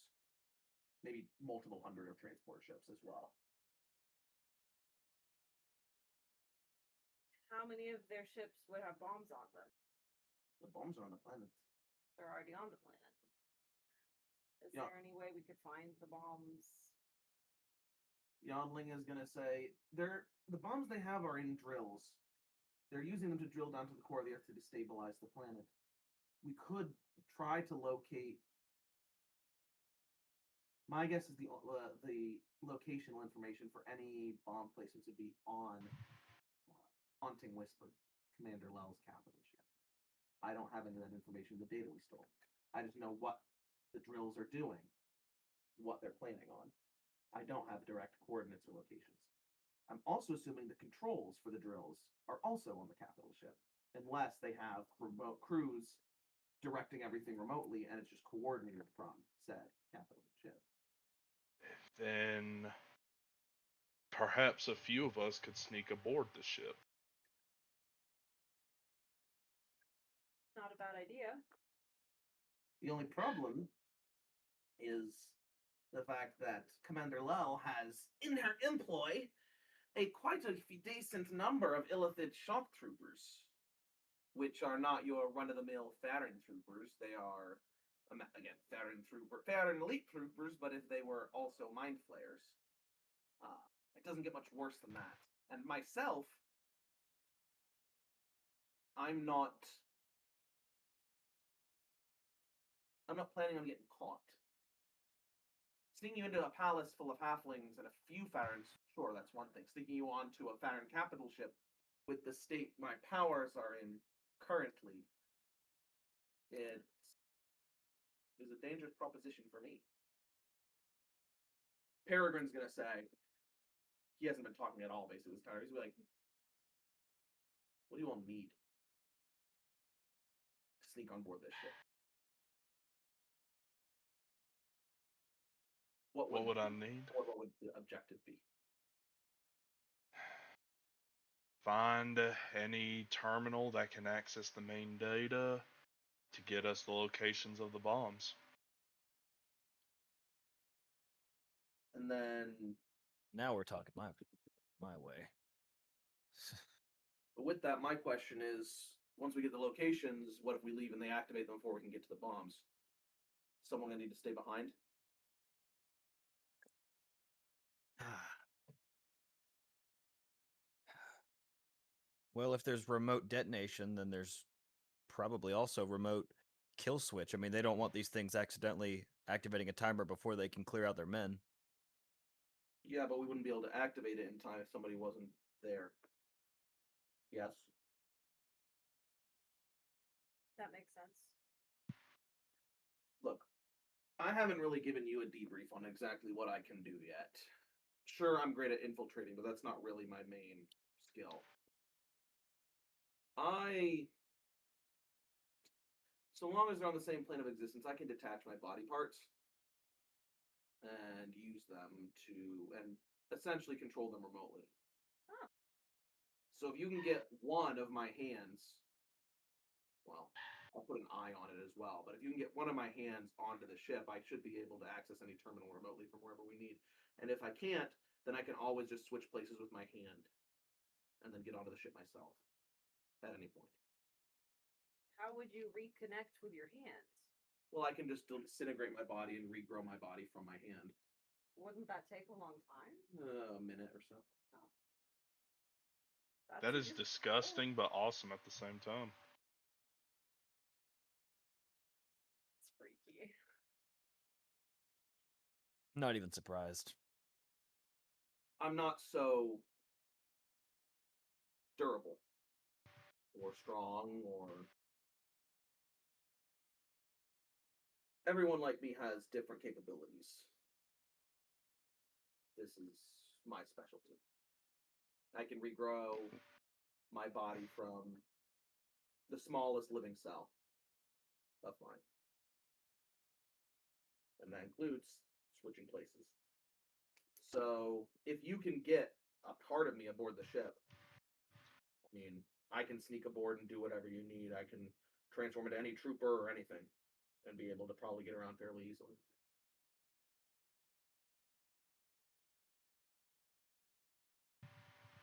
maybe multiple hundred of transport ships as well. How many of their ships would have bombs on them? The bombs are on the planet. They're already on the planet. Is Yeah. there any way we could find the bombs? Yonling is gonna say the bombs they have are in drills. They're using them to drill down to the core of the Earth to destabilize the planet. We could try to locate. My guess is the locational information for any bomb placements would be on Haunting Whisper, Commander Lell's capital ship. I don't have any of that information in the data we stole. I just know what the drills are doing, what they're planning on. I don't have direct coordinates or locations. I'm also assuming the controls for the drills are also on the capital ship, unless they have remote crews directing everything remotely and it's just coordinated from said capital ship. Then perhaps a few of us could sneak aboard the ship. Not a bad idea. The only problem is the fact that Commander Lell has in her employ quite a decent number of Illithid shock troopers, which are not your run-of-the-mill Farron troopers. They are, again, Farron elite troopers, but if they were also mind flayers. It doesn't get much worse than that. And myself, I'm not planning on getting caught. Sneaking you into a palace full of halflings and a few Farrons, sure, that's one thing. Sneaking you onto a Farron capital ship with the state my powers are in currently, is a dangerous proposition for me. Peregrine's gonna say, he hasn't been talking at all basically this time. He's gonna be like, what do you all need to sneak on board this ship? What would I need? Or what would the objective be? Find any terminal that can access the main data to get us the locations of the bombs. And then, Now we're talking my way. but with that, my question is, once we get the locations, what if we leave and they activate them before we can get to the bombs? Someone gonna need to stay behind? Well, if there's remote detonation, then there's probably also remote kill switch. I mean, they don't want these things accidentally activating a timer before they can clear out their men. Yeah, but we wouldn't be able to activate it in time if somebody wasn't there. Yes. That makes sense. Look, I haven't really given you a debrief on exactly what I can do yet. Sure, I'm great at infiltrating, but that's not really my main skill. So long as they're on the same plane of existence, I can detach my body parts and use them and essentially control them remotely. Oh. So if you can get one of my hands, well, I'll put an eye on it as well, but if you can get one of my hands onto the ship, I should be able to access any terminal remotely from wherever we need. And if I can't, then I can always just switch places with my hand and then get onto the ship myself at any point. How would you reconnect with your hands? Well, I can just disintegrate my body and regrow my body from my hand. Wouldn't that take a long time? A minute or so. That is disgusting, but awesome at the same time. It's freaky. Not even surprised. I'm not so durable or strong or everyone like me has different capabilities. This is my specialty. I can regrow my body from the smallest living cell of mine. And that includes switching places. So if you can get a part of me aboard the ship, I mean, I can sneak aboard and do whatever you need. I can transform into any trooper or anything and be able to probably get around fairly easily.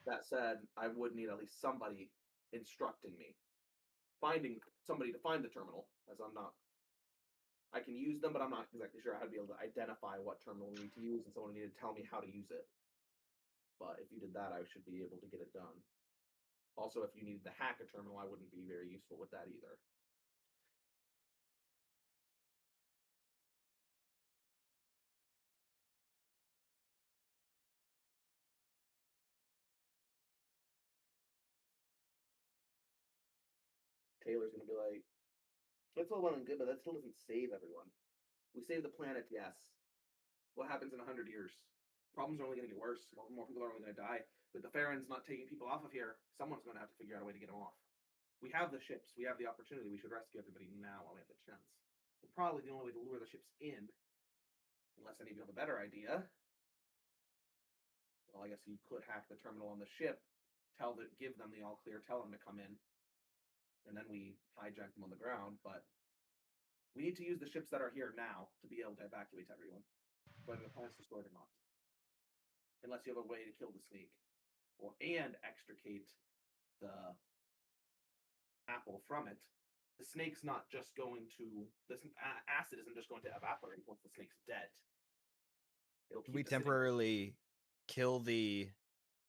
That said, I would need at least somebody instructing me. Finding somebody to find the terminal, as I'm not. I can use them, but I'm not exactly sure how to be able to identify what terminal we need to use, and someone needed to tell me how to use it. But if you did that, I should be able to get it done. Also, if you needed to hack a terminal, I wouldn't be very useful with that either. Taylor's gonna be like, that's all well and good, but that still doesn't save everyone. We save the planet, yes. What happens in 100 years? Problems are only gonna get worse. More people are only gonna die. With the Farron's not taking people off of here, someone's gonna have to figure out a way to get them off. We have the ships. We have the opportunity. We should rescue everybody now while we have the chance. And probably the only way to lure the ships in, unless any of you have a better idea. Well, I guess you could hack the terminal on the ship, give them the all clear, tell them to come in, and then we hijack them on the ground. But we need to use the ships that are here now to be able to evacuate everyone, whether the planet's destroyed or not. Unless you have a way to kill the snake, and extricate the apple from it. The snake's not just going to. This acid isn't just going to evaporate once the snake's dead. Can we temporarily kill the,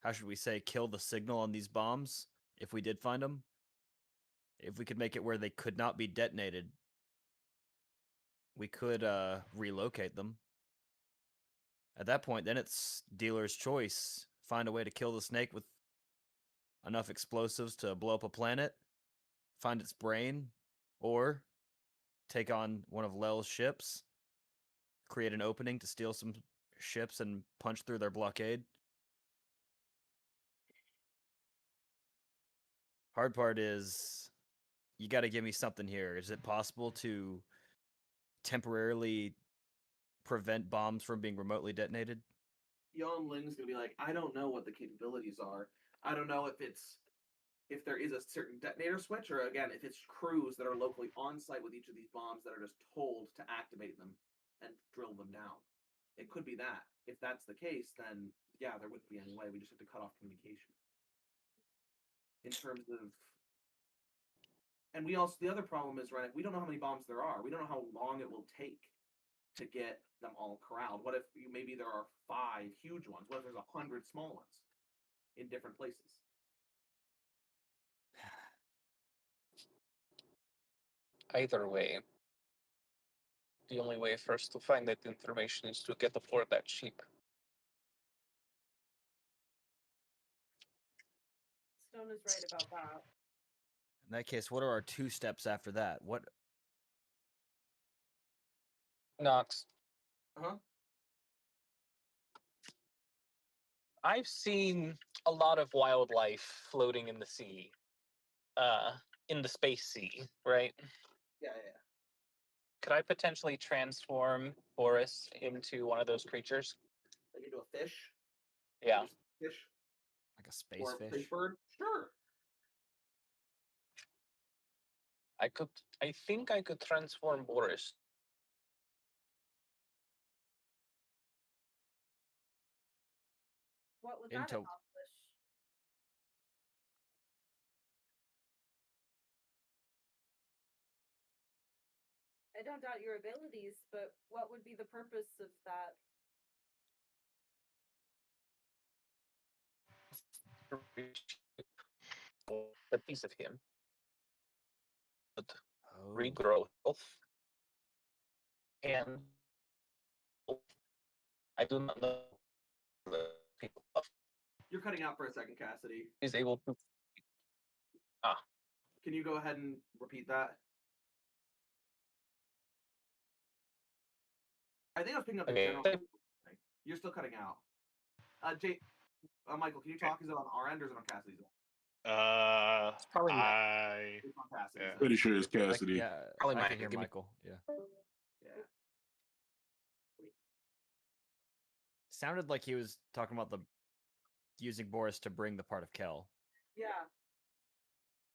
how should we say, kill the signal on these bombs if we did find them? If we could make it where they could not be detonated, we could relocate them. At that point, then it's dealer's choice. Find a way to kill the snake with enough explosives to blow up a planet, find its brain, or take on one of Lel's ships, create an opening to steal some ships and punch through their blockade. Hard part is you got to give me something here. Is it possible to temporarily prevent bombs from being remotely detonated? Yon Ling's gonna be like, I don't know what the capabilities are. I don't know if there is a certain detonator switch, or again, if it's crews that are locally on site with each of these bombs that are just told to activate them and drill them down. It could be that. If that's the case, then yeah, there wouldn't be any way. We just have to cut off communication. In terms of, and we also, the other problem is, right, we don't know how many bombs there are. We don't know how long it will take to get them all corralled. What if maybe there are 5 huge ones? What if there's 100 small ones in different places? Either way, the only way for us to find that information is to get aboard that ship. Stone is right about that. In that case, what are our 2 steps after that? What? Nox. Uh-huh. I've seen a lot of wildlife floating in the sea. In the space sea, right? Yeah. Could I potentially transform Boris into one of those creatures? Like into a fish? Yeah. Fish? Like a space Or a fish? fish bird? Sure. I think I could transform Boris. What would that Into- accomplish? I don't doubt your abilities, but what would be the purpose of that? A piece of him would Oh. regrow health, and I do not know the people You're cutting out for a second, Cassidy. is able to. Can you go ahead and repeat that? I think I was picking up the Okay. general. You're still cutting out. Michael, can you talk? Is it on our end or is it on Cassidy's end? It's probably not. It's on Cassidy's end. Pretty sure it's Cassidy. Yeah, Probably I mine. can hear Give me- Michael. Yeah. Yeah. Sounded like he was talking about the using Boris to bring the part of Kel. Yeah.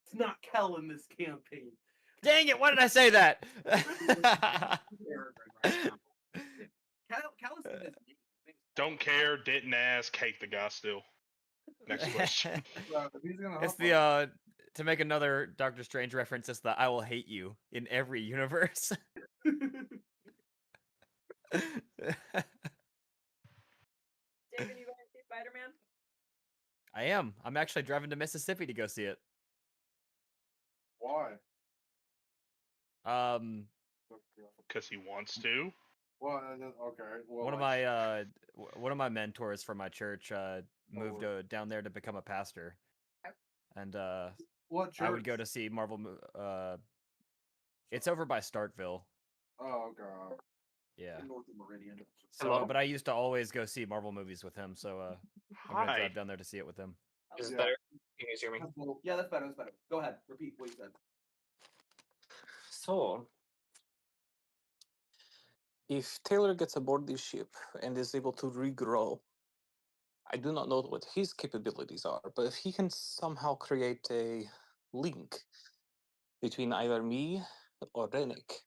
It's not Kel in this campaign. Dang it! Why did I say that? Kel is in this game. Don't care, didn't ask, hate the guy still. Next question. He's gonna It's hop the on. to make another Doctor Strange reference. It's the "I will hate you" in every universe. David, you going to see Spider-Man? I am. I'm actually driving to Mississippi to go see it. Why? Because he wants to. Well, okay. Well, One of my mentors from my church moved down there to become a pastor, and what church? I would go to see Marvel. It's over by Starkville. Oh, okay. Yeah. North of Meridian. So, but I used to always go see Marvel movies with him. So I'm gonna Hi. drive down there to see it with him. Is it Yeah. better? Can you hear me? Yeah, that's better. That's better. Go ahead. Repeat what you said. So, if Taylor gets aboard this ship and is able to regrow, I do not know what his capabilities are, but if he can somehow create a link between either me or Rennick,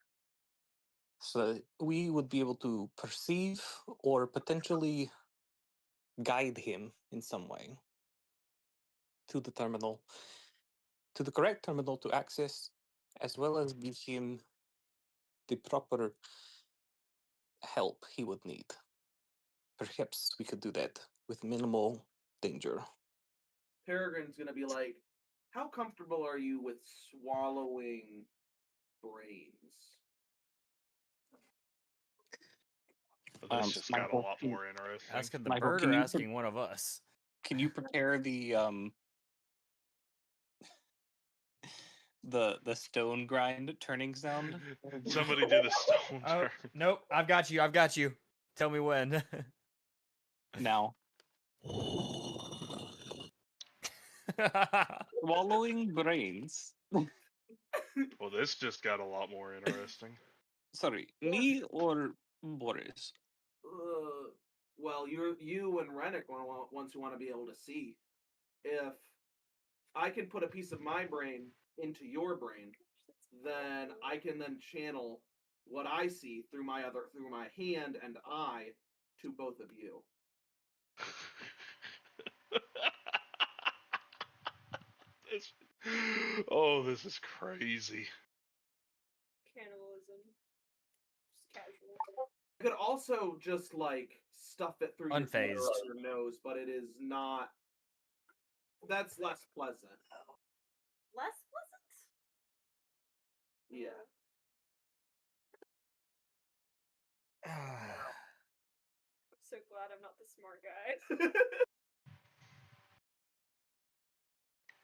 so that we would be able to perceive or potentially guide him in some way to the terminal, to the correct terminal to access, as well as give him the proper help he would need. Perhaps we could do that with minimal danger. Peregrine's gonna be like, how comfortable are you with swallowing brains? This just got a Michael, lot more interesting. Asking the Michael, bird can or you asking one of us? Can you prepare the the stone grind turning sound. Somebody did a stone Oh, turn. nope. I've got you. I've got you. Tell me when. Now. Swallowing brains. Well, this just got a lot more interesting. Sorry, me or Boris? Well, you and Rennick ones who want to be able to see. If I can put a piece of my brain into your brain, then I can then channel what I see through my hand and eye to both of you. This is crazy. Cannibalism. Just casual. I could also just like stuff it through your ear Unfazed. or your nose, but it is not. That's less pleasant. Less pleasant? Yeah. I'm so glad I'm not the smart guy.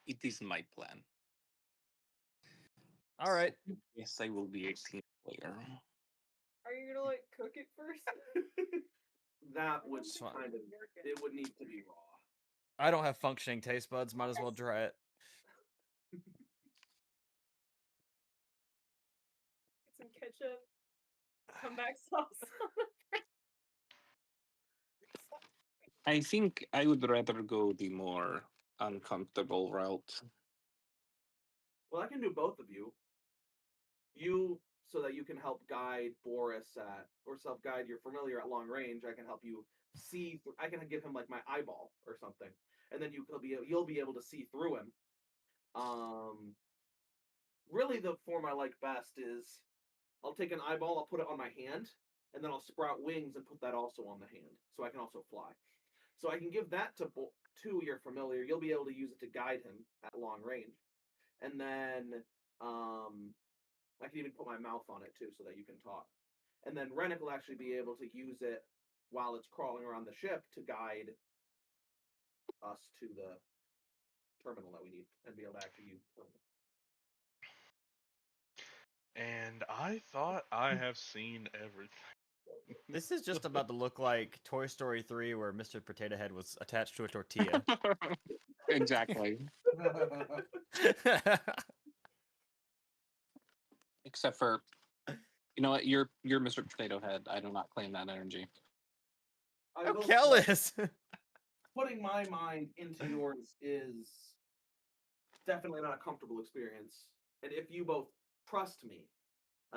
It is my plan. All right. Yes, I will be a team player. Are you gonna like cook it first? That would It's fine. kind of. It would need to be raw. I don't have functioning taste buds. Might as well try it. Get some ketchup. Comeback sauce. I think I would rather go the more uncomfortable route. Well, I can do both of you. You, so that you can help guide Boris at, or self-guide your familiar at long range. I can help you see. I can give him like my eyeball or something, and then you'll be able to see through him. Really, the form I like best is I'll take an eyeball, I'll put it on my hand, and then I'll sprout wings and put that also on the hand, so I can also fly. So I can give that to your familiar. You'll be able to use it to guide him at long range, and then I can even put my mouth on it too, so that you can talk. And then Rennick will actually be able to use it while it's crawling around the ship to guide us to the terminal that we need and be able to actually use the terminal. And I thought I have seen everything. This is just about to look like Toy Story 3 where Mr. Potato Head was attached to a tortilla. Exactly. Except for, you know what? You're Mr. Potato Head. I do not claim that energy. I How will say, careless! putting my mind into yours is definitely not a comfortable experience. And if you both trust me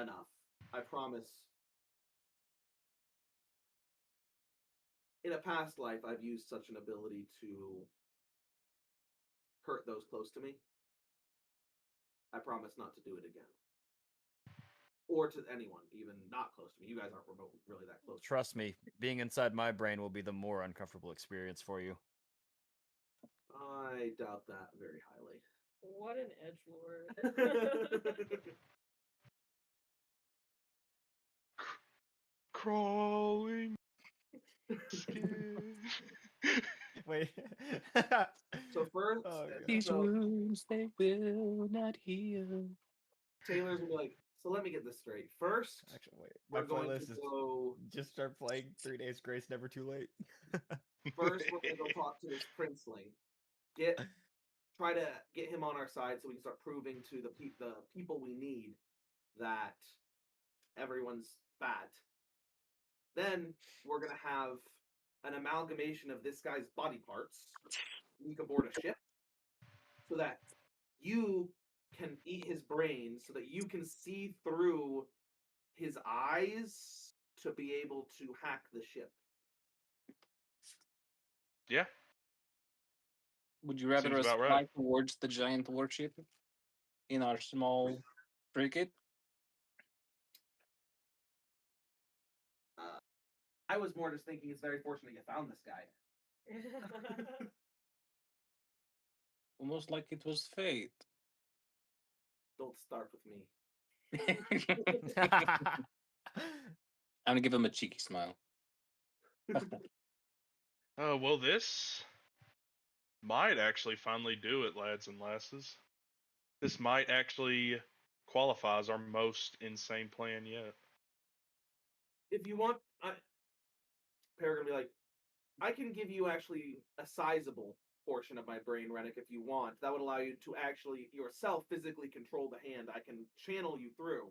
enough, I promise. In a past life, I've used such an ability to hurt those close to me. I promise not to do it again. Or to anyone, even not close to me. You guys aren't really that close. Trust me, being inside my brain will be the more uncomfortable experience for you. I doubt that very highly. What an edgelord. Crawling. Skin. Wait. So first, Oh, These so wounds they will not heal. Taylor's gonna be like, so let me get this straight. First, Actually, wait. My we're going playlist to is go. just start playing 3 Days Grace, Never Too Late. First, we're gonna go talk to this princeling. Try to get him on our side so we can start proving to the people we need that everyone's bad. Then we're gonna have an amalgamation of this guy's body parts leak aboard a ship, so that you can eat his brain, so that you can see through his eyes to be able to hack the ship. Yeah. Would you rather Seems us about fly right. towards the giant warship in our small frigate? I was more just thinking it's very fortunate you found this guy. Almost like it was fate. Don't start with me. I'm gonna give him a cheeky smile. Well, this might actually finally do it, lads and lasses. this might actually qualify as our most insane plan yet. If you want, Paragon will be like, I can give you actually a sizable portion of my brain, Rennick, if you want. That would allow you to actually yourself physically control the hand. I can channel you through,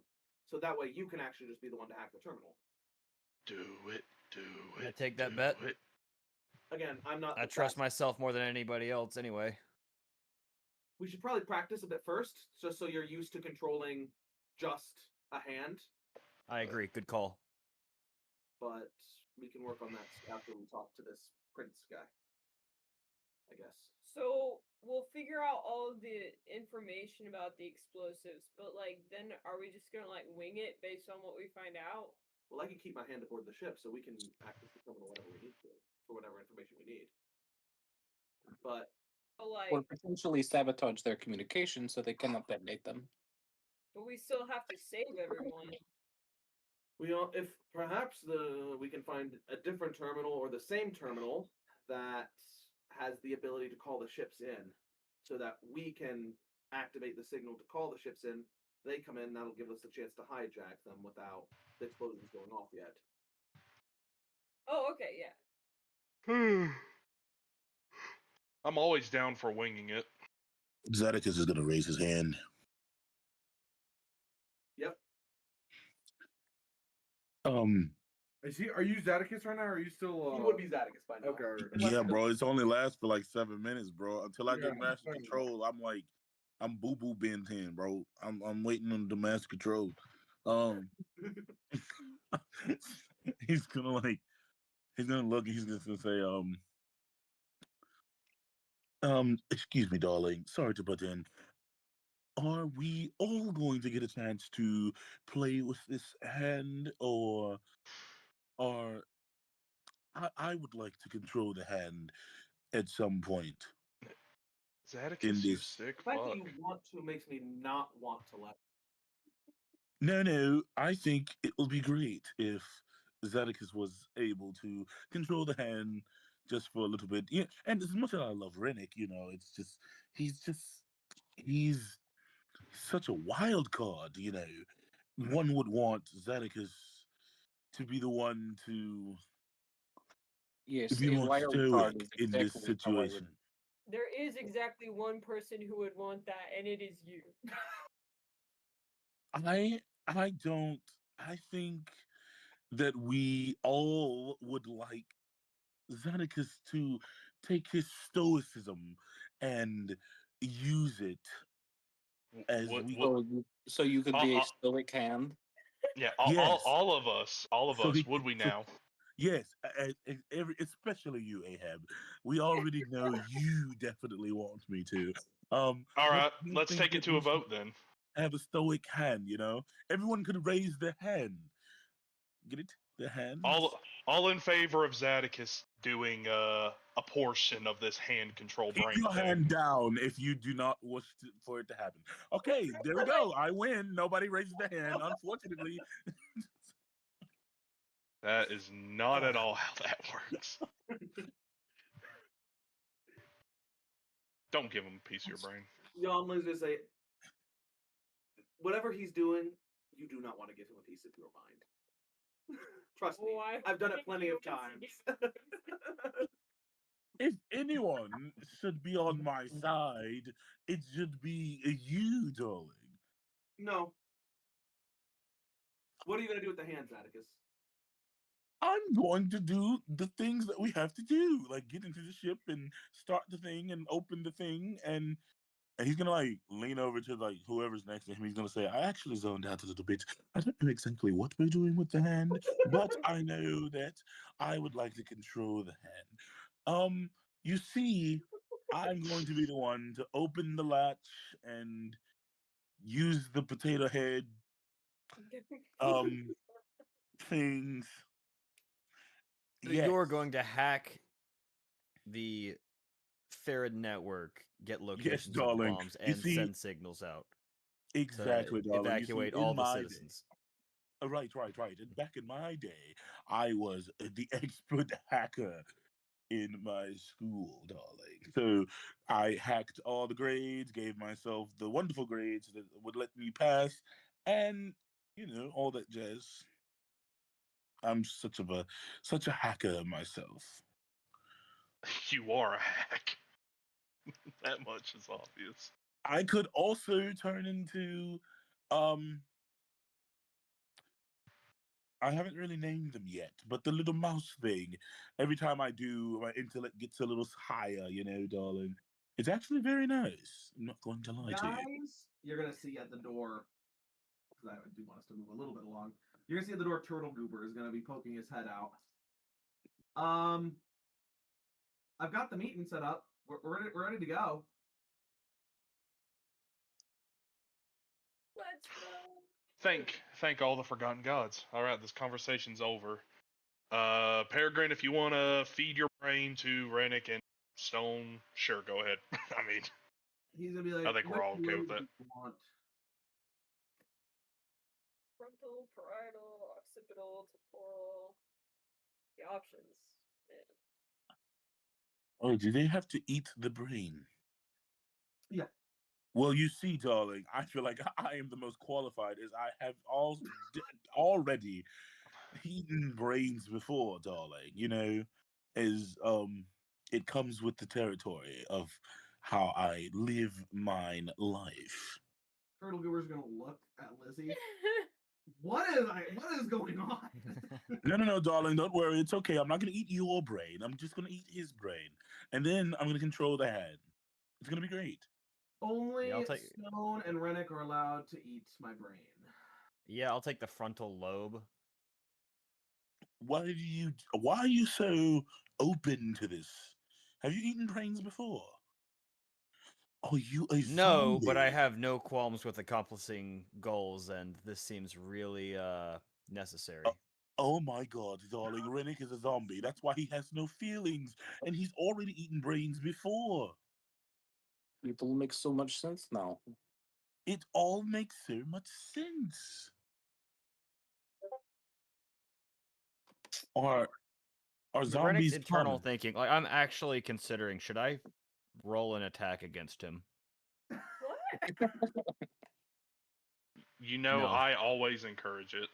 so that way you can actually just be the one to hack the terminal. Do it. I take that bet. It. Again, I'm not. I trust myself more than anybody else, anyway. We should probably practice a bit first, just so you're used to controlling just a hand. I agree. Good call. But we can work on that after we talk to this prince guy, I guess. So we'll figure out all of the information about the explosives, but like, then are we just gonna like wing it based on what we find out? Well, I can keep my hand aboard the ship, so we can access the terminal whenever we need to, for whatever information we need. But or potentially sabotage their communication so they cannot detonate them. But we still have to save everyone. If perhaps we can find a different terminal or the same terminal that has the ability to call the ships in, so that we can activate the signal to call the ships in. They come in, that'll give us a chance to hijack them without the explosions going off yet. Oh, okay, yeah. I'm always down for winging it. Zedekus is going to raise his hand. Yep. Are you Zedekus right now, or are you still? He would be Zedekus by now. Okay. Yeah, bro. It's only lasts for like 7 minutes, bro. Until I get master control, I'm boo boo Ben 10, bro. I'm waiting on the master control. He's gonna look and he's just gonna say, excuse me, darling. Sorry to butt in. Are we all going to get a chance to play with this hand, or I would like to control the hand at some point. Zedekus, you sick fuck. The fuck. fact that you want to makes me not want to let. No, I think it will be great if Zedekus was able to control the hand just for a little bit. Yeah, and as much as I love Rennick, it's just he's such a wild card. One would want Zedekus to be the one to be more stoic in this situation. There is exactly one person who would want that, and it is you. I think that we all would like Zedekus to take his stoicism and use it as so you could be a stoic hand. Yeah, Yes. all of us, So he- would we now? Yes, especially you, Ahab. We already know you definitely want me to. All right, let's take it to a vote then. Have a stoic hand, Everyone could raise their hand. Get it? The hand. All in favor of Zedekus doing a portion of this hand control Keep brain your thing. hand down if you do not wish for it to happen. Okay, there we go. I win. Nobody raises their hand, unfortunately. That is not at all how that works. Don't give him a piece of your brain. Yonling's gonna say, whatever he's doing, you do not want to give him a piece of your mind. Trust me, I've done it plenty of times. If anyone should be on my side, it should be you, darling. No. What are you gonna do with the hands, Atticus? I'm going to do the things that we have to do, like get into the ship and start the thing and open the thing, and he's gonna like lean over to like whoever's next to him. He's gonna say, "I actually zoned out a little bit. I don't know exactly what we're doing with the hand, but I know that I would like to control the hand. You see, I'm going to be the one to open the latch and use the potato head things." So you're going to hack the Farad network, get locations of the darling. bombs, You and see- send signals out. Exactly, to darling. You see, evacuate in all the my day- citizens. Right. And back in my day, I was the expert hacker. in my school, darling. So I hacked all the grades, gave myself the wonderful grades that would let me pass, and all that jazz. I'm such a hacker myself. You are a hack. That much is obvious. I could also turn into I haven't really named them yet, but the little mouse thing. Every time I do, my intellect gets a little higher, darling. It's actually very nice. I'm not going to lie to you. Guys, you're gonna see at the door, because I do want us to move a little bit along. You're gonna see at the door, Turtle Goober is gonna be poking his head out. I've got the meeting set up. We're ready to go. Let's go. Thank all the forgotten gods. All right, this conversation's over. Peregrine, if you want to feed your brain to Rennick and Stone, sure, go ahead. I mean, he's gonna be like, I think we're all "Which okay with way that. do you want?" Frontal, parietal, occipital, temporal. The options. Man. Oh, do they have to eat the brain? Yeah. Well, you see, darling, I feel like I am the most qualified as I have already eaten brains before, darling. As it comes with the territory of how I live mine life. Turtle Goober's gonna look at Lizzie. What is going on? No, darling, don't worry. It's okay. I'm not gonna eat your brain. I'm just gonna eat his brain, and then I'm gonna control the hand. It's gonna be great. Only Yeah, I'll take- Stone and Rennick are allowed to eat my brain. Yeah, I'll take the frontal lobe. Why are you so open to this? Have you eaten brains before? Are you a No, but I zombie? have no qualms with accomplishing goals, and this seems really necessary. Oh my god, darling, Rennick is a zombie. That's why he has no feelings, and he's already eaten brains before. It all makes so much sense now. It all makes so much sense. Are Rennick's zombies internal common? thinking, like I'm actually considering, should I roll an attack against him? What? No. I always encourage it.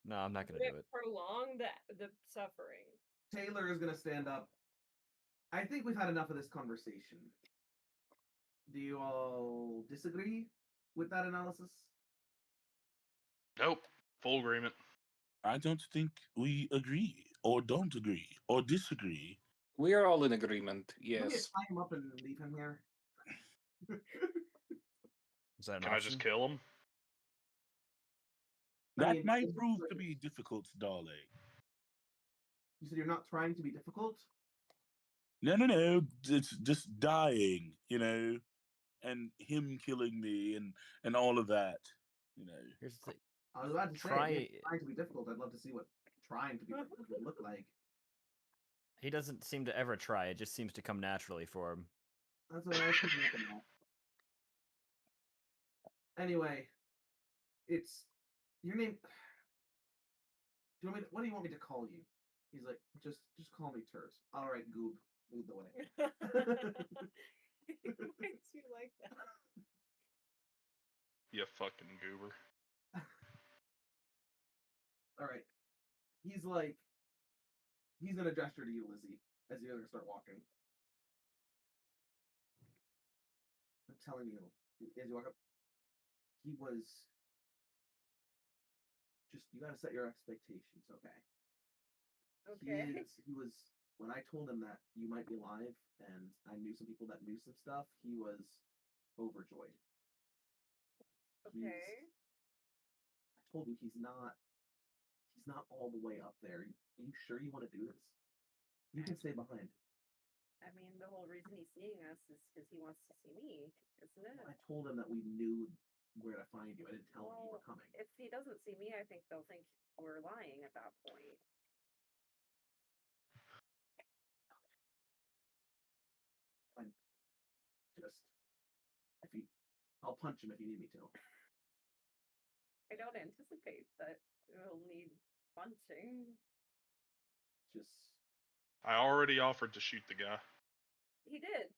No, I'm not gonna Would do it it. prolong the suffering? Taylor is gonna stand up. I think we've had enough of this conversation. Do you all disagree with that analysis? Nope. Full agreement. I don't think we agree, or don't agree, or disagree. We are all in agreement. Let me Yes. tie him up and leave him here. Is that an Can I option? just kill him? That might prove to be difficult, darling. You said you're not trying to be difficult? No. It's just dying, and him killing me and all of that, Here's the thing. I was about to say, Try- if you're trying to be difficult, I'd love to see what trying to be difficult would look like. He doesn't seem to ever try. It just seems to come naturally for him. That's what I was thinking about. Anyway, it's your name. What do you want me to call you? He's like, just call me Turs. All right, Goob, lead the way. It makes you like that. You fucking goober. All right. He's gonna gesture to you, Lizzie, as you're gonna start walking. I'm telling you, as you walk up, he was just, you gotta set your expectations, okay? Okay. He was, when I told him that you might be live, and I knew some people that knew some stuff, he was overjoyed. Okay. I told you he's not all the way up there. Are you sure you want to do this? You can stay behind. I mean, the whole reason he's seeing us is because he wants to see me, isn't it? I told him that we knew where to find you. I didn't tell him you were coming. If he doesn't see me, I think they'll think we're lying at that point. I'll punch him if you need me to. I don't anticipate that we'll need punching. Just I already offered to shoot the guy. He did.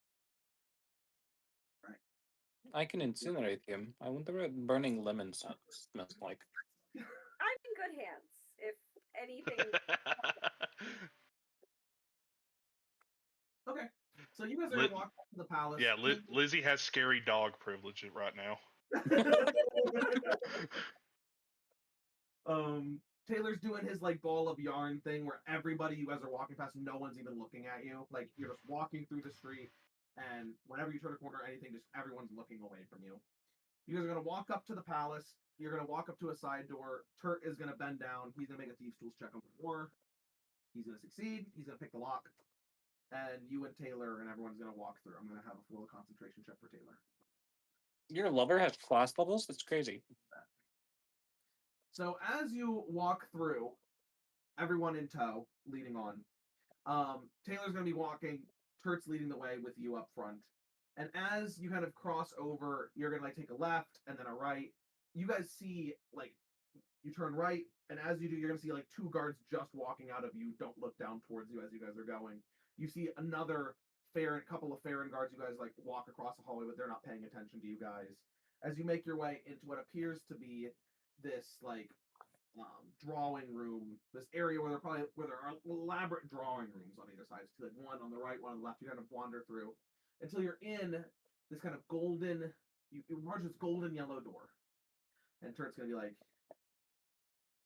I can incinerate him. I wonder what burning lemon smells like. I'm in good hands. If anything. Okay. So you guys are gonna walk up to the palace. Yeah, Lizzie has scary dog privilege right now. Taylor's doing his like ball of yarn thing where everybody you guys are walking past, no one's even looking at you. Like you're just walking through the street, and whenever you turn a corner or anything, just everyone's looking away from you. You guys are gonna walk up to the palace. You're gonna walk up to a side door. Turt is gonna bend down. He's gonna make a thieves' tools check on the door. He's gonna succeed. He's gonna pick the lock. And you and Taylor and everyone's gonna walk through. I'm gonna have a full concentration check for Taylor. Your lover has class levels? That's crazy. So as you walk through, everyone in tow, leading on, Taylor's going to be walking, Turt's leading the way with you up front. And as you kind of cross over, you're going to like take a left and then a right. You guys see, like, you turn right, and as you do, you're going to see like 2 guards just walking out of you. Don't look down towards you as you guys are going. You see another couple of Farron guards. You guys like walk across the hallway, but they're not paying attention to you guys. As you make your way into what appears to be this like drawing room, this area where there are elaborate drawing rooms on either side. So like one on the right, one on the left. You kind of wander through until you're in this kind of golden. You approach this golden yellow door, and Turt's gonna be like,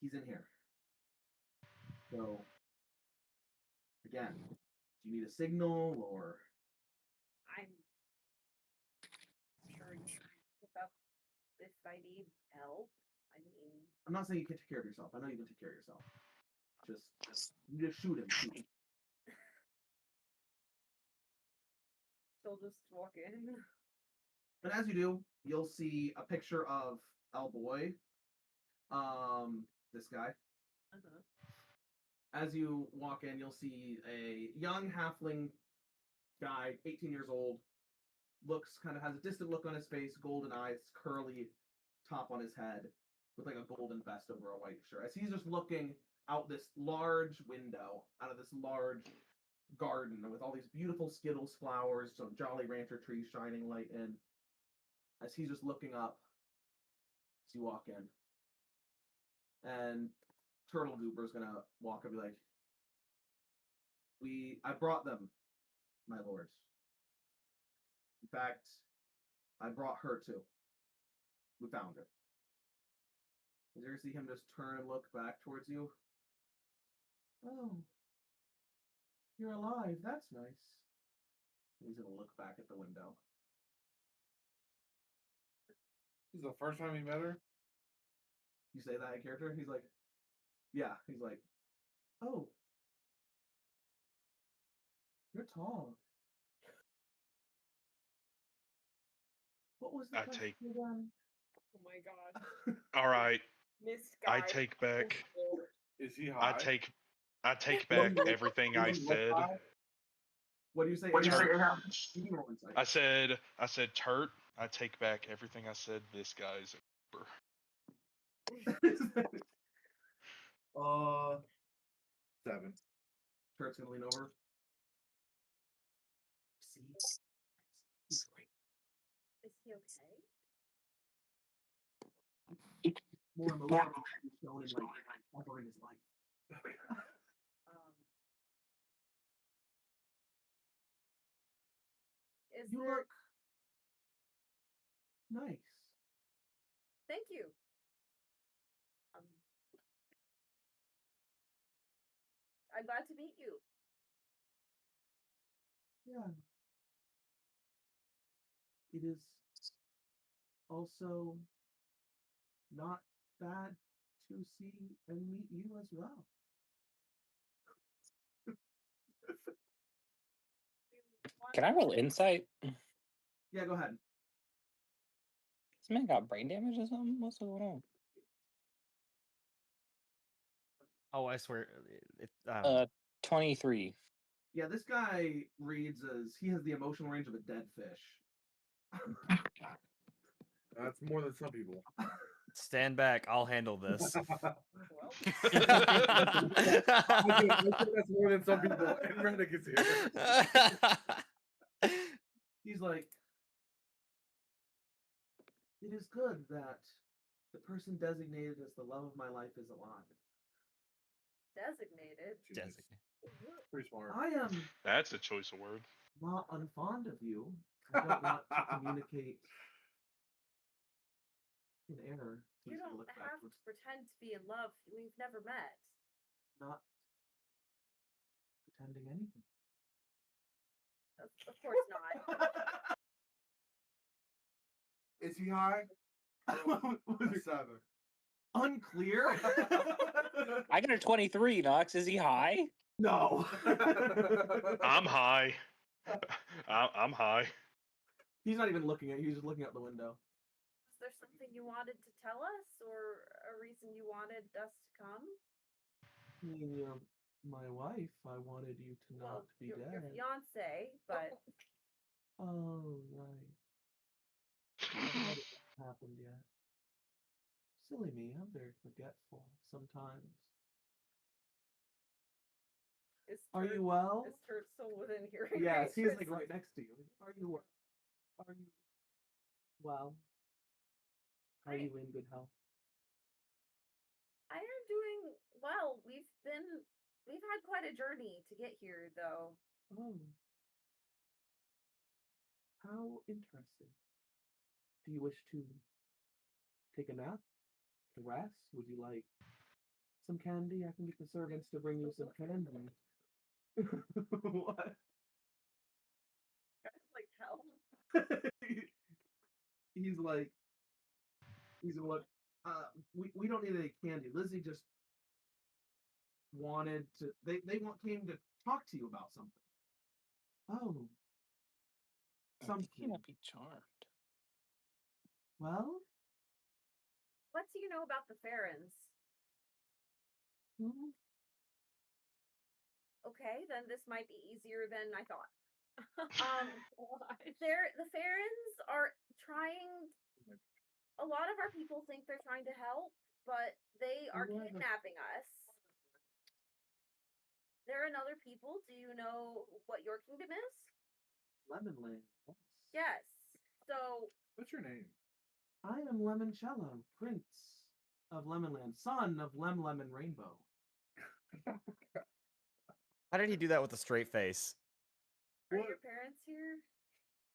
"He's in here." So again, do you need a signal or? I'm sure you look up if I need help. I mean, I'm not saying you can take care of yourself. I know you can take care of yourself. You just shoot him. she'll just walk in. And as you do, you'll see a picture of Elboy. This guy. Uh-huh. As you walk in, you'll see a young halfling guy, 18 years old. Has a distant look on his face, golden eyes, curly top on his head, with like a golden vest over a white shirt. As he's just looking out this large window, out of this large garden with all these beautiful Skittles flowers, some Jolly Rancher trees shining light in. As he's just looking up as you walk in. And Turtle Goober's gonna walk and be like, I brought them, my lord. In fact, I brought her too. We found her. Did you ever see him just turn and look back towards you? Oh, you're alive. That's nice. He's gonna look back at the window. This is the first time you met her? You say that in character? He's like, yeah. He's like, oh, you're tall. What was the question again? Oh my god. All right. This I guy. take back. Is he high? I take back everything I said. What do you say? I said, Turt. I take back everything I said. This guy's Uber. 7. Turt's gonna lean over. See? He's great. Is he okay? More emotion shown in like ever in his life. Is You there... look nice. Thank you. I'm glad to meet you. Yeah. It is also not bad to see and meet you as well. Can I roll insight? Yeah, go ahead. This man got brain damage or something? What's going on? Oh, I swear. 23. Yeah, this guy reads as he has the emotional range of a dead fish. That's more than some people. Stand back. I'll handle this. I think that's more than some people, and Rennick is here. He's like, it is good that the person designated as the love of my life is alive. Designated. Designated. Pretty smart. I am That's a choice of word. not unfond of you. I don't want to communicate in error. You Please don't look have backwards. to pretend to be in love. We've never met. Not pretending anything. Of course not. Is he high? Was it 7. unclear? I got a 23, Knox. Is he high? No. I'm high. I'm high. He's not even looking at you. He's just looking out the window. Is there something you wanted to tell us, or a reason you wanted us to come? I mean, you're my wife. I wanted you to not be your dead. fiance, but Oh, right. That hasn't happened yet. Silly me. I'm very forgetful sometimes. Are you well? Is Turt still within hearing? Yes, he's range? like right next to you. Are you well? Are you well? Are you in good health? I am doing well. We've had quite a journey to get here, though. Oh. How interesting. Do you wish to take a nap? To rest? Would you like some candy? I can get the servants to bring you some candy. What? Like hell. He's like, what? We don't need any candy. Lizzie just wanted to. They came to talk to you about something. Oh, He something. cannot be charmed. Well, What do you know about the Farrens? hmm, Okay, then this might be easier than I thought. Why? The Farrens are trying. A lot of our people think they're trying to help, but they are What? kidnapping us. There are other people. Do you know what your kingdom is? Lemonland. Yes. So What's your name? I am Lemoncello, Prince of Lemonland, son of Lemon Rainbow. How did he do that with a straight face? are What? your parents here?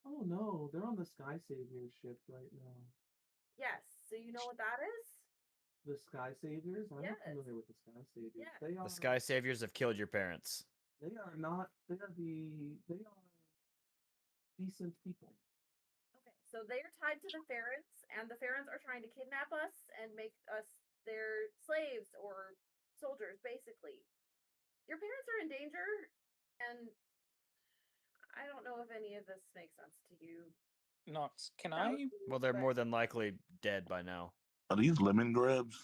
Oh no, they're on the Sky Saviors ship right now. Yes. So you know what that is? The Sky Saviors? I'm Yes. not familiar with the Sky Saviors. Yes. They are The Sky Saviors have killed your parents. They are not. They are decent people. Okay. So they are tied to the Farrens, and the Farrens are trying to kidnap us and make us their slaves or soldiers, basically. Your parents are in danger, and I don't know if any of this makes sense to you. Knox, can No, I? Well, they're but- more than likely dead by now. Are these lemon grabs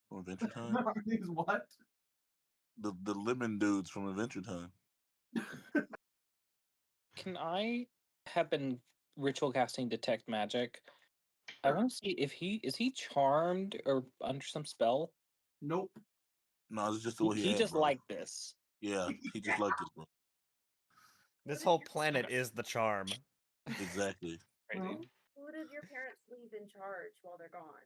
from Adventure Time? Are these what? the lemon dudes from Adventure Time. Can I have been ritual casting detect magic? I want to see if is he charmed or under some spell? Nope. No, it's just the way He he acts, just bro. like this. Yeah, he just like this, bro. This whole planet is the charm. Exactly. Crazy. Who did your parents leave in charge while they're gone?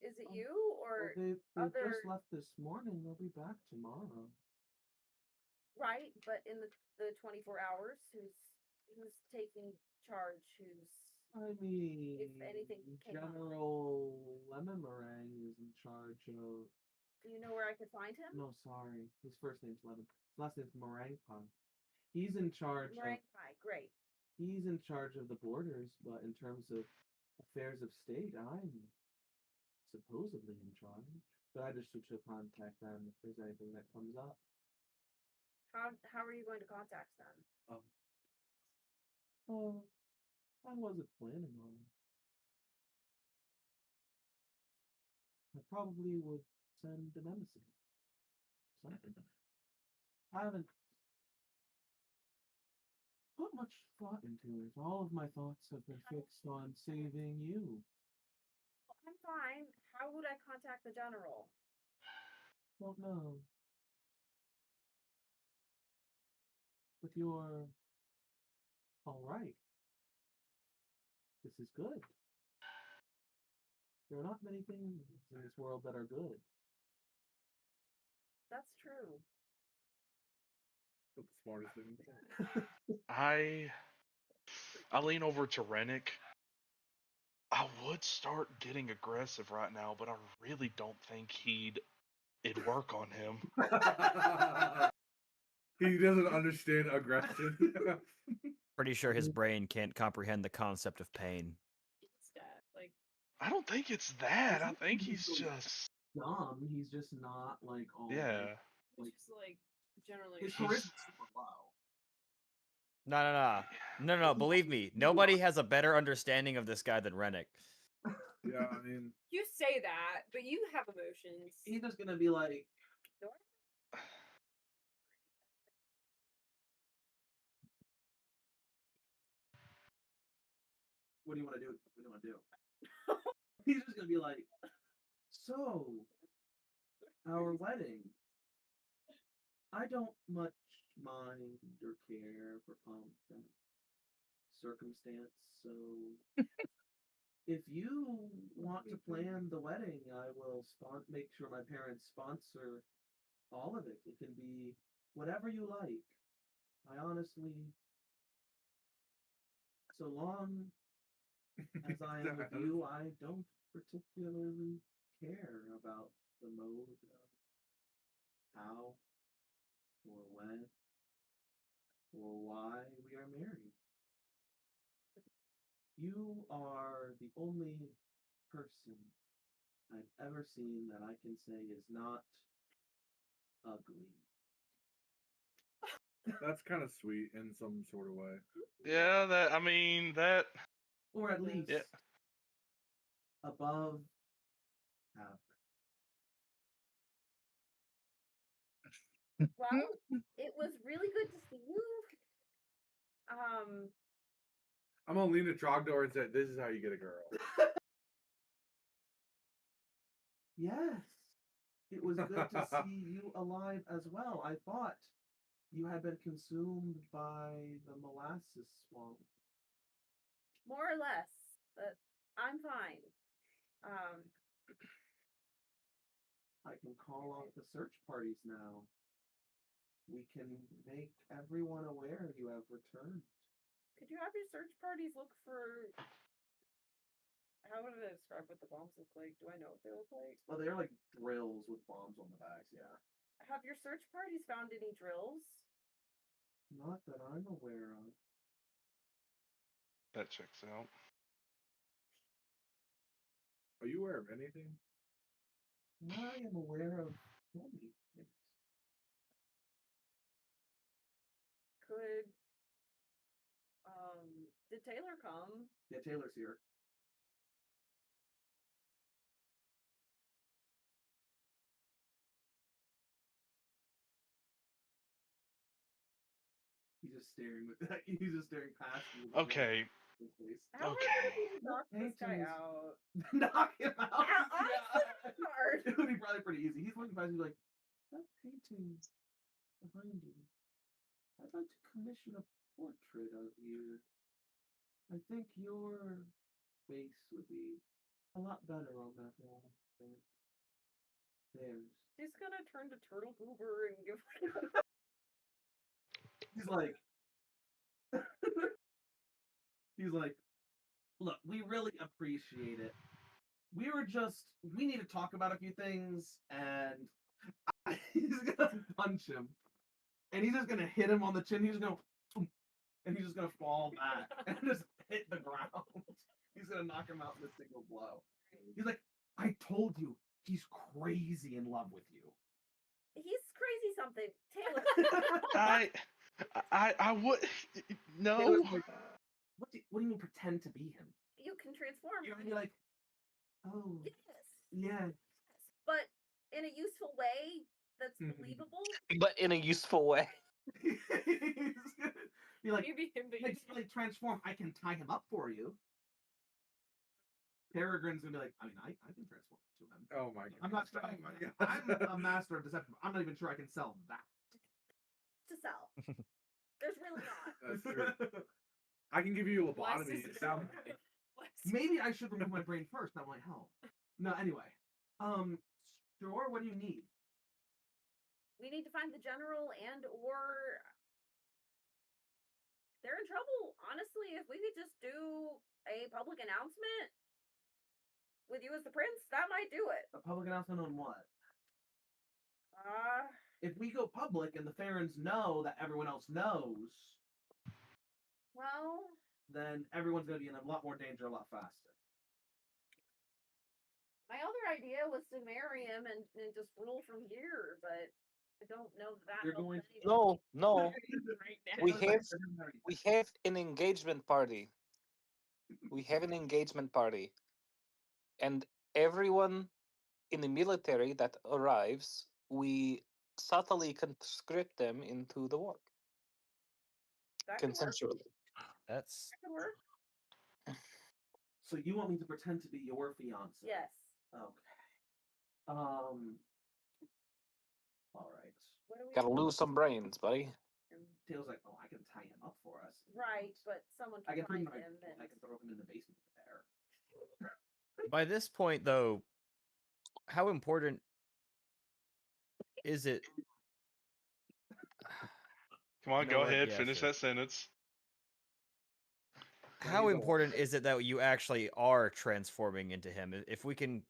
Is it you or Well, they other? just left this morning. They'll be back tomorrow. Right, but in the 24 hours, who's taking charge? Who's I mean, anything came up. General Lemon Meringue is in charge of. Do you know where I could find him? No, sorry. His first name's Lemon. His last name's Meringue Pie. He's in charge Meringue pie, great. He's in charge of the borders, but in terms of affairs of state, I'm supposedly in charge. But I just should contact them if there's anything that comes up. How are you going to contact them? Oh, I wasn't planning on it. I probably would send an embassy. Something. I haven't put much thought into it. All of my thoughts have been fixed on saving you. I'm fine. How would I contact the general? Don't know. But you're all right. This is good. There are not many things in this world that are good. That's true. That's the smartest thing. I lean over to Rennick. I would start getting aggressive right now, but I really don't think it'd work on him. He doesn't understand aggression. Pretty sure his brain can't comprehend the concept of pain. Like, I don't think it's that. I think he's just dumb. He's just not like all. yeah. Like, just like generally. his He's- charisma's super low. No. Believe me, nobody has a better understanding of this guy than Rennick. Yeah, I mean, You say that, but you have emotions. He's just gonna be like, "What do you want to do? What do you want to do?" He's just gonna be like, "So, our wedding. I don't much mind or care for pomp and circumstance, so if you want to plan the wedding, I will make sure my parents sponsor all of it. It can be whatever you like. I honestly, so long as I am with you, I don't particularly care about the mode of how or when or why we are married. You are the only person I've ever seen that I can say is not ugly." that's kind of sweet in some sort of way. Yeah, that Or at least yeah. above average. Well, it was really good to see you. I'm gonna lean to Trogdor and say, "This is how you get a girl." Yes, it was good to see you alive as well. I thought you had been consumed by the molasses swamp. more or less, but I'm fine. I can call off the search parties now. We can make everyone aware you have returned. Could you have your search parties look for? How would I describe what the bombs look like? Do I know what they look like? Well, they're like drills with bombs on the backs, yeah. Have your search parties found any drills? Not that I'm aware of. That checks out. Are you aware of anything? I am aware of many things. Could did Taylor come? Yeah, Taylor's here. He's just staring with that. He's just staring past you. with Okay. his face. How Okay. hard would it be to knock this guy Paintings. out? Knock him out. Honestly, it's hard. It would be probably pretty easy. He's looking past you like, that painting behind you. I'd like to commission a portrait of you. I think your face would be a lot better on that wall than theirs. She's gonna turn to Turtle Goober and give. He's like, he's like, look, we really appreciate it. We need to talk about a few things, and he's gonna punch him, and he's just gonna hit him on the chin. He's gonna, and he's just gonna fall back and just hit the ground. He's gonna knock him out in a single blow. He's like, I told you, he's crazy in love with you. He's crazy something. Taylor. I would no. Taylor's like, what do you mean pretend to be him? You can transform. You're gonna be like, oh, Yes. yeah. But in a useful way that's believable. But in a useful way. Be like, Maybe him being hey, just really transform. I can tie him up for you. Peregrine's gonna be like, I mean, I can transform to him. Oh my god. I'm not. Oh my god. I'm a master of deception. I'm not even sure I can sell that. To sell. There's really not. That's true. I can give you a Bless lobotomy. his- It sounds Maybe I should remove my brain first. That might help. No, anyway. Sure. What do you need? We need to find the general or they're in trouble. Honestly, if we could just do a public announcement with you as the prince, that might do it. A public announcement on what? Uh, If we go public and the Farrens know that everyone else knows, well, then everyone's gonna be in a lot more danger a lot faster. my other idea was to marry him and just rule from here, but I don't know that. You're helps going anyone. No. right now. We have an engagement party. We have an engagement party. And everyone in the military that arrives, we subtly conscript them into the war. That could work. Consensually. That's That could work. So you want me to pretend to be your fiance? Yes. Okay. All right. What do we Gotta do? lose some brains, buddy. Tails like, oh, I can tie him up for us. Right, but someone I can can find bring him. I can throw him in the basement there. by this point though. How important is it? Come on, You know go what? ahead, Yeah, finish sure. that sentence. How important is it that you actually are transforming into him? If we can,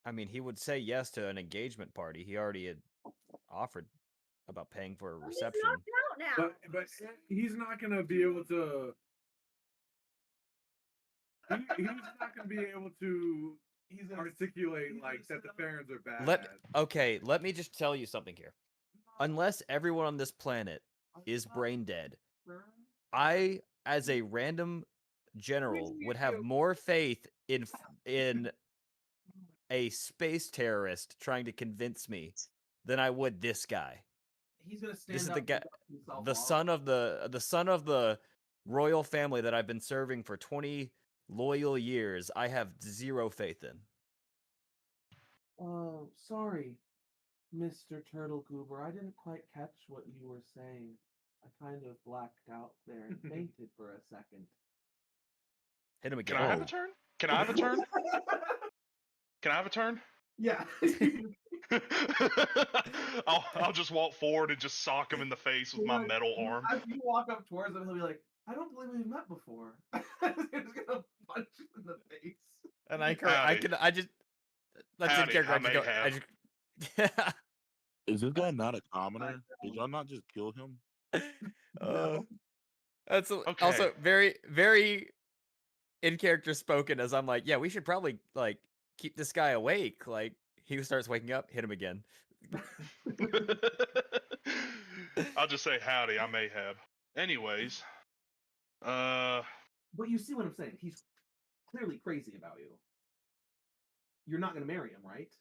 I mean, he would say yes to an engagement party. He already had offered about paying for a Well, reception. He's knocked out now. but he's not gonna be able to. He's not gonna be able to articulate like that the Farrens are bad. Let me just tell you something here. Unless everyone on this planet is brain dead, I, as a random general, would have more faith in a space terrorist trying to convince me than I would this guy. He's gonna stand This is up the and guy, dust himself the off. son of the royal family that I've been serving for 20 loyal years. I have zero faith in. Oh, sorry, Mr. Turtle Goober. I didn't quite catch what you were saying. I kind of blacked out there and fainted for a second. Hit him again. Can I have a turn? Can I have a turn? Can I have a turn? Yeah. I'll just walk forward and just sock him in the face with my metal arm. As you walk up towards him, he'll be like, I don't believe we've met before. He's just gonna punch you in the face. And I Howdy. just that's Howdy, in character. I may have. Is this guy not a commoner? Did y'all not just kill him? That's Okay. also very, very in character spoken. As I'm like, yeah, we should probably like keep this guy awake. Like he starts waking up, hit him again. I'll just say howdy, I may have. Anyways, But you see what I'm saying? He's clearly crazy about you. You're not gonna marry him, right?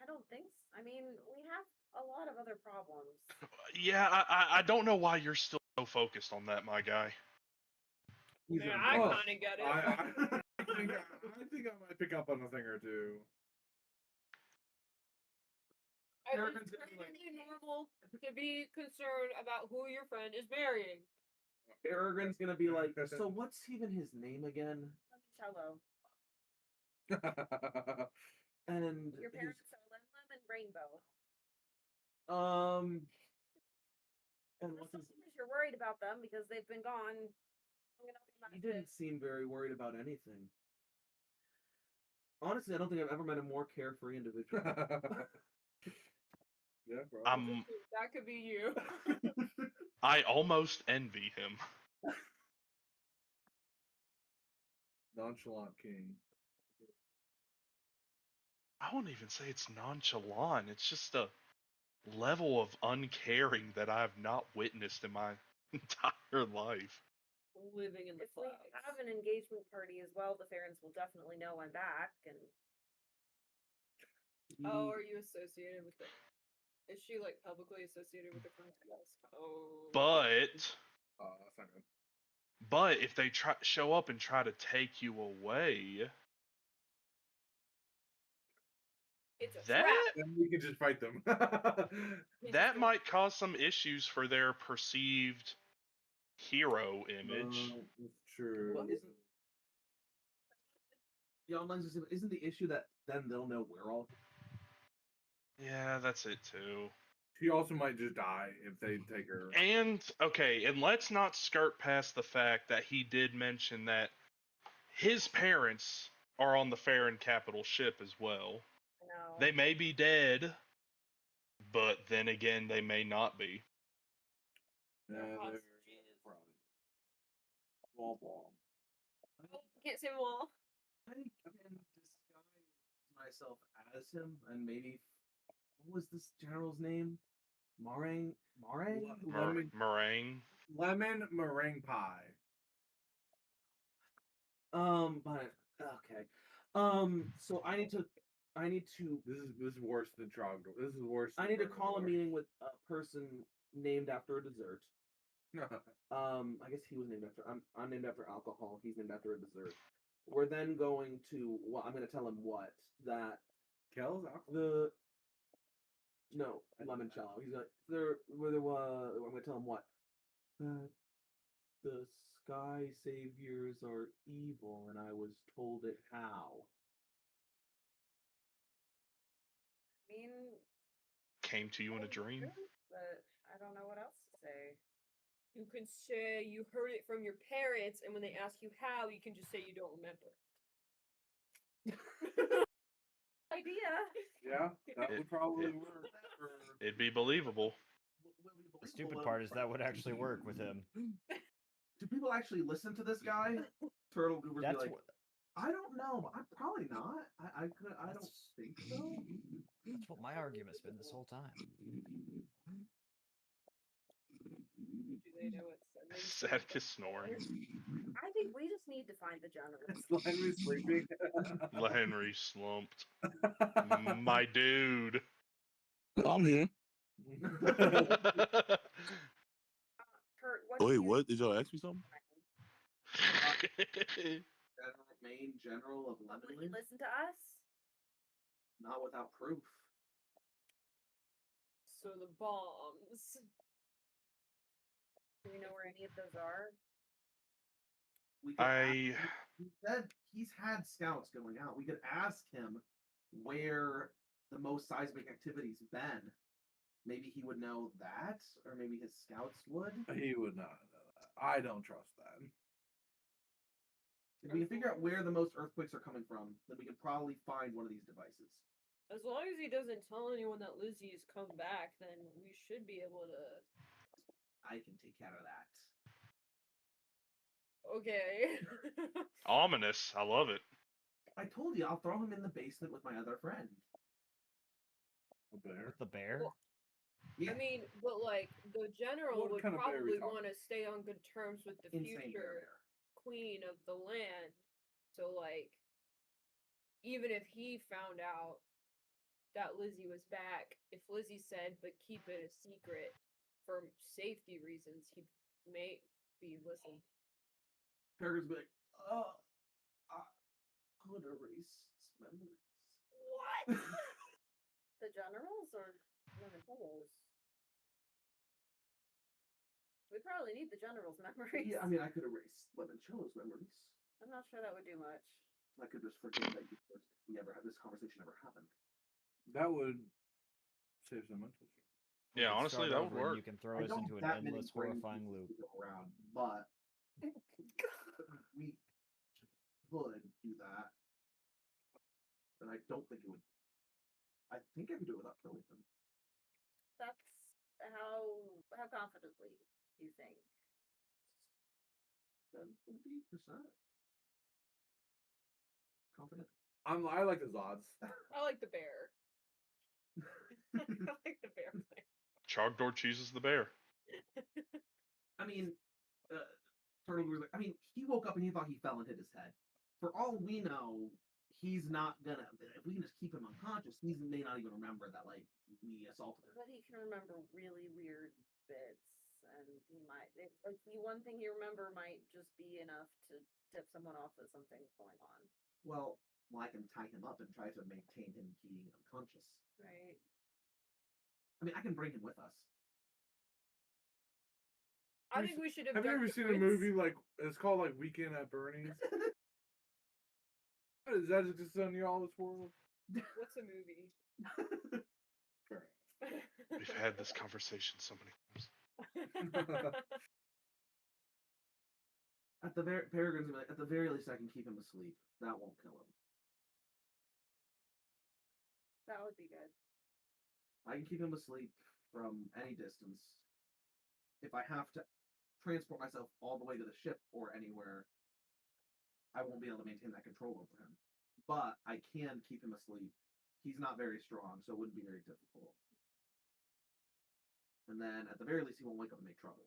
I don't think so. I mean, we have a lot of other problems. yeah, I don't know why you're still so focused on that, my guy. He's Yeah, a- I Oh, kind of get it. I think I might pick up on a thing or two. I think Peregrine's it's gonna be perfectly normal to be concerned about who your friend is marrying. Peregrine's gonna be like, so what's even his name again? Cello. And Your parents are Lemlem and Rainbow. and The what's his? problem is you're worried about them because they've been gone long enough. He didn't seem very worried about anything. Honestly, I don't think I've ever met a more carefree individual. Yeah, bro. That could be you. I almost envy him. Nonchalant king. I won't even say it's nonchalant. It's just a level of uncaring that I've not witnessed in my entire life. Living in the If we clouds. have an engagement party as well, the Farrens will definitely know I'm back. And Oh, are you associated with it? Is she like publicly associated with the contest? Oh. But That's not good. But if they show up and try to take you away, It's a that trap. Then we can just fight them. that might cause some issues for their perceived hero image. That's true. But isn't the issue that then they'll know we're all? Yeah, that's it too. She also might just die if they take her. And okay, and let's not skirt past the fact that he did mention that his parents are on the Farron Capital ship as well. No. They may be dead, but then again, they may not be. Yeah, they're blah blah. Oh, can't say wall. I can disguise myself as him, and maybe what was this general's name? Meringue. Meringue. Lemon meringue pie. But okay. So I need to. This is worse than Trogdor. This is worse. I need to call a meeting with a person named after a dessert. I guess he was named after. I'm named after alcohol. He's named after a dessert. We're then going to. Well, I'm going to tell him what that. Kel's alcohol. No, limoncello. He's like I'm going to tell him what. The Sky Saviors are evil, and I was told it how. I mean, Came to you in a dream. but I don't know what else to say. You can say you heard it from your parents, and when they ask you how, you can just say you don't remember. Idea. Yeah, that would probably work. It'd be believable. The stupid part is that would actually work with him. Do people actually listen to this guy? Turtle Goobers That's be like, what. I don't know. I'm probably not. I don't think so. That's what my argument's been this whole time. Do they know it's Sadka snoring. I think we just need to find the general. Is Henry sleeping? Henry slumped. My dude. I'm here. Kurt, what Wait, do you what? Did y'all ask me something? Main general of Will you Lemonland? listen to us? Not without proof. So the bombs. Do we know where any of those are? We could I he said he's had scouts going out. We could ask him where the most seismic activity's been. Maybe he would know that, or maybe his scouts would. He would not know that. I don't trust that. If we can figure out where the most earthquakes are coming from, then we can probably find one of these devices. As long as he doesn't tell anyone that Lizzie's come back, then we should be able to. I can take care of that. Okay. ominous. I love it. I told you I'll throw him in the basement with my other friend. A bear. With the bear? Well, I mean, but like the general What would kind of bear are we probably talking? want to stay on good terms with the Insane future bear. queen of the land. So like, even if he found out that Lizzie was back, if Lizzie said, "But keep it a secret for safety reasons," he may be listen. Peregrine's be like, I could erase memories. What? The generals or Limoncellos? We probably need the general's memories. Yeah, I mean, I could erase Limoncello's memories. I'm not sure that would do much. I could just forget that we ever had this conversation ever happened. That would save some mental. We Yeah, can honestly, start that would over and work. You can throw I us don't into an have that many endless, brain horrifying pieces loop. to go around, but we could do that. And I don't think it would. I think I could do it without killing them. That's how confidently you think. 50%. Confident. I like his odds. I like the bear. I like the bear thing. Chogdor chooses the bear. I mean, Turtle was like, I mean, he woke up and he thought he fell and hit his head. For all we know, he's not gonna. If we can just keep him unconscious, he may not even remember that like we assaulted him. But he can remember really weird bits. and he might. Like the one thing you remember might just be enough to tip someone off that something's going on. Well, I can tie him up and try to maintain him being unconscious. Right. I mean, I can bring him with us. I think we should have. Have you done ever seen a movie like it's called like Weekend at Bernie's? Is that just on y'all's world? What's a movie? We've had this conversation so many times. At the very Peregrine's gonna be like, at the very least, I can keep him asleep. That won't kill him. That would be good. I can keep him asleep from any distance. If I have to transport myself all the way to the ship or anywhere, I won't be able to maintain that control over him. But I can keep him asleep. He's not very strong, so it wouldn't be very difficult. And then at the very least, he won't wake up and make trouble.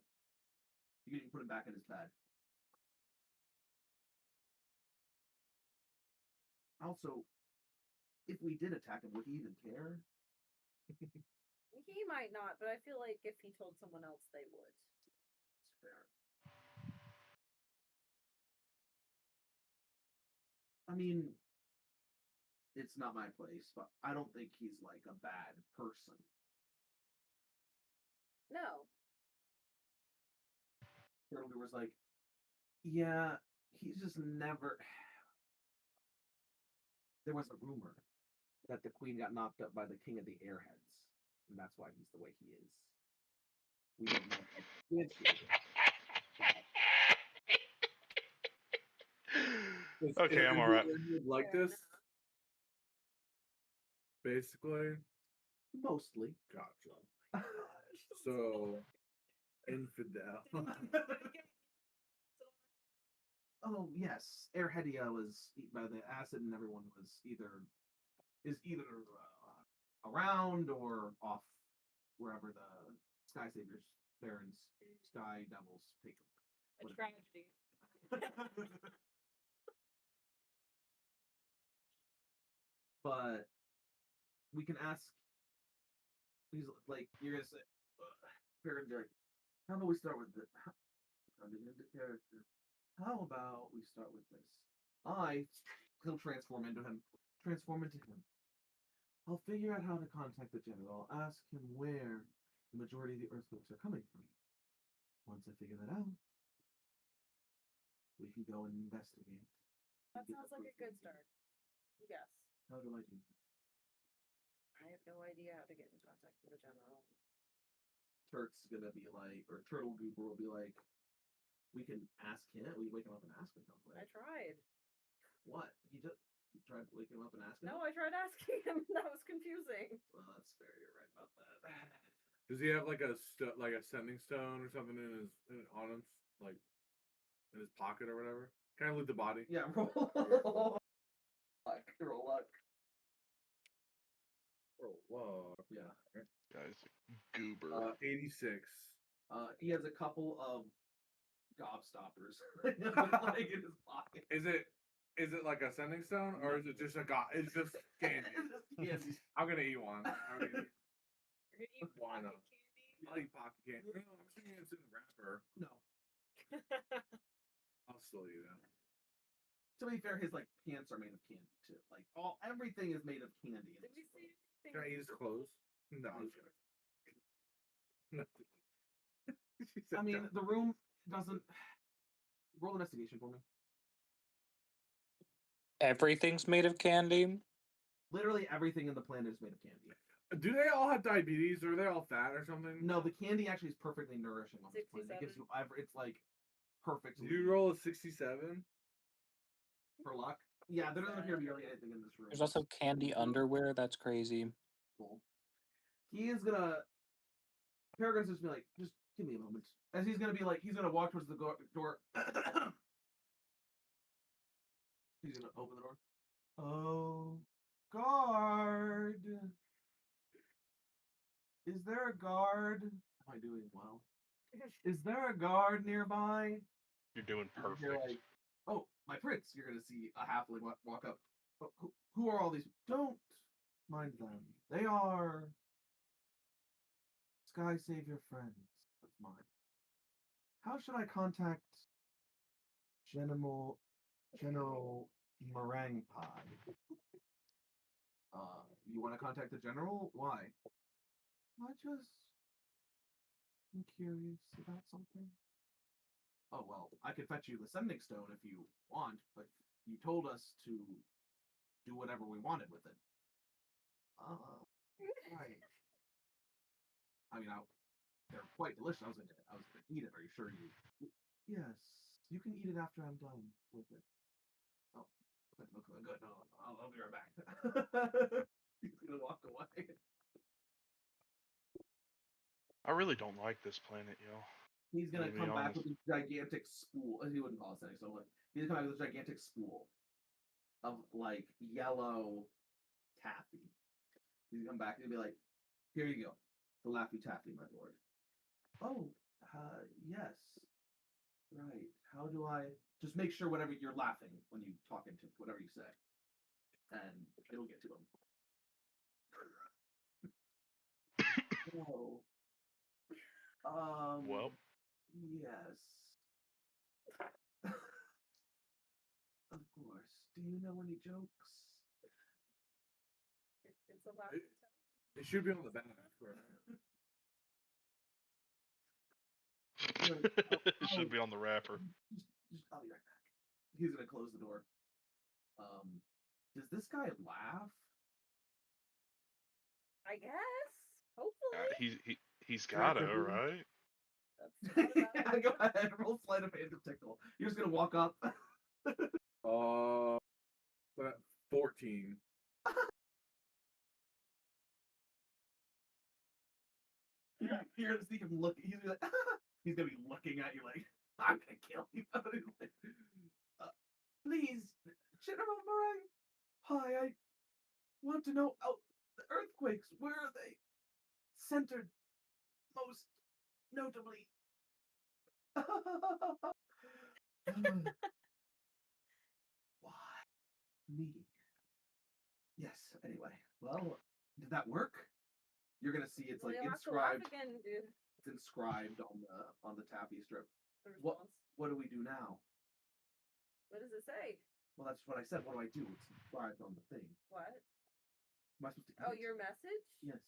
You can put him back in his bed. Also, if we did attack him, would he even care? He might not, but I feel like if he told someone else, they would. It's fair. I mean, it's not my place, but I don't think he's like a bad person. No. Turtle was like, yeah, he's just never. There was a rumor that the queen got knocked up by the king of the airheads, and that's why he's the way he is. We don't know if that's Okay, I'm alright. Like this? Basically? Mostly. Gotcha. So, infidel. Oh yes, Airheadia was eaten by the acid, and everyone was either around or off wherever the Sky Saviors, Barons, Sky Devils take them. A tragedy. But we can ask. He's like, you're gonna say, Baron Derek. How about we start with the coming into character? How about we start with this? He'll transform into him. Transform into him. I'll figure out how to contact the general. I'll ask him where the majority of the earthquakes are coming from. Once I figure that out, we can go and investigate. That sounds like a good start. Yes. How do I do that? I have no idea how to get in contact with the general. Turk's gonna be like, or Turtle Goober will be like, we can ask him. We wake him up and ask him. I tried. What? You tried waking him up and asking him? No, I tried asking him. That was confusing. Well, that's fair. You're right about that. Does he have like a sending stone or something on him, like in his pocket or whatever? Can I loot the body? Yeah, roll luck. Roll luck. Whoa. Yeah. Guys, goober. 86. He has a couple of gobstoppers like in his pocket. Is it like a sending stone or is it just it's just candy? Yes. I'm gonna eat one. You're gonna eat Why pocket not? candy? I'll eat pocket candy. No, I'm assuming it's in the wrapper. No. I'll still eat it. To be fair, his like pants are made of candy too. Like everything is made of candy. Did we see anything? Can I eat his clothes? No. No. I mean, the room doesn't. Roll investigation for me. Everything's made of candy. Literally everything in the planet is made of candy. Do they all have diabetes? Or are they all fat or something? No, the candy actually is perfectly nourishing on this planet. It gives 67. you it's like perfect. Did you roll a 67? For luck? Yeah, there doesn't appear to be really anything in this room. There's also candy underwear. That's crazy. Cool. He is gonna. Peregrine's just be like, just give me a moment. As he's gonna be like, he's gonna walk towards the door. He's gonna open the door. Oh, guard! Is there a guard? Am I doing well? Is there a guard nearby? You're doing perfect. You're like, oh, my prince. You're gonna see a halfling walk up. Oh, who are all these? Don't mind them. They are Sky Savior friends of mine. How should I contact General Meringue Pie? You want to contact the general? Why? I just am curious about something. Oh well, I could fetch you the sending stone if you want, but you told us to do whatever we wanted with it. Right. I mean, they're quite delicious. I was gonna eat it. Are you sure you? Yes, you can eat it after I'm done with it. Oh, good. No, I'll be right back. He's gonna walk away. I really don't like this planet, yo. He's gonna To be come back honest. with a gigantic spool. He wouldn't call it setting, so like he's gonna come back with a gigantic spool of like yellow taffy. He's gonna come back and be like, "Here you go, the Laffy Taffy, my lord." Oh, yes. Right. How do I just make sure whatever you're laughing when you talk into whatever you say, and it'll get to him. Oh. Well, Yes. Of course. Do you know any jokes? It's a lot. It should be on the back. it should be on the wrapper. I'll be right back. He's gonna close the door. Does this guy laugh? I guess. Hopefully. He's gotta, right? Yeah, go ahead. Roll sleight of hand to tickle. You're just gonna walk up. 14. You're gonna see him look. He's gonna be like, he's gonna be looking at you like, I'm gonna kill you. Please, General Meringue. Hi, I want to know. Oh, the earthquakes. Where are they centered? Most notably. Why me? Yes. Anyway, well, did that work? You're gonna see it's Well, like you'll have to laugh inscribed. again, dude. It's inscribed on the taffy strip. The What response. What do we do now? What does it say? Well, that's what I said. What do I do? It's inscribed on the thing. What? Am I supposed to? Oh, eat it? your message? Yes.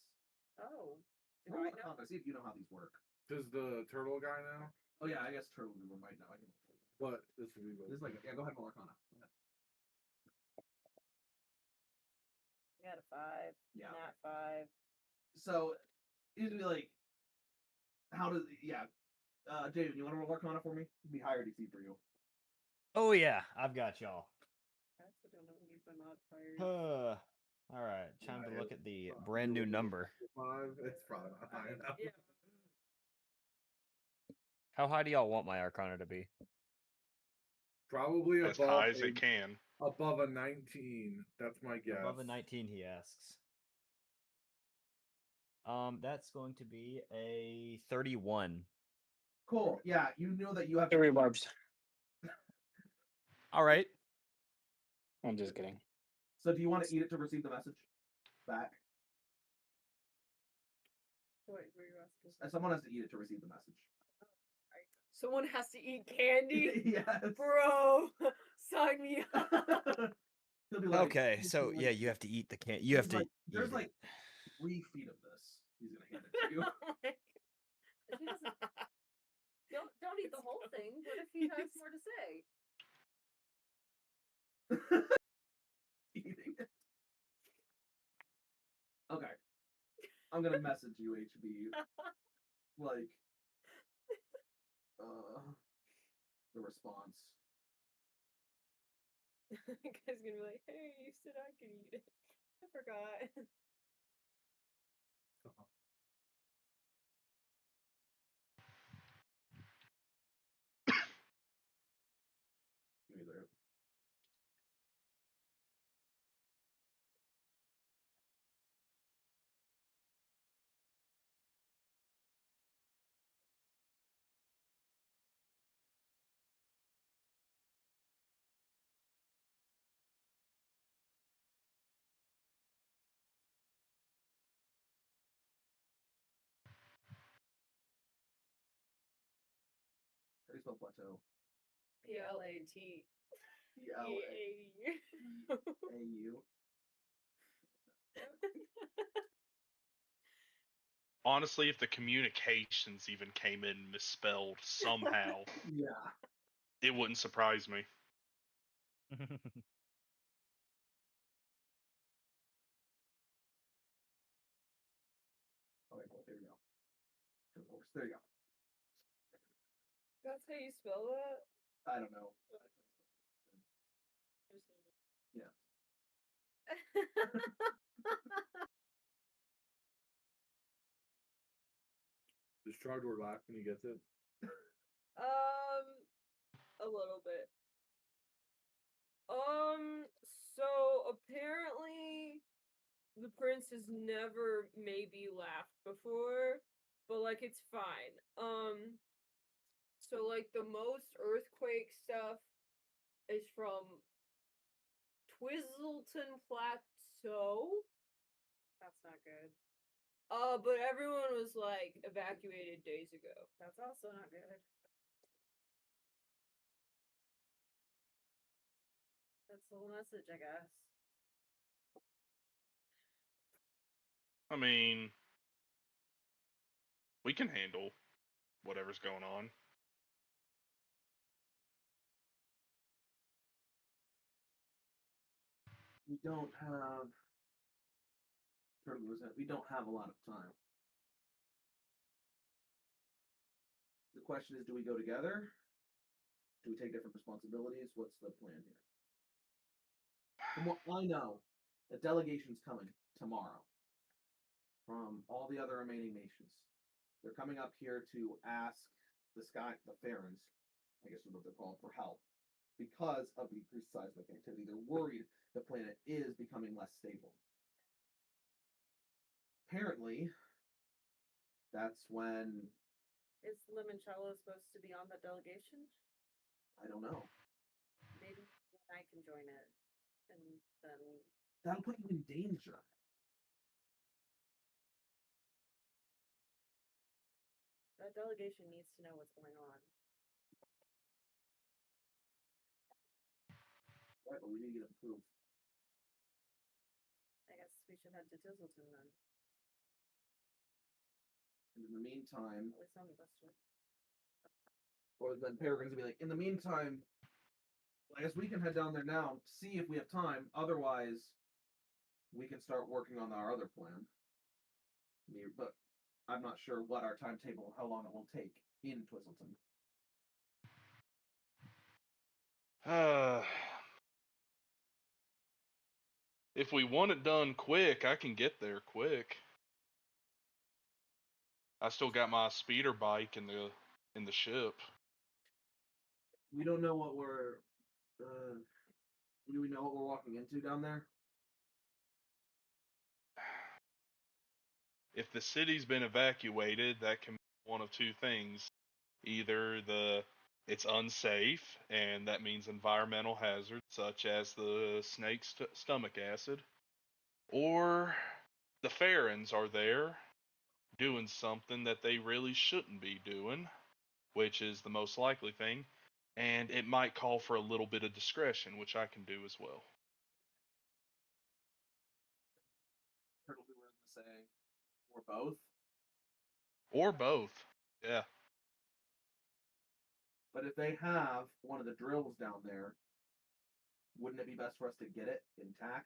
Oh. Do Roll I know? Arcana, see if you know how these work. Does the turtle guy know? Oh yeah, I guess Turtle Weaver might know. I can. But this would be This is like yeah. Go ahead, roll Arcana. Go ahead. We had a 5. Yeah. Nat 5. So it'd be like, how does Jaden, you want to roll Arcana for me? It'd be higher DC for you. Oh yeah, I've got y'all. I also don't know any of my modifiers. All right, time to look at the brand new number. 5. It's probably not high enough. Yeah. How high do y'all want my Arcana to be? Probably As above high as it can. Above a 19. That's my guess. Above a 19, he asks. That's going to be a 31. Cool. Yeah, you know that you have. 3 barbs. All right. I'm just kidding. So do you want to eat it to receive the message back? Wait, were you asking? Someone has to eat it to receive the message. Someone has to eat candy? Yes. Bro, sign me up. He'll be like, Okay, so yeah, you have to eat the can. You have to. There's eat like it. 3 feet of this. He's gonna hand it to you. She doesn't- don't eat the whole thing. What if he has more to say? Eating it. Okay. I'm gonna message you, HB. Like, the response. The guy's gonna be like, hey, you said I could eat it. I forgot. Either. How do you spell plateau? P-L-A-T. A-U. Honestly, if the communications even came in misspelled somehow, Yeah. it wouldn't surprise me. Oh, wait, well, there we go. Of course, there you go. That's how you spell that? I don't know. Yeah. Does Chardor laugh when he gets it? A little bit. So apparently the prince has never maybe laughed before, but like it's fine. So like the most earthquake stuff is from Twizzleton Plateau. That's not good. But everyone was like evacuated days ago. That's also not good. That's the whole message, I guess. I mean, we can handle whatever's going on. We don't have. We don't have a lot of time. The question is, do we go together? Do we take different responsibilities? What's the plan here? From what I know, a delegation's coming tomorrow from all the other remaining nations. They're coming up here to ask the Farrens, I guess is what they're called, for help because of the increased seismic activity. They're worried the planet is becoming less stable. Apparently, that's when. Is Limoncello supposed to be on the delegation? I don't know. Maybe I can join it, and then That'll put you in danger. that delegation needs to know what's going on. Right, but we need to get approved. I guess we should head to Tizzleton then. And in the meantime, At least some of us should. or then Peregrine's gonna be like, in the meantime, I guess we can head down there now, see if we have time. Otherwise, we can start working on our other plan. But I'm not sure what our timetable, how long it will take in Twizzleton. If we want it done quick, I can get there quick. I still got my speeder bike in the ship. We don't know what we're. Do we know what we're walking into down there? If the city's been evacuated, that can be one of two things. Either it's unsafe, and that means environmental hazards such as the snake's stomach acid, or the Farrens are there doing something that they really shouldn't be doing, which is the most likely thing, and it might call for a little bit of discretion, which I can do as well. Turtle we were gonna say, or both. Or both. Yeah. But if they have one of the drills down there, wouldn't it be best for us to get it intact?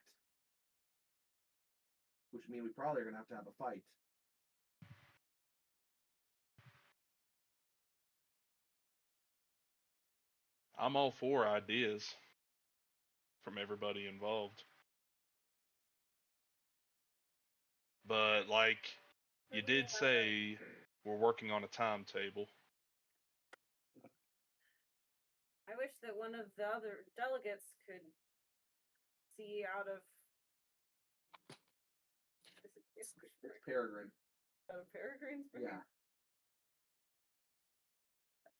Which means we probably are gonna have a fight. I'm all for ideas from everybody involved. But like you did say, we're working on a timetable. I wish that one of the other delegates could see out of. It's Peregrine. Out of Peregrine's brain? Yeah.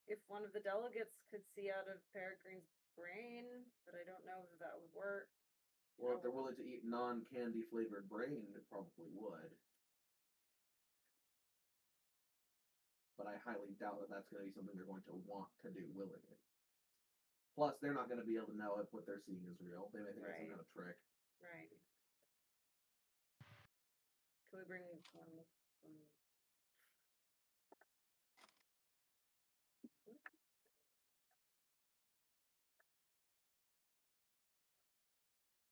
If one of the delegates could see out of Peregrine's brain, but I don't know if that would work. Or if they're willing to eat non-candy flavored brain, it probably would. but I highly doubt that that's going to be something they're going to want to do willingly. Plus, they're not going to be able to know if what they're seeing is real. They may think it's some Right. kind of trick. Right. Can we bring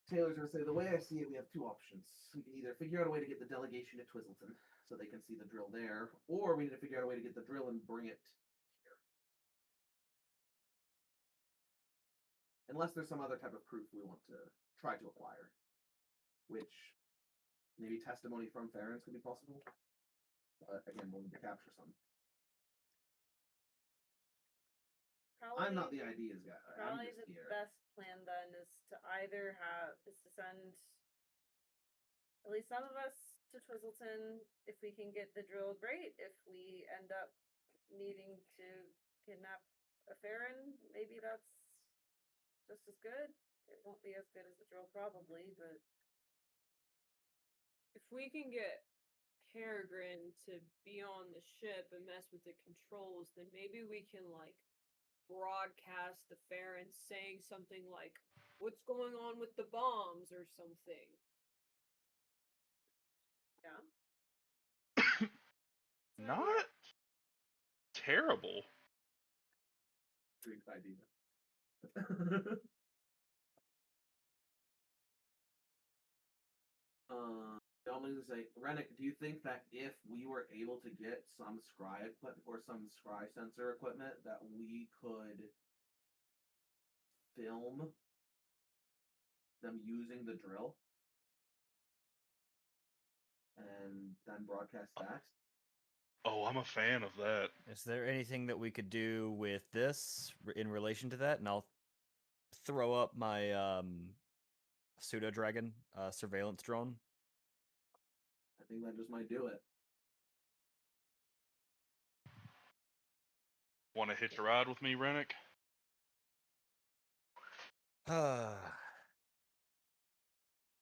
Taylor's going to say, the way I see it, we have two options. We can either figure out a way to get the delegation to Twizzleton so they can see the drill there, or we need to figure out a way to get the drill and bring it here. Unless there's some other type of proof we want to try to acquire, which maybe testimony from Farron's could be possible. But again, we'll need to capture some. I'm not the ideas guy. I'm Probably just the here. best plan then is to send at least some of us to Twizzleton. If we can get the drill, great. If we end up needing to kidnap a Farron, maybe that's just as good. It won't be as good as the drill probably, but If we can get Peregrine to be on the ship and mess with the controls, then maybe we can like broadcast the Farron saying something like, "What's going on with the bombs?" or something. yeah. Not terrible. Great idea. I'm going to say, Rennick, do you think that if we were able to get some scry equipment or some scry sensor equipment, that we could film them using the drill and then broadcast that? Oh, I'm a fan of that. Is there anything that we could do with this in relation to that? And I'll throw up my pseudo dragon surveillance drone. I think that just might do it. Want to hitch a ride with me, Rennick?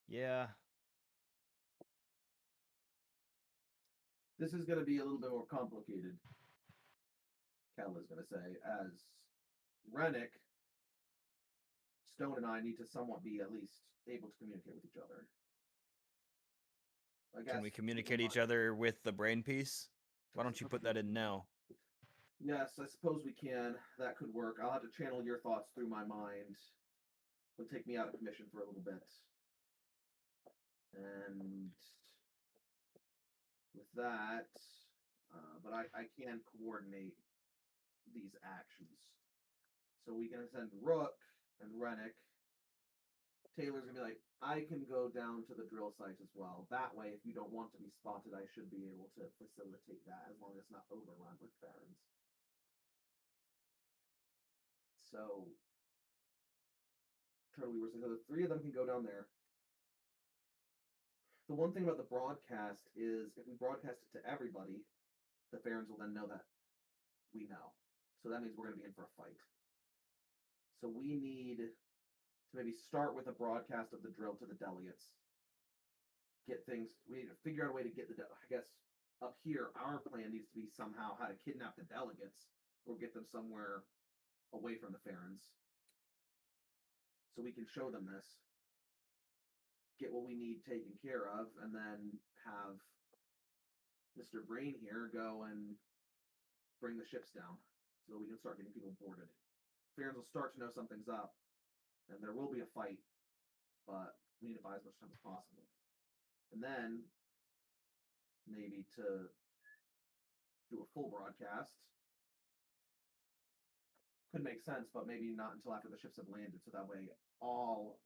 Yeah. This is going to be a little bit more complicated, Kel is going to say, as Rennick, Stone, and I need to somewhat be at least able to communicate with each other. I guess, Can we keep communicate in each mind- other with the brain piece? Why don't you put that in now? Yes, I suppose we can. That could work. I'll have to channel your thoughts through my mind. It'll take me out of commission for a little bit. And with that, but I can coordinate these actions. So we can send Rook and Rennick. Taylor's gonna be like, I can go down to the drill site as well. That way, if you don't want to be spotted, I should be able to facilitate that as long as it's not overrun with Farrons. So Turtle Weaver says the three of them can go down there. The one thing about the broadcast is if we broadcast it to everybody, the Farrons will then know that we know. So that means we're going to be in for a fight. So we need to maybe start with a broadcast of the drill to the delegates. We need to figure out a way to get I guess up here, our plan needs to be somehow how to kidnap the delegates or get them somewhere away from the Farrons. So we can show them this, get what we need taken care of, and then have Mr. Brain here go and bring the ships down so that we can start getting people boarded. Farrons will start to know something's up, and there will be a fight, but we need to buy as much time as possible. And then, maybe to do a full broadcast could make sense, but maybe not until after the ships have landed, so that way all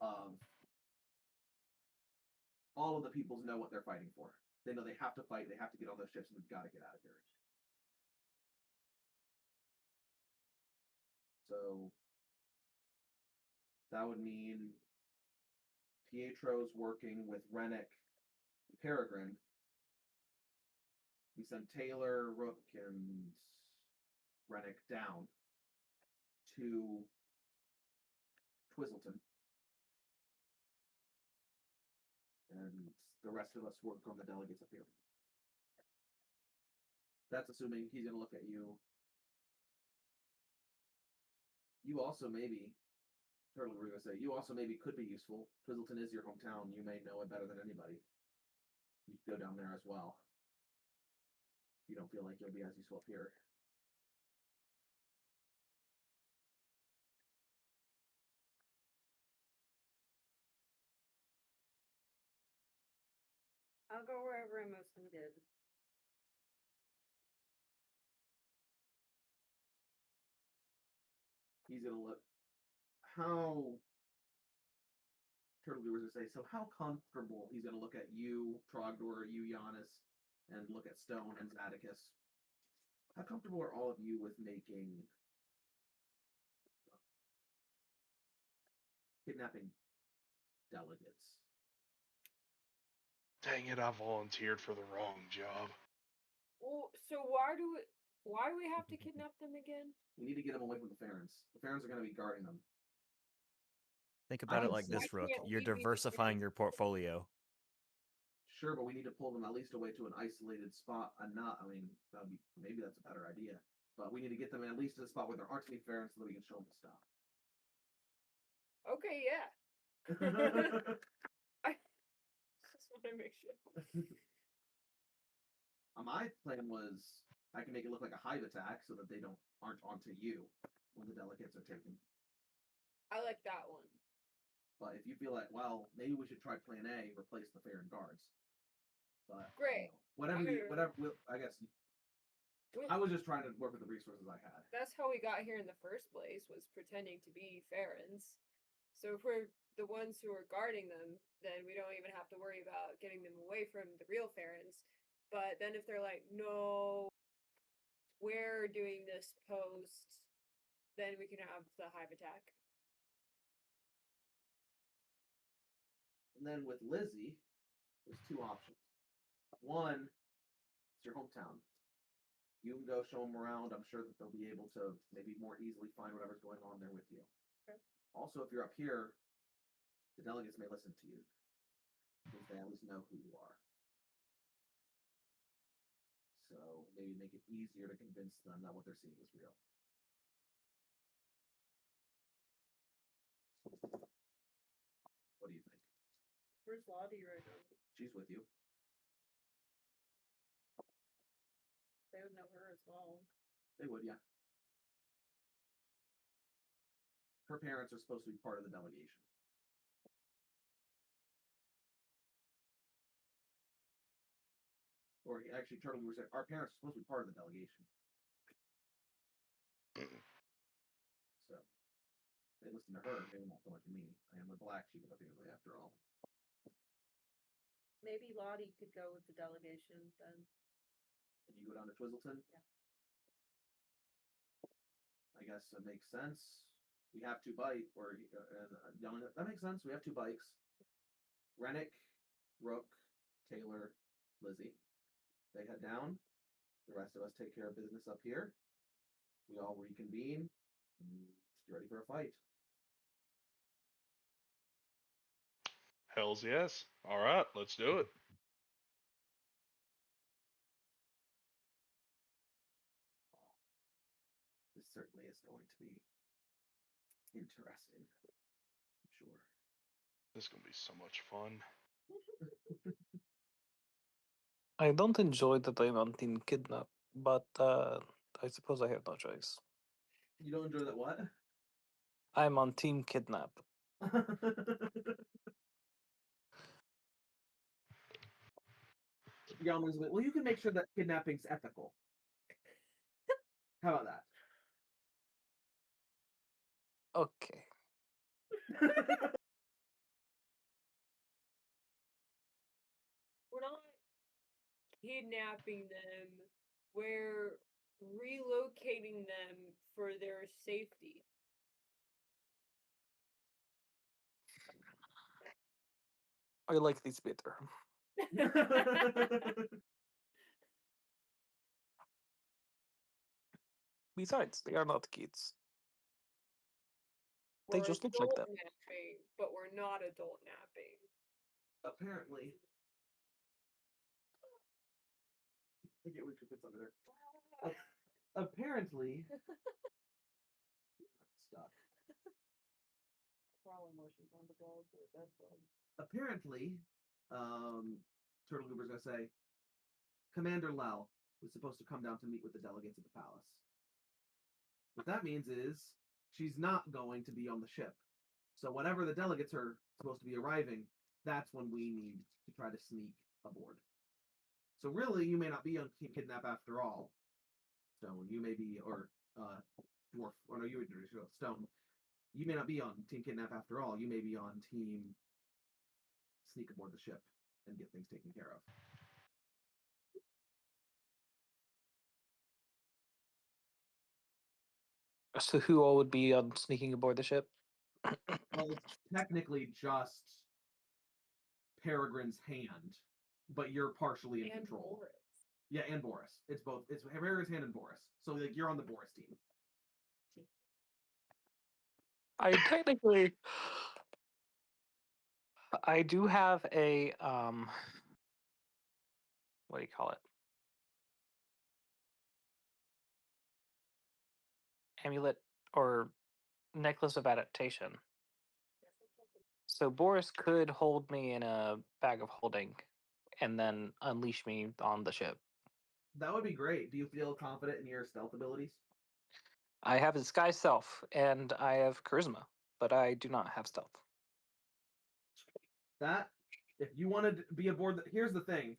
of the peoples know what they're fighting for. They know they have to fight, they have to get on those ships, and we've got to get out of here. So that would mean Pietro's working with Rennick and Peregrine. We send Taylor, Rook, and Rennick down to Twizzleton. And the rest of us work on the delegates up here. That's assuming he's gonna look at you. You also maybe, Turtle, we're gonna say, you also maybe could be useful. Twizzleton is your hometown. You may know it better than anybody. You could go down there as well. If you don't feel like you'll be as useful up here. I'll go wherever I'm most needed. He's gonna look. How Turtle was gonna say, so how comfortable he's gonna look at you, Trogdor, you, Giannis, and look at Stone and Zadicus. How comfortable are all of you with making kidnapping delegates? Dang it, I volunteered for the wrong job. Well, so why do we have to kidnap them again? We need to get them away from the Farrens. The Farrens are going to be guarding them. Think about it would like say- this, Rook. can't You're leave these diversifying your portfolio. Sure, but we need to pull them at least away to an isolated spot. Maybe that's a better idea. But we need to get them at least to a spot where there aren't any Farrens so that we can show them the stuff. Okay, yeah. I just want to make sure. My plan was I can make it look like a hive attack so that they aren't onto you when the delegates are taken. I like that one. But if you feel like, well, maybe we should try Plan A, replace the Farron guards. But Great. I guess I was just trying to work with the resources I had. That's how we got here in the first place, was pretending to be Farrens. So if we're the ones who are guarding them, then we don't even have to worry about getting them away from the real Farrens. But then if they're like, no, we're doing this post, then we can have the hive attack. And then with Lizzie, there's two options. One, it's your hometown. You can go show them around. I'm sure that they'll be able to maybe more easily find whatever's going on there with you. Okay. Also, if you're up here, the delegates may listen to you, because they at least know who you are. So maybe make it easier to convince them that what they're seeing is real. What do you think? Where's Lottie right now? She's with you. They would know her as well. They would, yeah. Her parents are supposed to be part of the delegation. Or actually, Turtle was saying, our parents are supposed to be part of the delegation. So, they listen to her, maybe not so much to me. I am the black sheep of the family, after all. Maybe Lottie could go with the delegation then. And you go down to Twizzleton? Yeah. I guess it makes sense. We have two bikes, that makes sense. We have two bikes. Rennick, Rook, Taylor, Lizzie. They head down. The rest of us take care of business up here. We all reconvene. Get ready for a fight. Hells yes. All right, let's do it. This certainly is going to be interesting. I'm sure. This is gonna be so much fun. I don't enjoy that I'm on Team Kidnap, but I suppose I have no choice. You don't enjoy that what? I'm on Team Kidnap. Well, you can make sure that kidnapping's ethical. How about that? Okay. We're not kidnapping them. We're relocating them for their safety. I like this better. Besides, they are not kids. They We're just look like adult them. napping, but we're not adult napping. Apparently. I get which fits under there. Apparently, stuck. Apparently, Turtle Goober's gonna say, Commander Lel was supposed to come down to meet with the delegates at the palace. What that means is she's not going to be on the ship. So whenever the delegates are supposed to be arriving, that's when we need to try to sneak aboard. So really, you may not be on Team Kidnap after all. Stone, you may be, or Dwarf, or no, you would Stone. You may not be on Team Kidnap after all. You may be on Team Sneak aboard the ship and get things taken care of. So who all would be on sneaking aboard the ship? Well, it's technically just Peregrine's hand, but you're partially in control. Boris. Yeah, and Boris. It's both. It's Peregrine's hand and Boris. So like you're on the Boris team. I technically, I do have a what do you call it? Amulet or necklace of adaptation. So Boris could hold me in a bag of holding and then unleash me on the ship. That would be great. Do you feel confident in your stealth abilities? I have disguise self and I have charisma, but I do not have stealth. That, if you wanted to be aboard, here's the thing.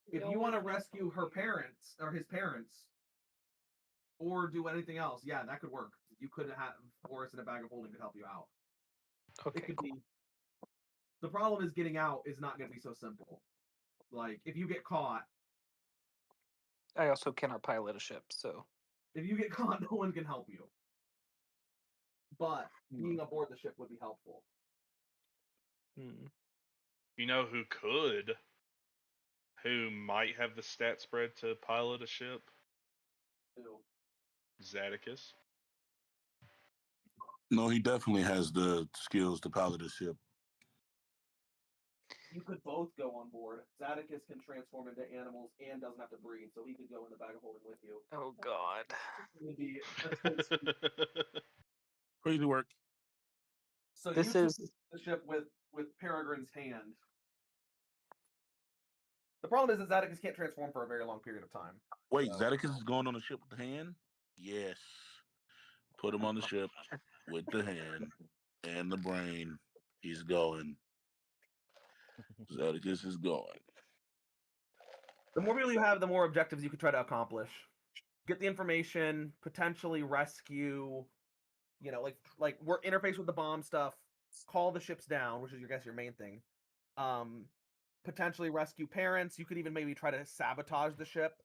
If you want to rescue her parents or his parents, or do anything else, yeah, that could work. You could have Boris in a bag of holding could help you out. Okay, It could cool. be. The problem is getting out is not going to be so simple. Like if you get caught, I also cannot pilot a ship, so if you get caught, no one can help you. But being aboard the ship would be helpful. You know who could? Who might have the stat spread to pilot a ship? Who? Zaticus. No, he definitely has the skills to pilot a ship. You could both go on board. Zaticus can transform into animals and doesn't have to breathe, so he could go in the bag of holding with you. Oh God. It would be a Crazy work. So This you is took the ship with Peregrine's hand. The problem is that Zaticus can't transform for a very long period of time. Wait, Zaticus is going on the ship with the hand? Yes. Put him on the ship with the hand and the brain. He's going. Zaticus is going. The more people you have, the more objectives you could try to accomplish. Get the information, potentially rescue, like work interface with the bomb stuff, call the ships down, which is your main thing. Potentially rescue parents. You could even maybe try to sabotage the ship.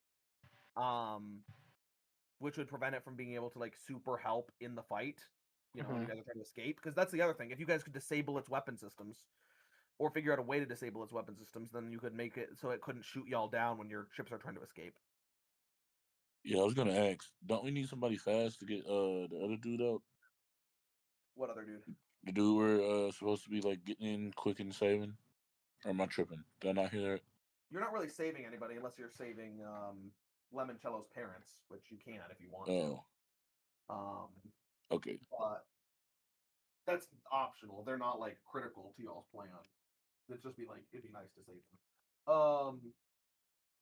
Which would prevent it from being able to like super help in the fight. When you guys are trying to escape. Because that's the other thing. If you guys could disable its weapon systems, or figure out a way to disable its weapon systems, then you could make it so it couldn't shoot y'all down when your ships are trying to escape. Yeah, I was gonna ask. Don't we need somebody fast to get the other dude out? What other dude? The dude we're supposed to be like getting in quick and saving? Or am I tripping? Did I not hear it? You're not really saving anybody unless you're saving Lemoncello's parents, which you can if you want to. Okay. But that's optional. They're not like critical to y'all's plan. It'd just be like it'd be nice to save them.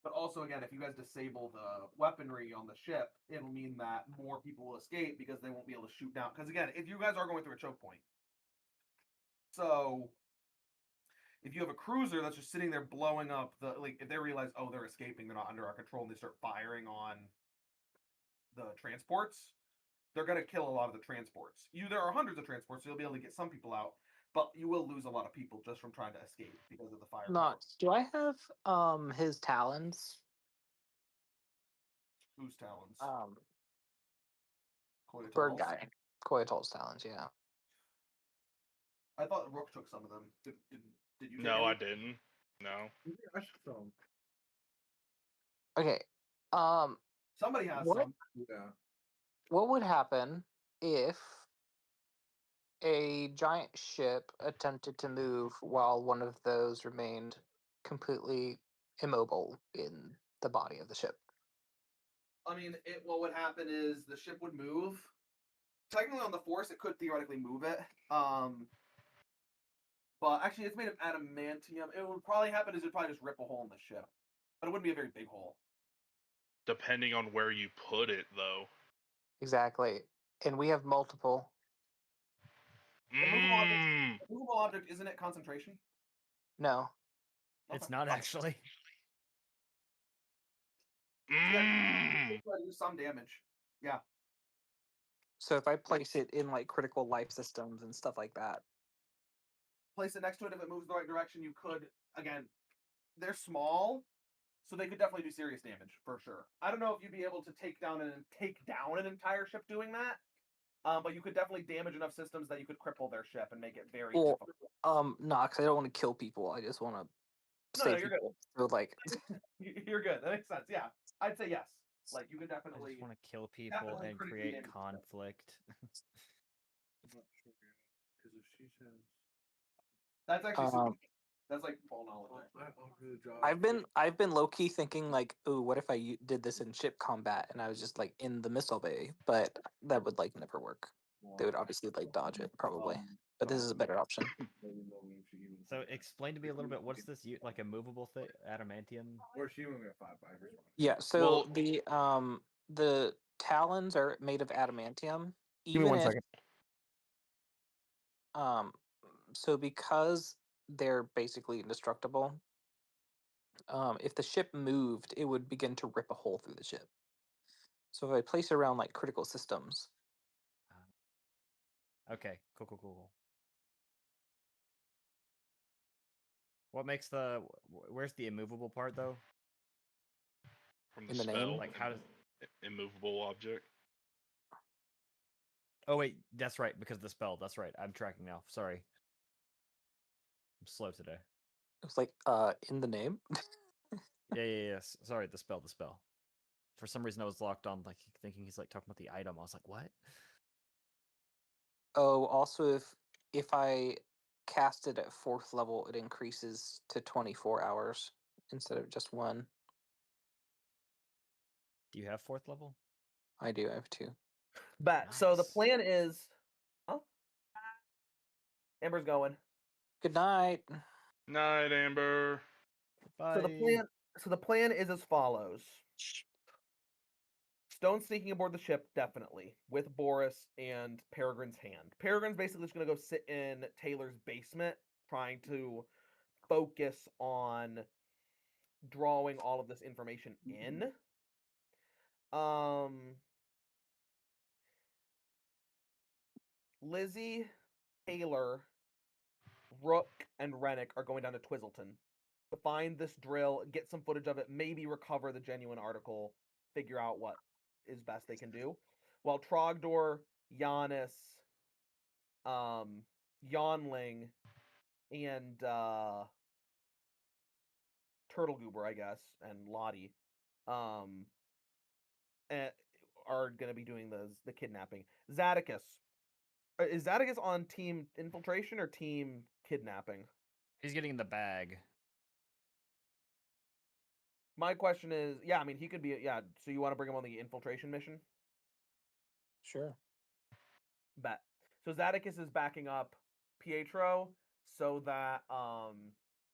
But also again, if you guys disable the weaponry on the ship, it'll mean that more people will escape because they won't be able to shoot down. Because again, if you guys are going through a choke point, so if you have a cruiser that's just sitting there blowing up if they realize, oh, they're escaping, they're not under our control, and they start firing on the transports, they're going to kill a lot of the transports. There are hundreds of transports, so you'll be able to get some people out, but you will lose a lot of people just from trying to escape because of the fire. Do I have his talons? Whose talons? Bird guy. Coyotol's talons, yeah. I thought Rook took some of them. Did you? Take No, any? I didn't. No. I should throw them. Okay. Somebody has what, some. Yeah. What would happen if a giant ship attempted to move while one of those remained completely immobile in the body of the ship. I mean, what would happen is the ship would move. Technically, on the Force, it could theoretically move it. But actually, it's made of adamantium. It would probably happen is it'd probably just rip a hole in the ship, but it wouldn't be a very big hole. Depending on where you put it, though. Exactly. And we have multiple. The movable object, isn't it concentration? No. It's not actually. Do some damage. Yeah. So if I place it in like critical life systems and stuff like that. Place it next to it. If it moves the right direction, you could. Again, they're small, so they could definitely do serious damage for sure. I don't know if you'd be able to take down an entire ship doing that, but you could definitely damage enough systems that you could cripple their ship and make it very difficult. No, because I don't want to kill people. I just want to No, you're people. So like, you're good. That makes sense. Yeah, I'd say yes. Like you could I definitely just want to kill people definitely and critically create damage them. conflict. Because if she says That's actually that's like full knowledge. I've been low key thinking like, oh, what if I did this in ship combat and I was just like in the missile bay, but that would like never work. They would obviously like dodge it probably, but this is a better option. So explain to me a little bit. What's this? Like a movable thing? Adamantium? Or she only got 5 fighters. Yeah. So the talons are made of adamantium. Give me 1 second. So because they're basically indestructible, if the ship moved, it would begin to rip a hole through the ship. So if I place it around like critical systems. Okay, cool. What makes where's the immovable part though? From In the name? spell, Like how does immovable object? Oh wait, that's right, because the spell. That's right. I'm tracking now. Sorry. I'm slow today. It was like in the name. Yeah. Sorry, the spell. For some reason I was locked on like thinking he's like talking about the item. I was like, what? Oh, also if I cast it at 4th level, it increases to 24 hours instead of just 1. Do you have 4th level? I do. I have 2. Bet. So the plan is, Amber's going. Good night. Night, Amber. Bye. So the plan is as follows. Stone sneaking aboard the ship, definitely, with Boris and Peregrine's hand. Peregrine's basically just going to go sit in Taylor's basement, trying to focus on drawing all of this information in. Lizzie, Taylor, Rook, and Rennick are going down to Twizzleton to find this drill, get some footage of it, maybe recover the genuine article, figure out what is best they can do. While Trogdor, Giannis, Yonling, and Turtle Goober, I guess, and Lottie, are going to be doing the kidnapping. Zadicus. Is Zadicus on team infiltration or team kidnapping? He's getting in the bag. My question is, yeah, I mean, he could be, yeah. So you want to bring him on the infiltration mission? Sure. Bet. So Zadicus is backing up Pietro so that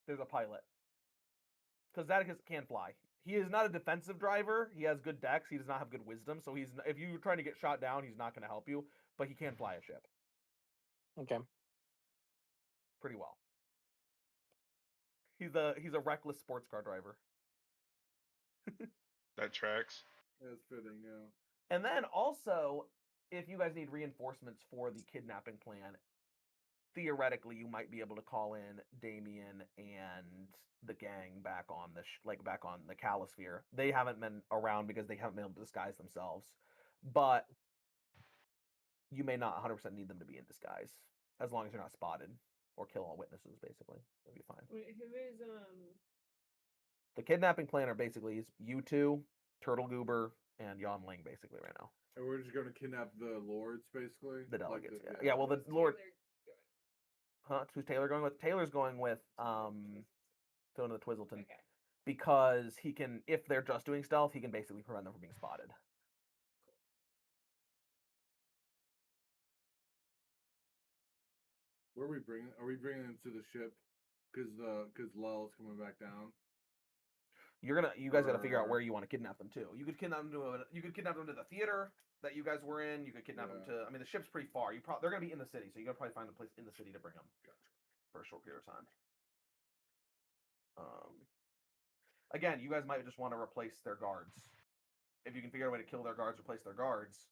there's a pilot. Because Zadicus can fly. He is not a defensive driver. He has good dex. He does not have good wisdom. So if you're trying to get shot down, he's not going to help you. But he can fly a ship. Okay. Pretty well. He's a reckless sports car driver. That tracks. That's fitting, yeah. And then also, if you guys need reinforcements for the kidnapping plan, theoretically you might be able to call in Damien and the gang back on the Calisphere. They haven't been around because they haven't been able to disguise themselves, but you may not 100% need them to be in disguise as long as you're not spotted or kill all witnesses. Basically, it'll be fine. Wait, who is The kidnapping plan are basically is you two, Turtle Goober, and Yon Ling basically right now. And we're just going to kidnap the lords, basically. The delegates. Yeah. Well, the lord. Huh? Who's Taylor going with? Taylor's going with going to the Twizzleton. because he can, if they're just doing stealth, he can basically prevent them from being spotted. Where are we bringing? Are we bringing them to the ship? Because Lel's coming back down. You guys got to figure out where you want to kidnap them to. You could kidnap them to the theater that you guys were in. You could kidnap them to. I mean, the ship's pretty far. They're gonna be in the city, so you gotta probably find a place in the city to bring them for a short period of time. Again, you guys might just want to replace their guards. If you can figure out a way to kill their guards, replace their guards,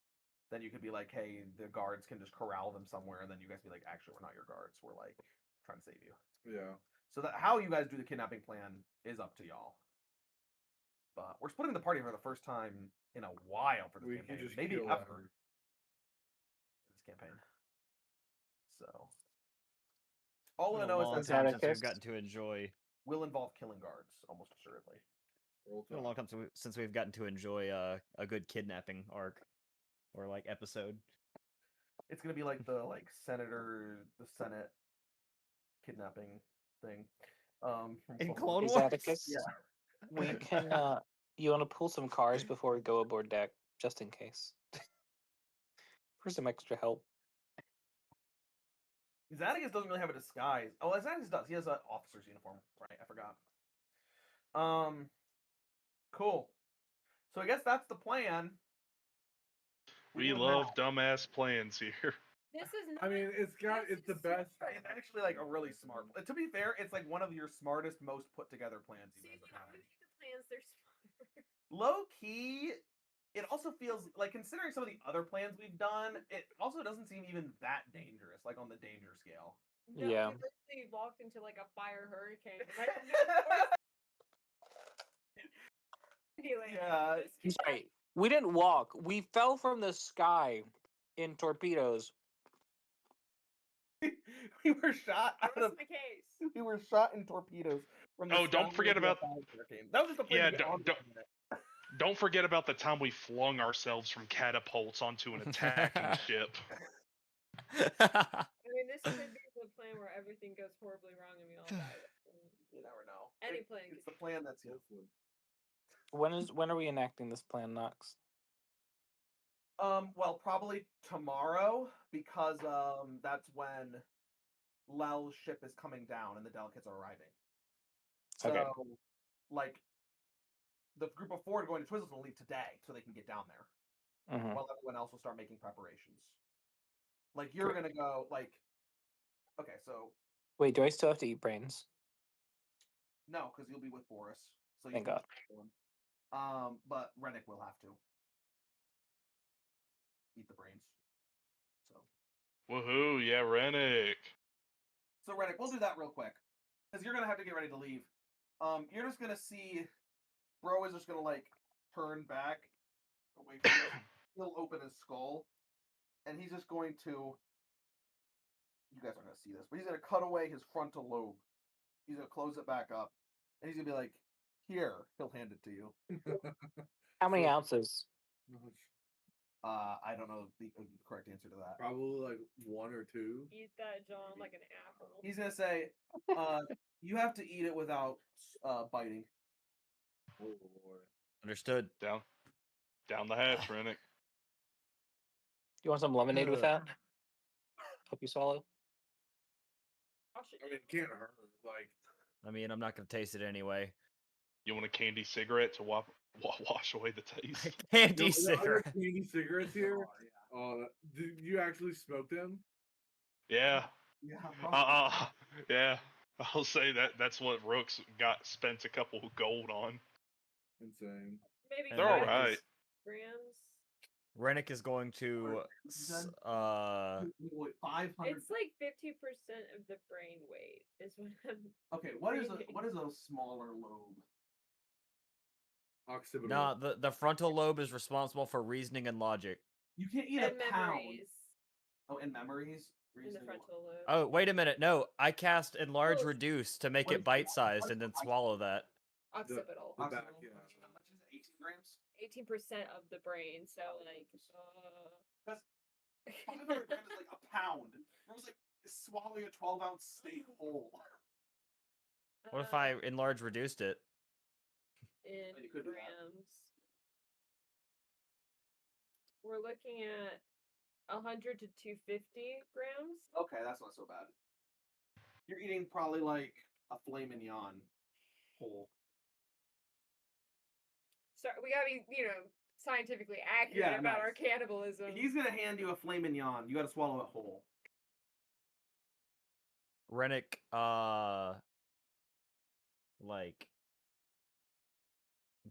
then you could be like, hey, the guards can just corral them somewhere, and then you guys be like, actually, we're not your guards. We're like trying to save you. Yeah. So that how you guys do the kidnapping plan is up to y'all. But we're splitting the party for the first time in a while for this campaign, maybe ever in this campaign. So all I know is that since we've gotten to enjoy will involve killing guards almost assuredly. It's been a long time since we've gotten to enjoy a good kidnapping arc or like episode. It's gonna be like the Senate kidnapping thing. In Clone Wars? Yeah. We can. You want to pull some cars before we go aboard deck, just in case, for some extra help. Xanagas doesn't really have a disguise. Oh, Xanagas does. He has an officer's uniform. Right, I forgot. Cool. So I guess that's the plan. We love dumbass plans here. This is not. I mean, it's the best. It's actually like a really smart. To be fair, it's like one of your smartest, most put together plans you guys have had. Plans, they're smart. Low key, it also feels like, considering some of the other plans we've done, it also doesn't seem even that dangerous, like on the danger scale. No, Yeah. we literally walked into like a fire hurricane. Yeah. He's right. We didn't walk. We fell from the sky in torpedoes. We were shot out That was of. my case. We were shot in torpedoes from the Oh, don't sky forget into a about- fire hurricane. That was just a plan Yeah, to get on with it. Don't forget about the time we flung ourselves from catapults onto an attacking ship. I mean, this could be the plan where everything goes horribly wrong and we all die. You never know. Any plan It's the plan that's here. When are we enacting this plan, Knox? Well, probably tomorrow, because that's when Lel's ship is coming down and the delegates are arriving. So, Okay. like, the group of 4 going to Twizzles will leave today so they can get down there, Mhm. while everyone else will start making preparations. Like, you're gonna go, like, okay, so Wait, do I still have to eat brains? no, because you'll be with Boris. So you Thank can God. just pick one. But Rennick will have to eat the brains. So. Woohoo! Yeah, Rennick. So Rennick, we'll do that real quick, because you're gonna have to get ready to leave. You're just gonna see, Bro is just gonna like turn back away from you. He'll open his skull, and he's just going to. You guys aren't gonna see this, but he's gonna cut away his frontal lobe. He's gonna close it back up, and he's gonna be like, "Here." He'll hand it to you. How many ounces? I don't know the correct answer to that. Probably like 1 or 2. Eat that, John, like an apple. He's gonna say, "You have to eat it without biting." Oh Lord. Understood. Down the hatch, Rennick. You want some lemonade with that? Hope you swallow. I mean, it can't hurt. Like, I mean, I'm not gonna taste it anyway. You want a candy cigarette to wash away the taste? Candy are there cigarette. candy cigarettes here? Do you actually smoke them? Yeah. Yeah. Yeah. I'll say that's what Rooks spent a couple of gold on. Insane. Maybe They're all right. grams. Rennick is going to 500. It's like 50% of the brain weight is what I'm. Okay, what is reading. a smaller lobe? Occipital. no, the frontal lobe is responsible for reasoning and logic. You can't eat And a pound. memories Oh, and memories. in the Reasoning. frontal lobe. Oh, wait a minute. No, I cast enlarge reduce to make What it is- bite-sized and then swallow that. Occipital. The back, Occipital. yeah. How much is it? 18 grams. 18% of the brain, so like. That's 500 grams is like a pound. It was like swallowing a 12-ounce steak whole. What if I enlarge reduced it? in you could do that. grams. We're looking at 100 to 250 grams. Okay, that's not so bad. You're eating probably like a filet mignon whole. So we gotta be, scientifically accurate about our cannibalism. He's gonna hand you a filet mignon. You gotta swallow it whole. Rennick, like,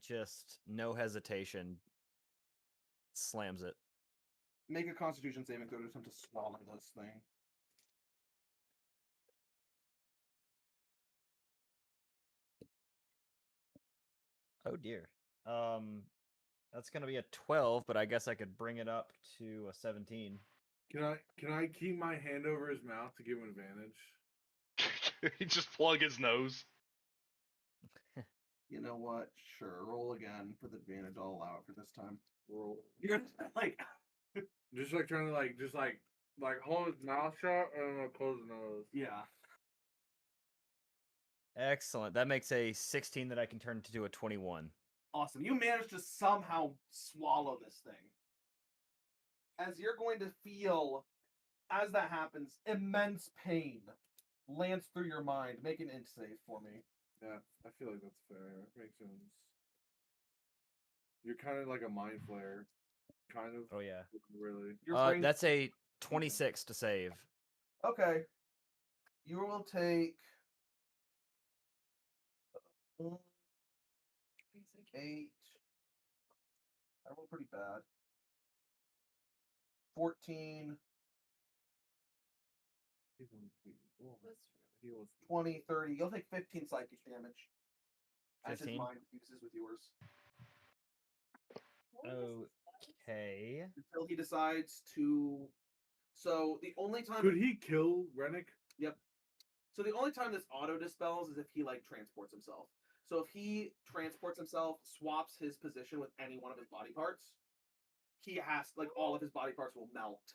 just no hesitation, slams it. Make a Constitution saving throw to attempt to swallow this thing. Oh dear. That's gonna be a 12, but I guess I could bring it up to a 17. Can I keep my hand over his mouth to give him advantage? He just plug his nose. You know what? Sure. Roll again for the advantage. I'll allow it for this time. Roll. You're like just like trying to just hold his mouth shut and close his nose. Yeah. Excellent. That makes a 16 that I can turn into a 21. Awesome. You managed to somehow swallow this thing. As you're going to feel, as that happens, immense pain lands through your mind. Make an int save for me. Yeah, I feel like that's fair. Makes sense. You're kind of like a mind flare. Kind of. Oh yeah. Really. That's a 26 to save. Okay. You will take 8. I rolled pretty bad. 14. 20, 30. You'll take 15 psychic damage. As his 15? mind fuses with yours. Okay. Until he decides to. So the only time. Could he kill Rennick? Yep. So the only time this auto dispels is if he transports himself. So if he transports himself, swaps his position with any one of his body parts, he has all of his body parts will melt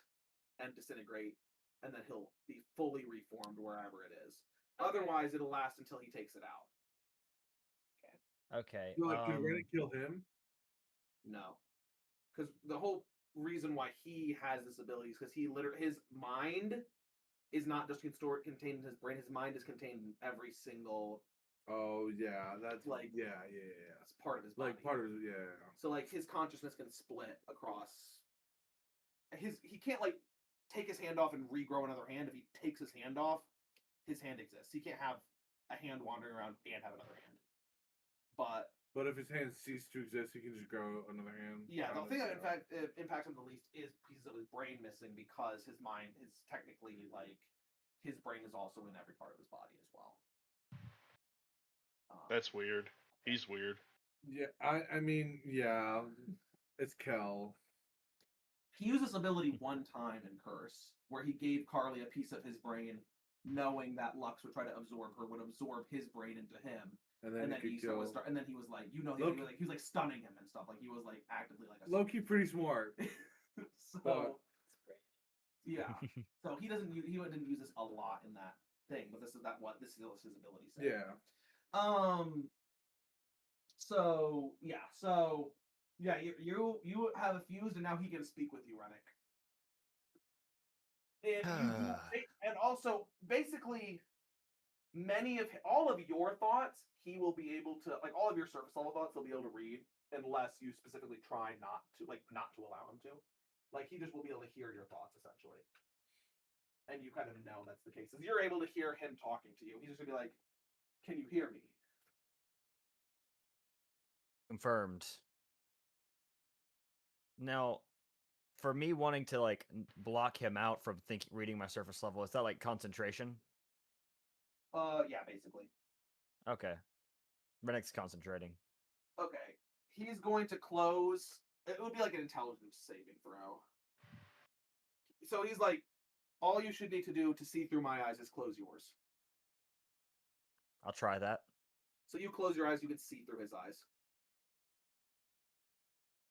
and disintegrate, and then he'll be fully reformed wherever it is. Okay. Otherwise, it'll last until he takes it out. Okay. Could Rennick kill him? No, because the whole reason why he has this ability is because his mind is not just contained in his brain. His mind is contained in every single. Oh yeah, that's yeah. It's part of his body. Yeah. So his consciousness can split across. He can't take his hand off and regrow another hand. If he takes his hand off, his hand exists. He can't have a hand wandering around and have another hand. But if his hand ceases to exist, he can just grow another hand. Yeah, the thing that impacts him the least is pieces of his brain missing, because his mind is technically his brain is also in every part of his body as well. That's weird. He's weird. Yeah, I mean, yeah, it's Kel. He used this ability one time in Curse, where he gave Carly a piece of his brain, knowing that Lux would try to absorb her, would absorb his brain into him. And then he was like, he was stunning him and stuff. He was actively a Loki pretty smart. So yeah. So he didn't use this a lot in that thing, but this is his ability set. Yeah. So you have a fused, and now he can speak with you, Rennick. And also, basically, all of your thoughts, he will be able to, all of your surface level thoughts, he'll be able to read, unless you specifically try not to allow him to. He just will be able to hear your thoughts, essentially. And you kind of know that's the case. If you're able to hear him talking to you, he's just gonna be like, "Can you hear me?" Confirmed. Now, for me wanting to block him out from reading my surface level, is that concentration? Yeah, basically. Okay. Rennick's concentrating. Okay. He's going to close. It would be an intelligence saving throw. So he's all you should need to do to see through my eyes is close yours. I'll try that. So you close your eyes, you can see through his eyes.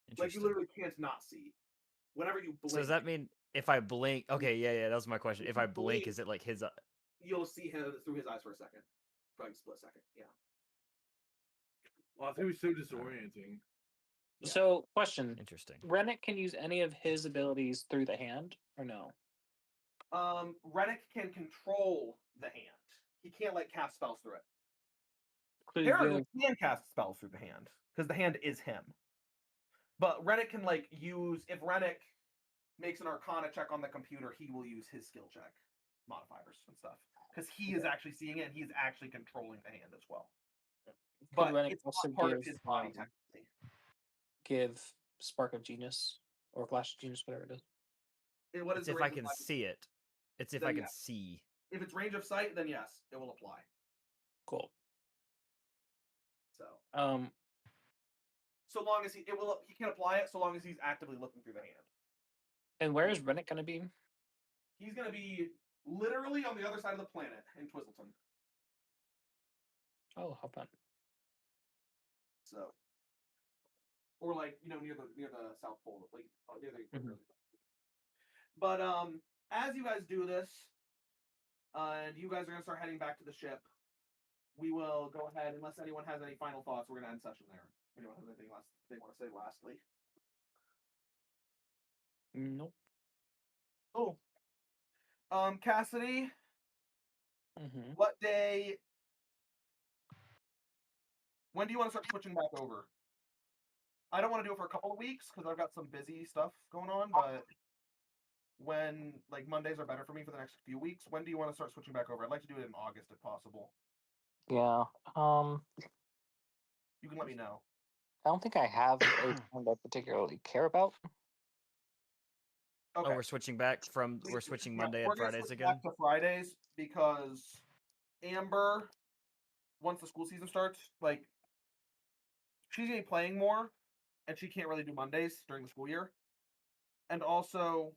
Interesting. You literally can't not see. Whenever you blink. So does that mean if I blink? Okay, yeah, that was my question. If I blink, is it his? You'll see him through his eyes for a second, for a split second. Yeah. Well, it's gonna be so disorienting. So, question: Interesting. Rennick can use any of his abilities through the hand, or no? Rennick can control the hand. He can't like cast spells through it. So he's Aragorn doing- can cast spells through the hand because the hand is him. But Rennick can like use if Rennick makes an Arcana check on the computer, he will use his skill check modifiers and stuff because he is actually seeing it and he's actually controlling the hand as well. But Rennick it's also not part of give, his body um, technically. give Spark of Genius or Flash of Genius, whatever it is. What is It's the if I range of can sight? see it. It's if Then I can yes. see. If it's range of sight, then yes, it will apply. Cool. So Um, so long as he can apply it so long as he's actively looking through the hand. and where is Rennick going to be? He's gonna be literally on the other side of the planet in Twizzleton. Oh, how fun! So, or like near the South Pole, like near the equator. But as you guys do this, and you guys are gonna start heading back to the ship, we will go ahead. Unless anyone has any final thoughts, we're gonna end session there. Anyone has anything last they want to say lastly? Nope. Cool. Cassidy, Mm-hmm. what day? When do you want to start switching back over? I don't want to do it for a couple of weeks because I've got some busy stuff going on, but when like Mondays are better for me for the next few weeks, when do you want to start switching back over? I'd like to do it in August if possible. Yeah. You can let me know. I don't think I have a time I particularly care about. Oh, Okay. we're switching back from we're switching Yeah, Monday we're and gonna Fridays switch again. back to Fridays because Amber, once the school season starts, like she's gonna be playing more, and she can't really do Mondays during the school year. And also,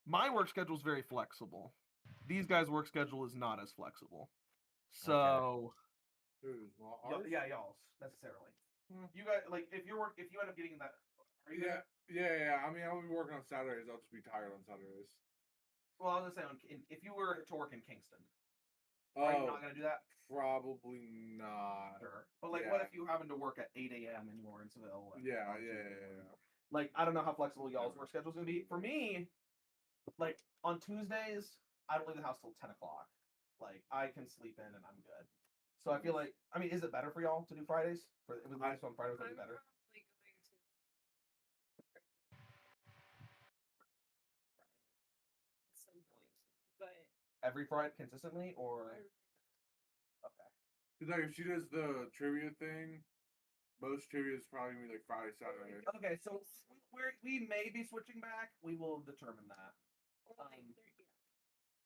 my work schedule is very flexible. These guys' work schedule is not as flexible. So, yeah, y'all's necessarily. You guys like if you end up getting that. Are you gonna- Yeah. I mean, I'll be working on Saturdays. I'll just be tired on Saturdays. Well, I was gonna say if you were to work in Kingston, are you not gonna do that? Probably not. Sure. But like, what if you happen to work at 8 a.m. in Lawrenceville? Yeah. Like, I don't know how flexible y'all's work schedule's gonna be. For me, like on Tuesdays, I don't leave the house till 10 o'clock. Like, I can sleep in and I'm good. So I feel like, I mean, is it better for y'all to do Fridays? For it was nice on Fridays, would be better. At some point, but Every Friday consistently, or okay. Cause like if she does the trivia thing, most trivia is probably gonna be like Friday, Saturday. Okay, so we may be switching back. We will determine that.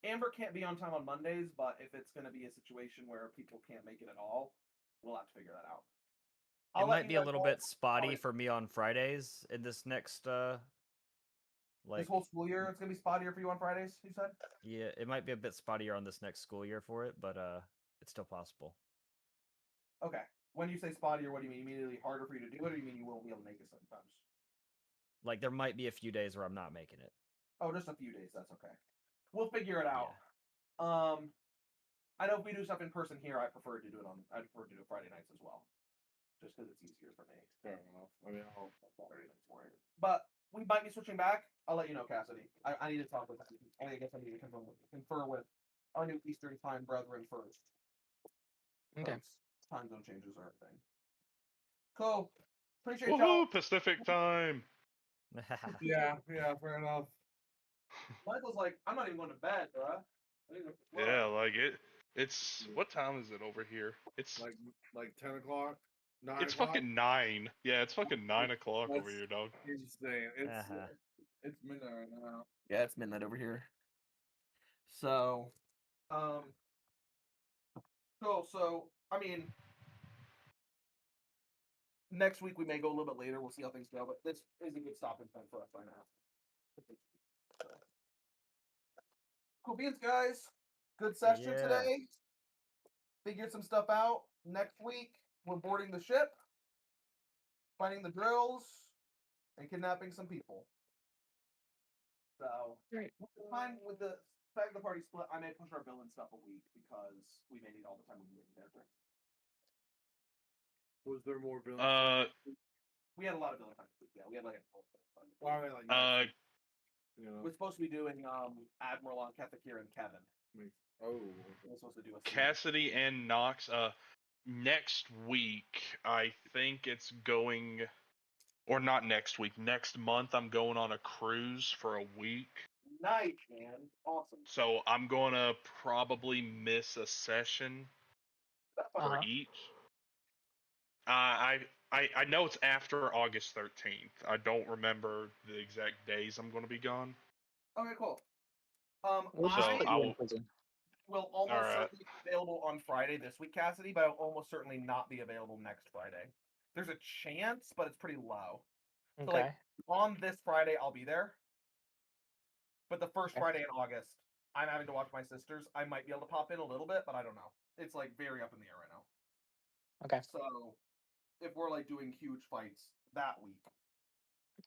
Amber can't be on time on Mondays, but if it's going to be a situation where people can't make it at all, we'll have to figure that out. It might be a little bit spotty for me on Fridays in this next this whole school year. It's gonna be spottier for you on Fridays. You said. Yeah, it might be a bit spottier on this next school year for it, but it's still possible. Okay. When you say spottier, what do you mean? You mean it'll be harder for you to do it, or you mean you won't be able to make it sometimes? Like there might be a few days where I'm not making it. Oh, just a few days. That's okay. We'll figure it out. I know if we do stuff in person here, I prefer to do it Friday nights as well, just because it's easier for me. Fair enough. I mean, But we might be switching back. I'll let you know, Cassidy. I need to talk with. I guess I need to confer with our new Eastern Time brethren first. Okay. Time zone changes are a thing. Cool. Appreciate Woohoo! y'all. Pacific time. yeah, fair enough. Michael's like, I'm not even going to bed, bruh. Yeah, like it's what time is it over here? It's like 10 o'clock. 9 it's o'clock? fucking 9. Yeah, it's fucking 9 o'clock over That's here, dog. insane. It's midnight right now. Yeah, it's midnight over here. So, cool. So, I mean, next week we may go a little bit later. We'll see how things go, but this is a good stopping point for us right now. Cool beans, guys. Good session Yeah. today. Figured some stuff out. Next week, we're boarding the ship, finding the drills, and kidnapping some people. So, fine with the fact the party split, I may push our bill and stuff a week because we may need all the time we can get there. Was there more villains? We had a lot of villain fights. Yeah, we had like Well, I mean, like, you know, we're supposed to be doing Admiral on Kathakir and Kevin. oh, We're supposed to do a scene. Cassidy and Knox. Next week, I think it's going, or not next week. Next month, I'm going on a cruise for a week. Nice, man. Awesome. So I'm gonna probably miss a session for each. I know it's after August 13th. I don't remember the exact days I'm gonna be gone. Okay, cool. We'll just I put you in prison. will almost Alright. certainly be available on Friday this week, Cassidy, but I'll almost certainly not be available next Friday. There's a chance, but it's pretty low. So, Okay. like, on this Friday, I'll be there. But the first Okay. Friday in August, I'm having to watch my sisters. I might be able to pop in a little bit, but I don't know. It's, like, very up in the air right now. Okay. So, if we're, like, doing huge fights that week.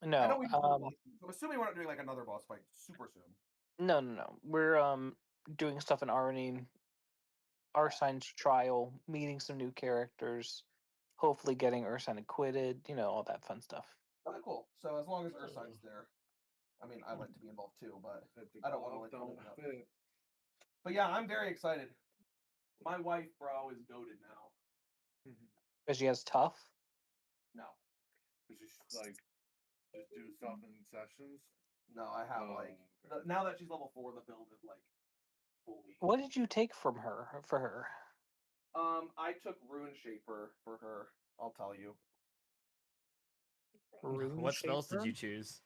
I No. know we do boss fights, so I'm assuming we're not doing, like, another boss fight super soon. No. We're doing stuff in Arsine's trial, meeting some new characters, hopefully getting Ursine acquitted, all that fun stuff. Okay, cool. So, as long as Ursine's there. I mean, I'd like to be involved too, but I don't want to like hold it up. But yeah, I'm very excited. My wife, bro, is goated now. Because she has tough. No, just like just do stuff in sessions. no, I have now that she's level 4, the build is like fully. What did you take from her for her? I took Rune Shaper for her. I'll tell you. Rune What spells did Shaper? you choose?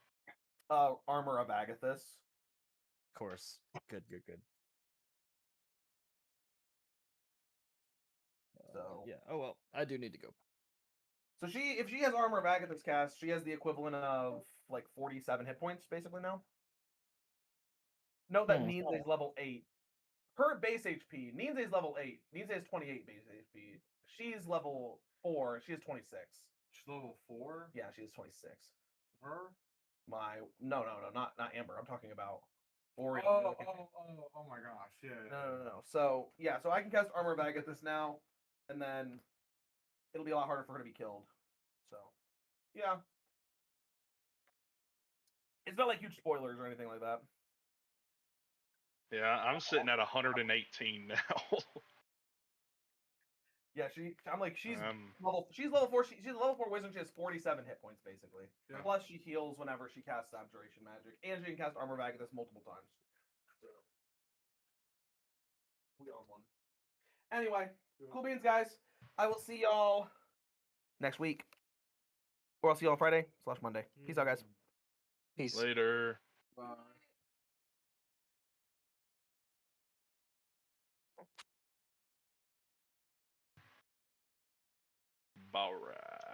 Armor of Agathis. Of course. Good. So Yeah. Oh well, I do need to go. So if she has Armor of Agathis cast, she has the equivalent of like 47 hit points basically now. Note that Ninze's level 8. Her base HP, Ninze's level 8. Ninze has 28 base HP. She's level 4. She has 26. She's level 4. Yeah, she has 26. Her? No, not Amber. I'm talking about Orion. Oh my gosh, yeah. No. So yeah, so I can cast Armor of Agathis now, and then it'll be a lot harder for her to be killed. So yeah, it's not like huge spoilers or anything like that. Yeah, I'm sitting at 118 now. Yeah, I'm like she's Um, level 4. She's level 4 wizard. She has 47 hit points basically. Yeah. Plus she heals whenever she casts Abjuration magic, and she can cast Armor of Agathis multiple times. So we on one. Anyway, cool beans, guys. I will see y'all next week, or I'll see y'all on Friday / Monday. Peace out, guys. Peace. Later. Bye. Alright.